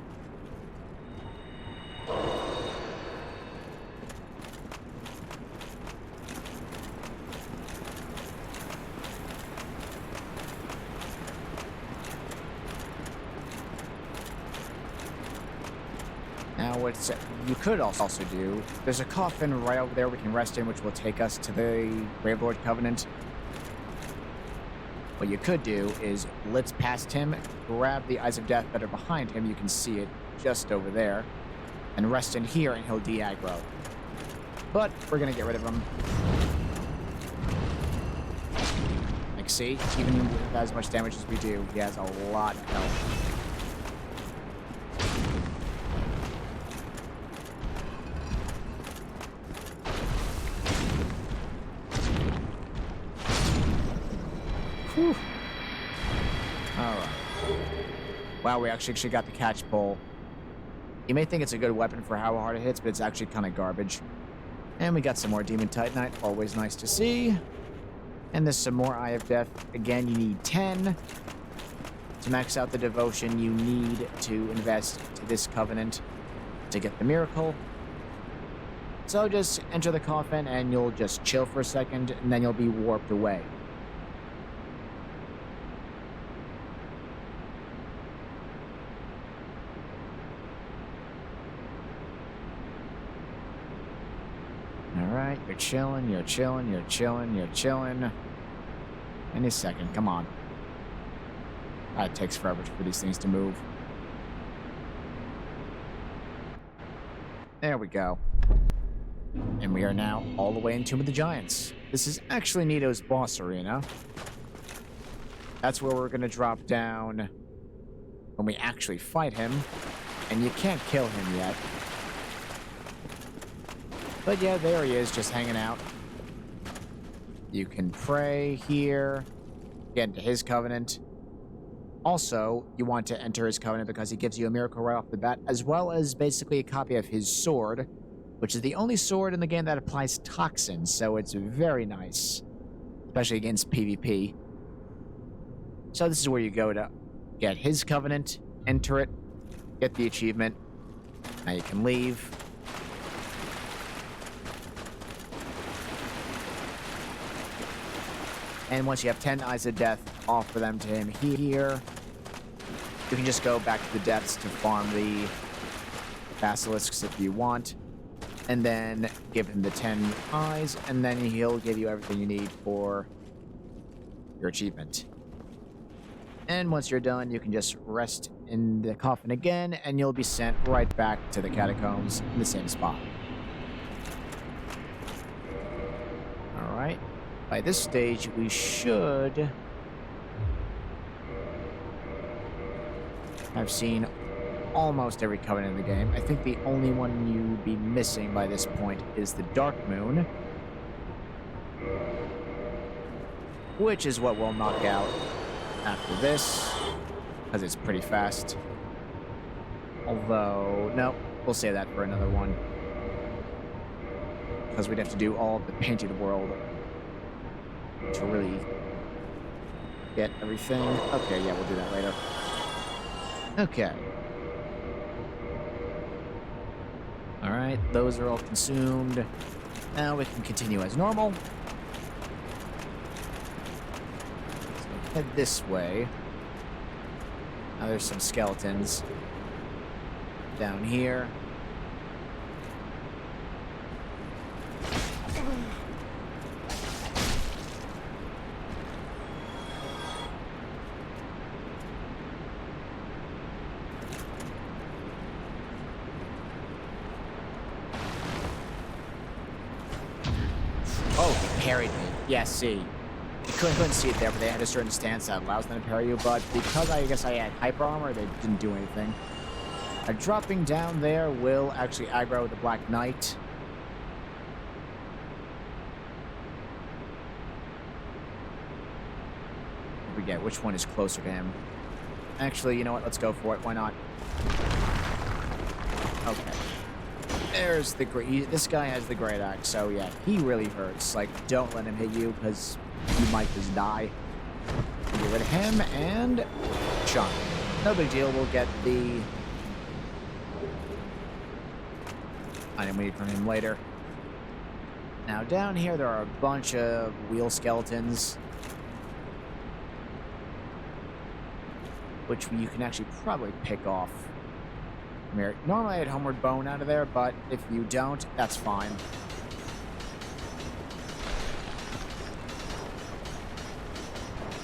Now, what you could also do, there's a coffin right over there we can rest in, which will take us to the Gravelord Covenant. What you could do is blitz past him, grab the Eyes of Death that are behind him, you can see it just over there, and rest in here and he'll de-aggro. But we're going to get rid of him. Like, see? Even with as much damage as we do, he has a lot of health. Whew. Alright. Wow, we actually got the catch pole. You may think it's a good weapon for how hard it hits, but it's actually kind of garbage. And we got some more Demon Titanite, always nice to see. And there's some more Eye of Death. Again, you need 10. To max out the devotion, you need to invest to this covenant to get the miracle. So just enter the coffin and you'll just chill for a second, and then you'll be warped away. Alright, you're chilling, you're chilling, you're chilling, you're chilling. Any second, come on. It takes forever for these things to move. There we go. And we are now all the way in Tomb of the Giants. This is actually Nito's boss arena. That's where we're going to drop down when we actually fight him. And you can't kill him yet. But yeah, there he is, just hanging out. You can pray here, get into his covenant. Also, you want to enter his covenant because he gives you a miracle right off the bat, as well as basically a copy of his sword, which is the only sword in the game that applies toxins, so it's very nice, especially against PvP. So this is where you go to get his covenant, enter it, get the achievement. Now you can leave. And once you have 10 Eyes of Death, offer them to him here. You can just go back to the depths to farm the basilisks if you want. And then give him the 10 eyes, and then he'll give you everything you need for your achievement. And once you're done, you can just rest in the coffin again, and you'll be sent right back to the catacombs in the same spot. Alright. By this stage, we should have seen almost every covenant in the game. I think the only one you'd be missing by this point is the Dark Moon, which is what we'll knock out after this, because it's pretty fast. Although, no, we'll save that for another one, because we'd have to do all of the painted world to really get everything. Okay, yeah, we'll do that later. Okay. Alright, those are all consumed. Now we can continue as normal. So head this way. Now there's some skeletons down here. Parried me. Yeah, see. You couldn't see it there, but they had a certain stance that allows them to parry you, but because I guess I had hyper armor, they didn't do anything. Dropping down there will actually aggro the Black Knight. I forget which one is closer to him. Actually, you know what? Let's go for it. Why not? Okay. There's the great. This guy has the great axe, so yeah, he really hurts. Like, don't let him hit you, because you might just die. Get rid of him and chunk. No big deal. We'll get the item we need from him later. Now down here, there are a bunch of wheel skeletons, which you can actually probably pick off. Normally I'd Homeward Bone out of there, but if you don't, that's fine.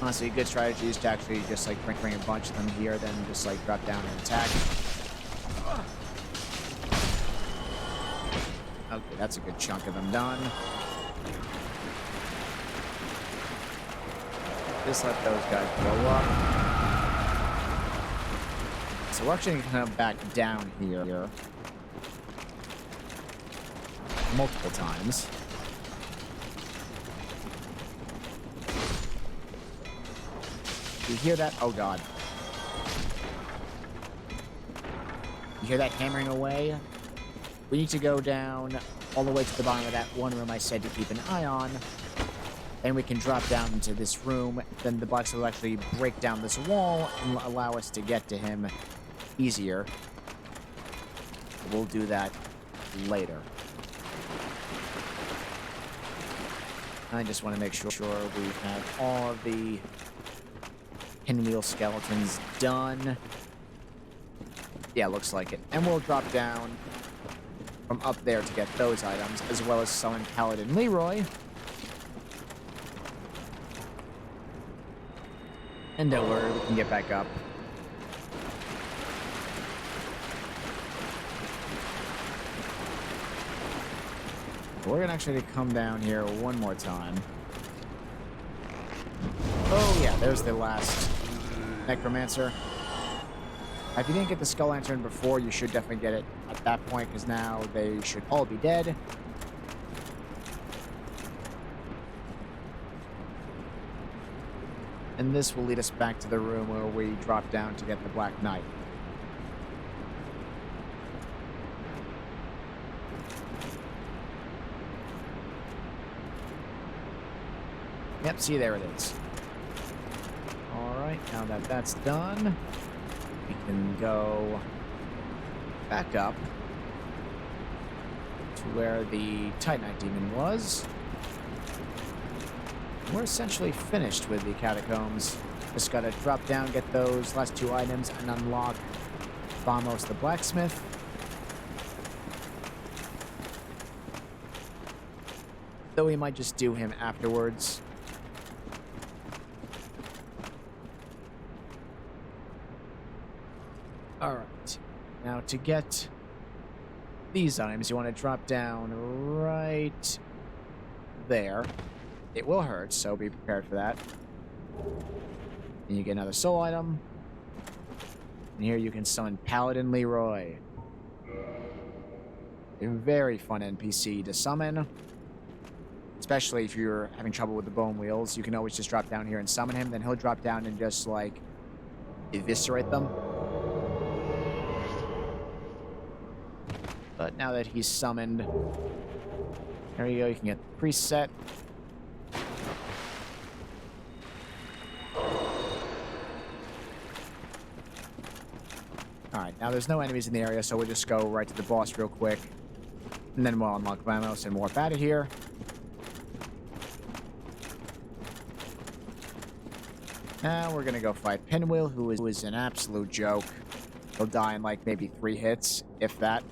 Honestly, a good strategy is to actually just like bring a bunch of them here, then just like drop down and attack. Okay, that's a good chunk of them done. Just let those guys blow up. So we're actually going to come back down here multiple times. You hear that? Oh, God. You hear that hammering away? We need to go down all the way to the bottom of that one room I said to keep an eye on. Then we can drop down into this room. Then the box will actually break down this wall and allow us to get to him easier. We'll do that later. I just want to make sure we have all of the pinwheel skeletons done. Yeah, looks like it. And we'll drop down from up there to get those items, as well as summon Paladin Leroy. And don't worry, we can get back up. We're gonna actually come down here one more time. Oh yeah, there's the last Necromancer. If you didn't get the Skull Lantern before, you should definitely get it at that point, because now they should all be dead. And this will lead us back to the room where we drop down to get the Black Knight. Yep, see, there it is. Alright, now that that's done, we can go back up to where the Titanite Demon was. We're essentially finished with the catacombs. Just gotta drop down, get those last two items, and unlock Vamos the Blacksmith. Though we might just do him afterwards. Alright. Now to get these items, you want to drop down right there. It will hurt, so be prepared for that. And you get another soul item. And here you can summon Paladin Leroy. A very fun NPC to summon. Especially if you're having trouble with the bone wheels. You can always just drop down here and summon him. Then he'll drop down and just, like, eviscerate them. But now that he's summoned, there you go. You can get the preset. Alright, now there's no enemies in the area, so we'll just go right to the boss real quick. And then we'll unlock Vamos and warp out of here. Now we're gonna go fight Pinwheel, who is an absolute joke. He'll die in like maybe 3 hits, if that.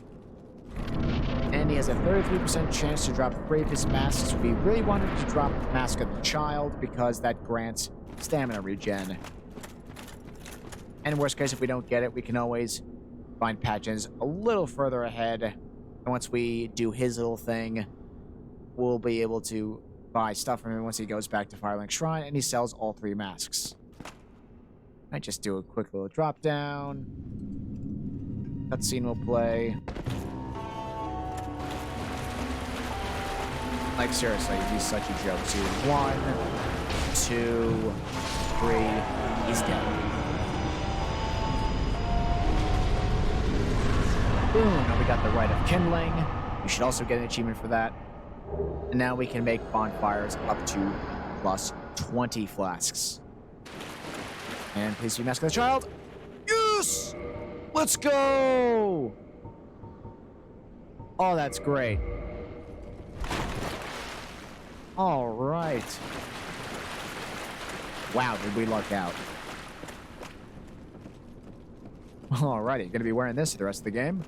And he has a 33% chance to drop 3 of his masks. We really wanted to drop Mask of the Child because that grants stamina regen. And worst case, if we don't get it, we can always find Patchins a little further ahead. And once we do his little thing, we'll be able to buy stuff from him once he goes back to Firelink Shrine and he sells all 3 masks. I just do a quick little drop down. Cutscene will play. Like, seriously, he's such a joke. So 1, 2, 3, he's dead. Boom, and we got the Rite of Kindling. You should also get an achievement for that. And now we can make bonfires up to plus 20 flasks. And please be Mask of the Child. Yes! Let's go! Oh, that's great. All right. Wow, did we luck out. Alrighty, gonna be wearing this the rest of the game.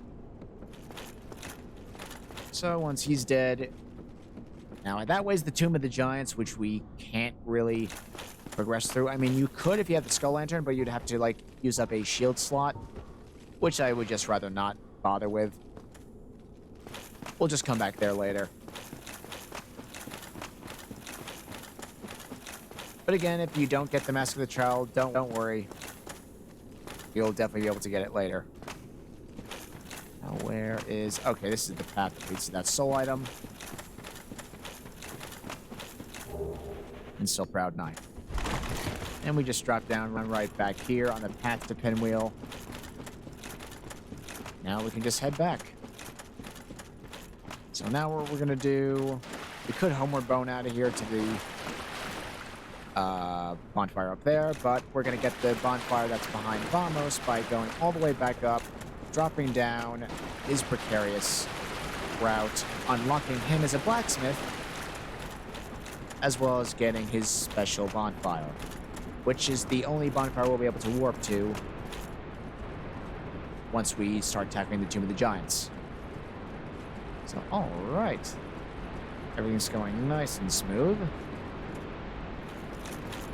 So once he's dead... Now, that way's the Tomb of the Giants, which we can't really progress through. I mean, you could if you had the Skull Lantern, but you'd have to, like, use up a shield slot, which I would just rather not bother with. We'll just come back there later. But But again, if you don't get the Mask of the Child, don't worry. You'll definitely be able to get it later. Now, where is... Okay, this is the path that leads to that soul item. And still Proud Knight. And we just drop down, run right back here on the path to Pinwheel. Now we can just head back. So now what we're going to do... We could Homeward Bone out of here to the bonfire up there, but we're going to get the bonfire that's behind Vamos by going all the way back up, dropping down his precarious route, unlocking him as a blacksmith, as well as getting his special bonfire, which is the only bonfire we'll be able to warp to once we start tackling the Tomb of the Giants. So, alright. Everything's going nice and smooth.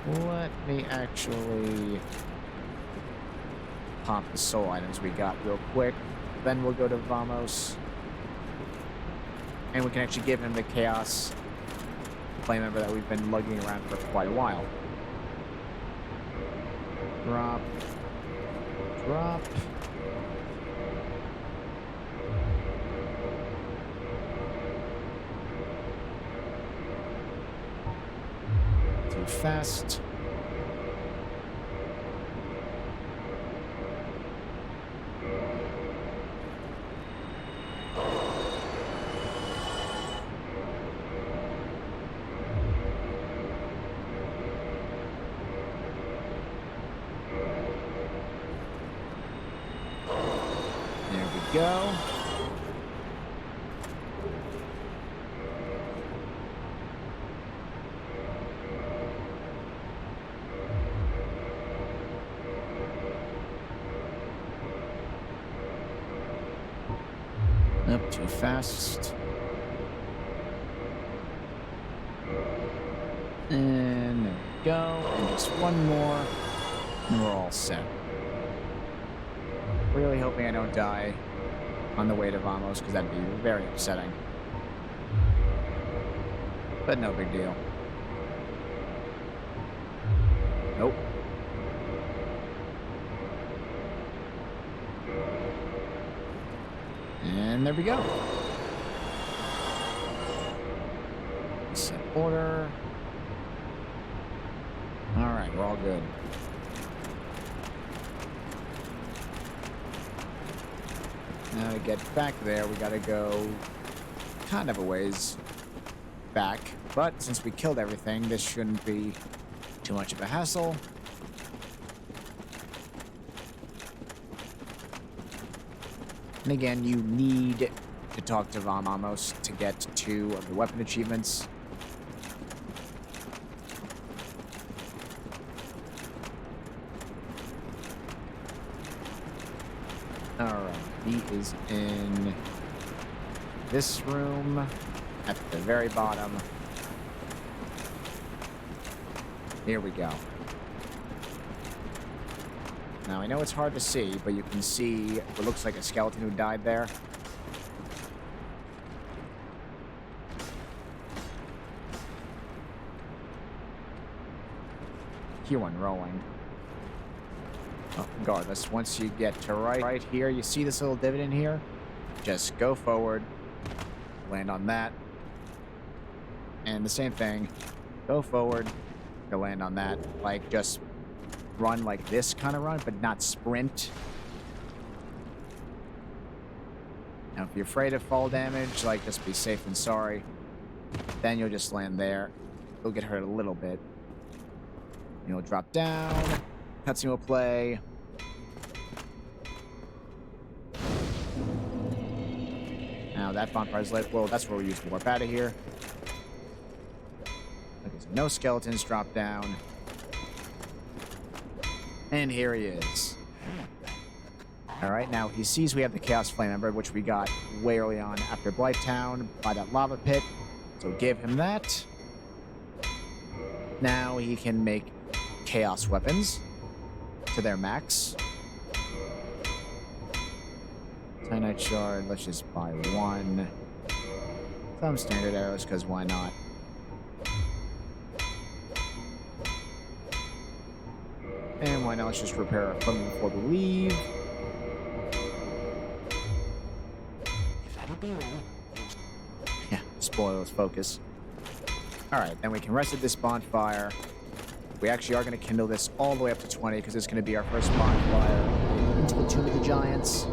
Let me actually pop the soul items we got real quick. Then we'll go to Vamos. And we can actually give him the Chaos Flame Member that we've been lugging around for quite a while. Drop. Drop. Too fast. Go. Up too fast. And there we go. And just one more. And we're all set. Really hoping I don't die on the way to Vamos, because that'd be very upsetting. But no big deal. Nope. And there we go. Set order. Alright, we're all good. Now to get back there, we gotta go kind of a ways back. But since we killed everything, this shouldn't be too much of a hassle. And again, you need to talk to Vamos to get 2 of the weapon achievements. Alright, he is in this room at the very bottom. Here we go. Now, I know it's hard to see, but you can see what looks like a skeleton who died there. Q1 rolling. Oh, regardless, once you get to right here, you see this little divot in here? Just go forward, land on that. And the same thing, go forward, go land on that. Like, just run like this kind of run, but not sprint. Now, if you're afraid of fall damage, like, just be safe and sorry. Then you'll just land there. You'll get hurt a little bit. You'll drop down. Cutscene will play. Now that bonfire's lit. Well, that's where we use to warp out of here. Okay, so no skeletons drop down. And here he is. Alright, now he sees we have the Chaos Flame Ember, which we got way early on after Blighttown by that lava pit. So give him that. Now he can make Chaos weapons to their max. Titanite shard, let's just buy 1. Some standard arrows, because why not? And why not? Let's just repair our equipment before we leave. If that'll be all. Yeah, spoils focus. Alright, then we can rest at this bonfire. We actually are going to kindle this all the way up to 20 because it's going to be our first bonfire into the Tomb of the Giants.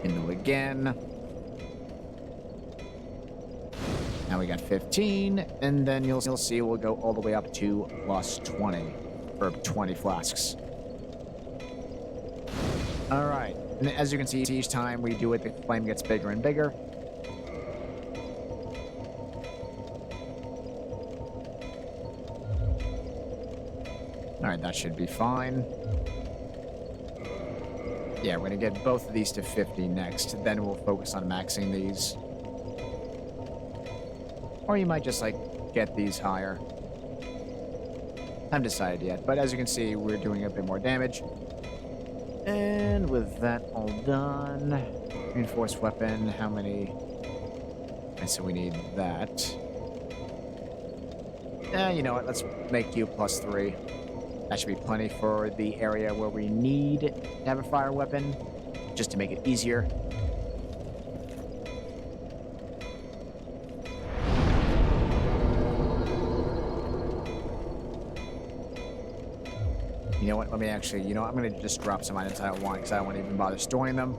Kindle again. Now we got 15, and then you'll see we'll go all the way up to plus 20, or 20 flasks. All right, and as you can see, each time we do it, the flame gets bigger and bigger. All right, that should be fine. Yeah, we're gonna get both of these to 50 next, then we'll focus on maxing these. Or you might just, like, get these higher. I haven't decided yet, but as you can see, we're doing a bit more damage. And with that all done, reinforced weapon, how many? And so we need that. You know what, let's make you plus 3. That should be plenty for the area where we need to have a fire weapon, just to make it easier. You know what? Let me actually, you know, I'm going to just drop some items I don't want because I don't want to even bother storing them.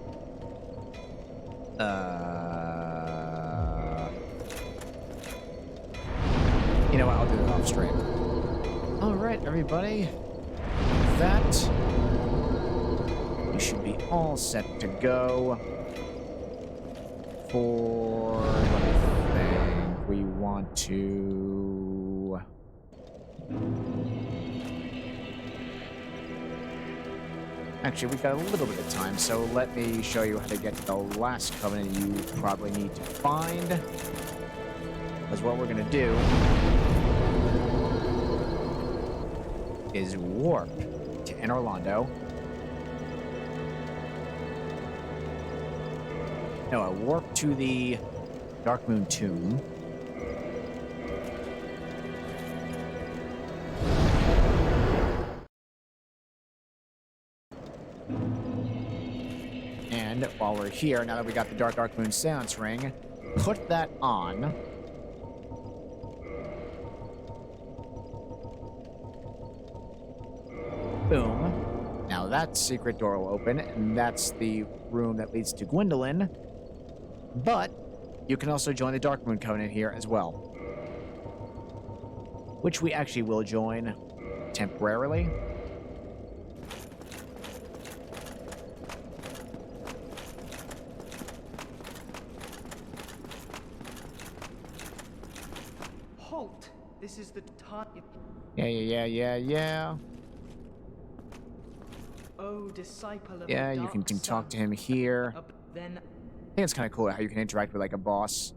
You know what? I'll do it off stream. All right, everybody. That you should be all set to go for what I think we want to. Actually, we've got a little bit of time, so let me show you how to get to the last covenant you probably need to find. Because what we're going to do is warp to Inner Orlando. No, warp to the Dark Moon Tomb. And while we're here, now that we got the Dark Moon Seance Ring, put that on. Boom. Now that secret door will open, and that's the room that leads to Gwendolyn. But you can also join the Dark Moon Covenant here as well. Which we actually will join temporarily. Halt! This is the time. Yeah. Oh, disciple of Yeah, the you can dark talk to sun. him here. Then I think it's kind of cool how you can interact with, like, a boss.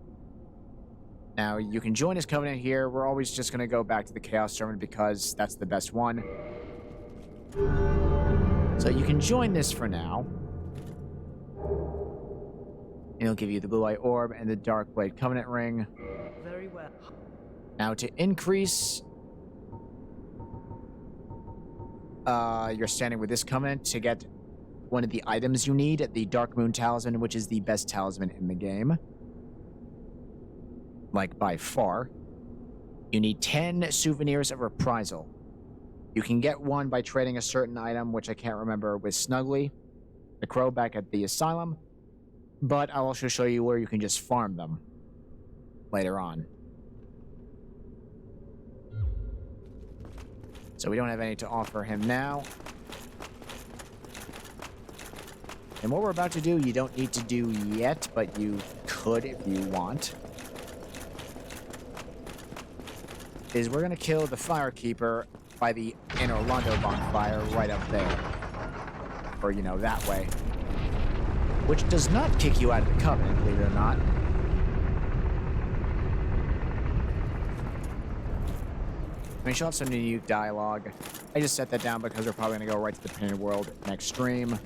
Now, you can join his covenant here. We're always just going to go back to the Chaos Servant because that's the best one. So you can join this for now. And it'll give you the Blue Eye Orb and the Dark Blade Covenant Ring. very well. Now, to increase your standing with this covenant, to get one of the items you need, the Dark Moon Talisman, which is the best talisman in the game. Like, by far. You need 10 Souvenirs of Reprisal. You can get one by trading a certain item, which I can't remember, with Snuggly, the crow back at the asylum. But I'll also show you where you can just farm them later on. So we don't have any to offer him now. And what we're about to do, you don't need to do yet, but you could if you want. Is we're going to kill the Firekeeper by the Inner Orlando bonfire right up there. Or, you know, that way. Which does not kick you out of the Covenant, believe it or not. I mean, she'll have some unique dialogue. I just set that down because we're probably going to go right to the Painted World next stream.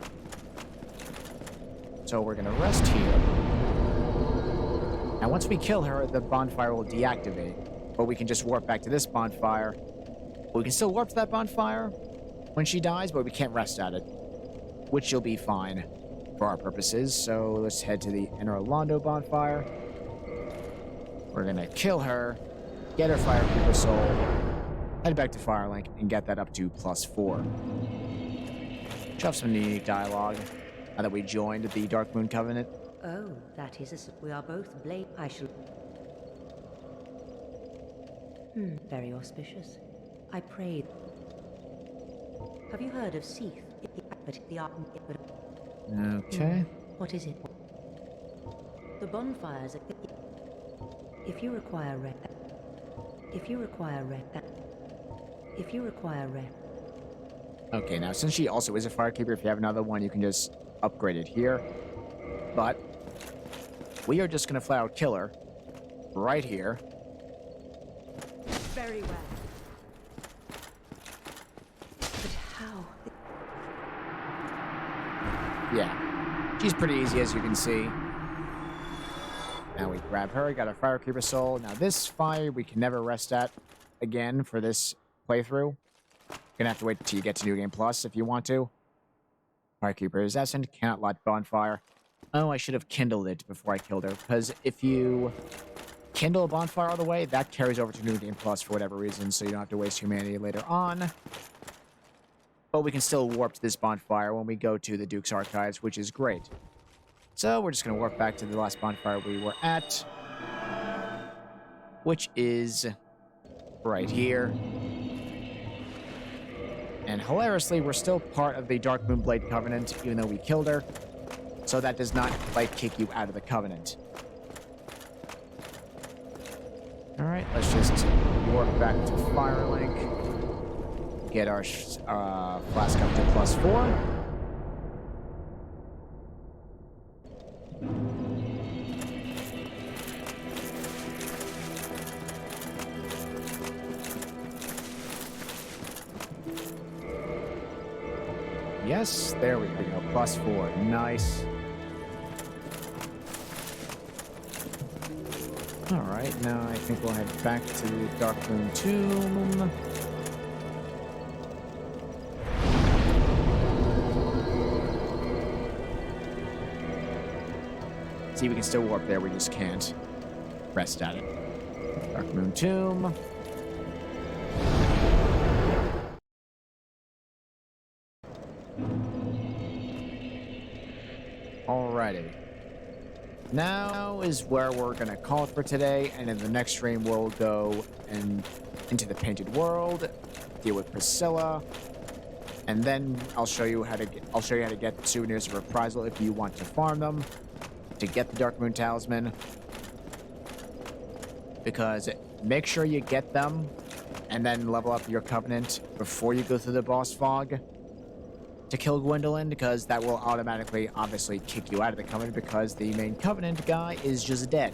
So we're going to rest here. Now, once we kill her, the bonfire will deactivate. But we can just warp back to this bonfire. We can still warp to that bonfire when she dies, but we can't rest at it. Which will be fine for our purposes. So let's head to the Inner Orlando bonfire. We're gonna kill her, get her Firekeeper soul, head back to Firelink, and get that up to +4. Shove some unique dialogue now that we joined the Dark Moon Covenant. Oh, that is we are both blade. I shall. Very auspicious. I prayed. Have you heard of Seath? Okay. What is it? The bonfires. If you require Okay, now since she also is a Firekeeper, if you have another one, you can just upgrade it here. But we are just gonna flat out kill her right here. Very well. But how? Yeah, she's pretty easy as you can see. Now we grab her, got a Firekeeper soul. Now this fire we can never rest at again for this playthrough. Gonna have to wait till you get to New Game Plus if you want to. Firekeeper is essent, cannot light bonfire. Oh, I should have kindled it before I killed her, because if you kindle a bonfire all the way, that carries over to New Game Plus for whatever reason, so you don't have to waste humanity later on. But we can still warp to this bonfire when we go to the Duke's Archives, which is great. So we're just going to warp back to the last bonfire we were at, which is right here. And hilariously, we're still part of the Dark Moonblade Covenant, even though we killed her. So that does not, like, kick you out of the Covenant. Alright, let's just warp back to Firelink. Get our flask up to +4. Yes, there we go. +4. Nice. Alright, now I think we'll head back to the Dark Moon Tomb. See, we can still warp there, we just can't rest at it. Dark Moon Tomb. Alrighty. Now is where we're gonna call it for today, and in the next stream we'll go into the Painted World, deal with Priscilla, and then I'll show you how to get Souvenirs of Reprisal if you want to farm them to get the Dark Moon Talisman. Because make sure you get them and then level up your Covenant before you go through the boss fog to kill Gwendolyn, because that will automatically, obviously, kick you out of the Covenant because the main Covenant guy is just dead.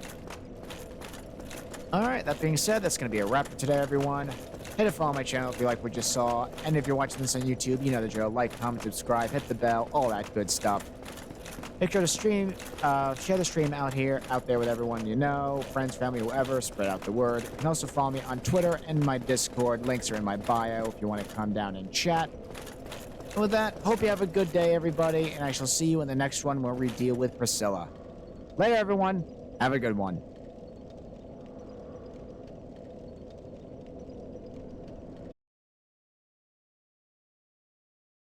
Alright, that being said, that's going to be a wrap for today, everyone. Hit a follow my channel if you like what you saw, and if you're watching this on YouTube, you know the drill. Like, comment, subscribe, hit the bell, all that good stuff. Make sure to stream, share the stream out there with everyone you know, friends, family, whoever, spread out the word. You can also follow me on Twitter and my Discord. Links are in my bio if you want to come down and chat. And with that, hope you have a good day, everybody, and I shall see you in the next one where we deal with Priscilla. Later, everyone. Have a good one.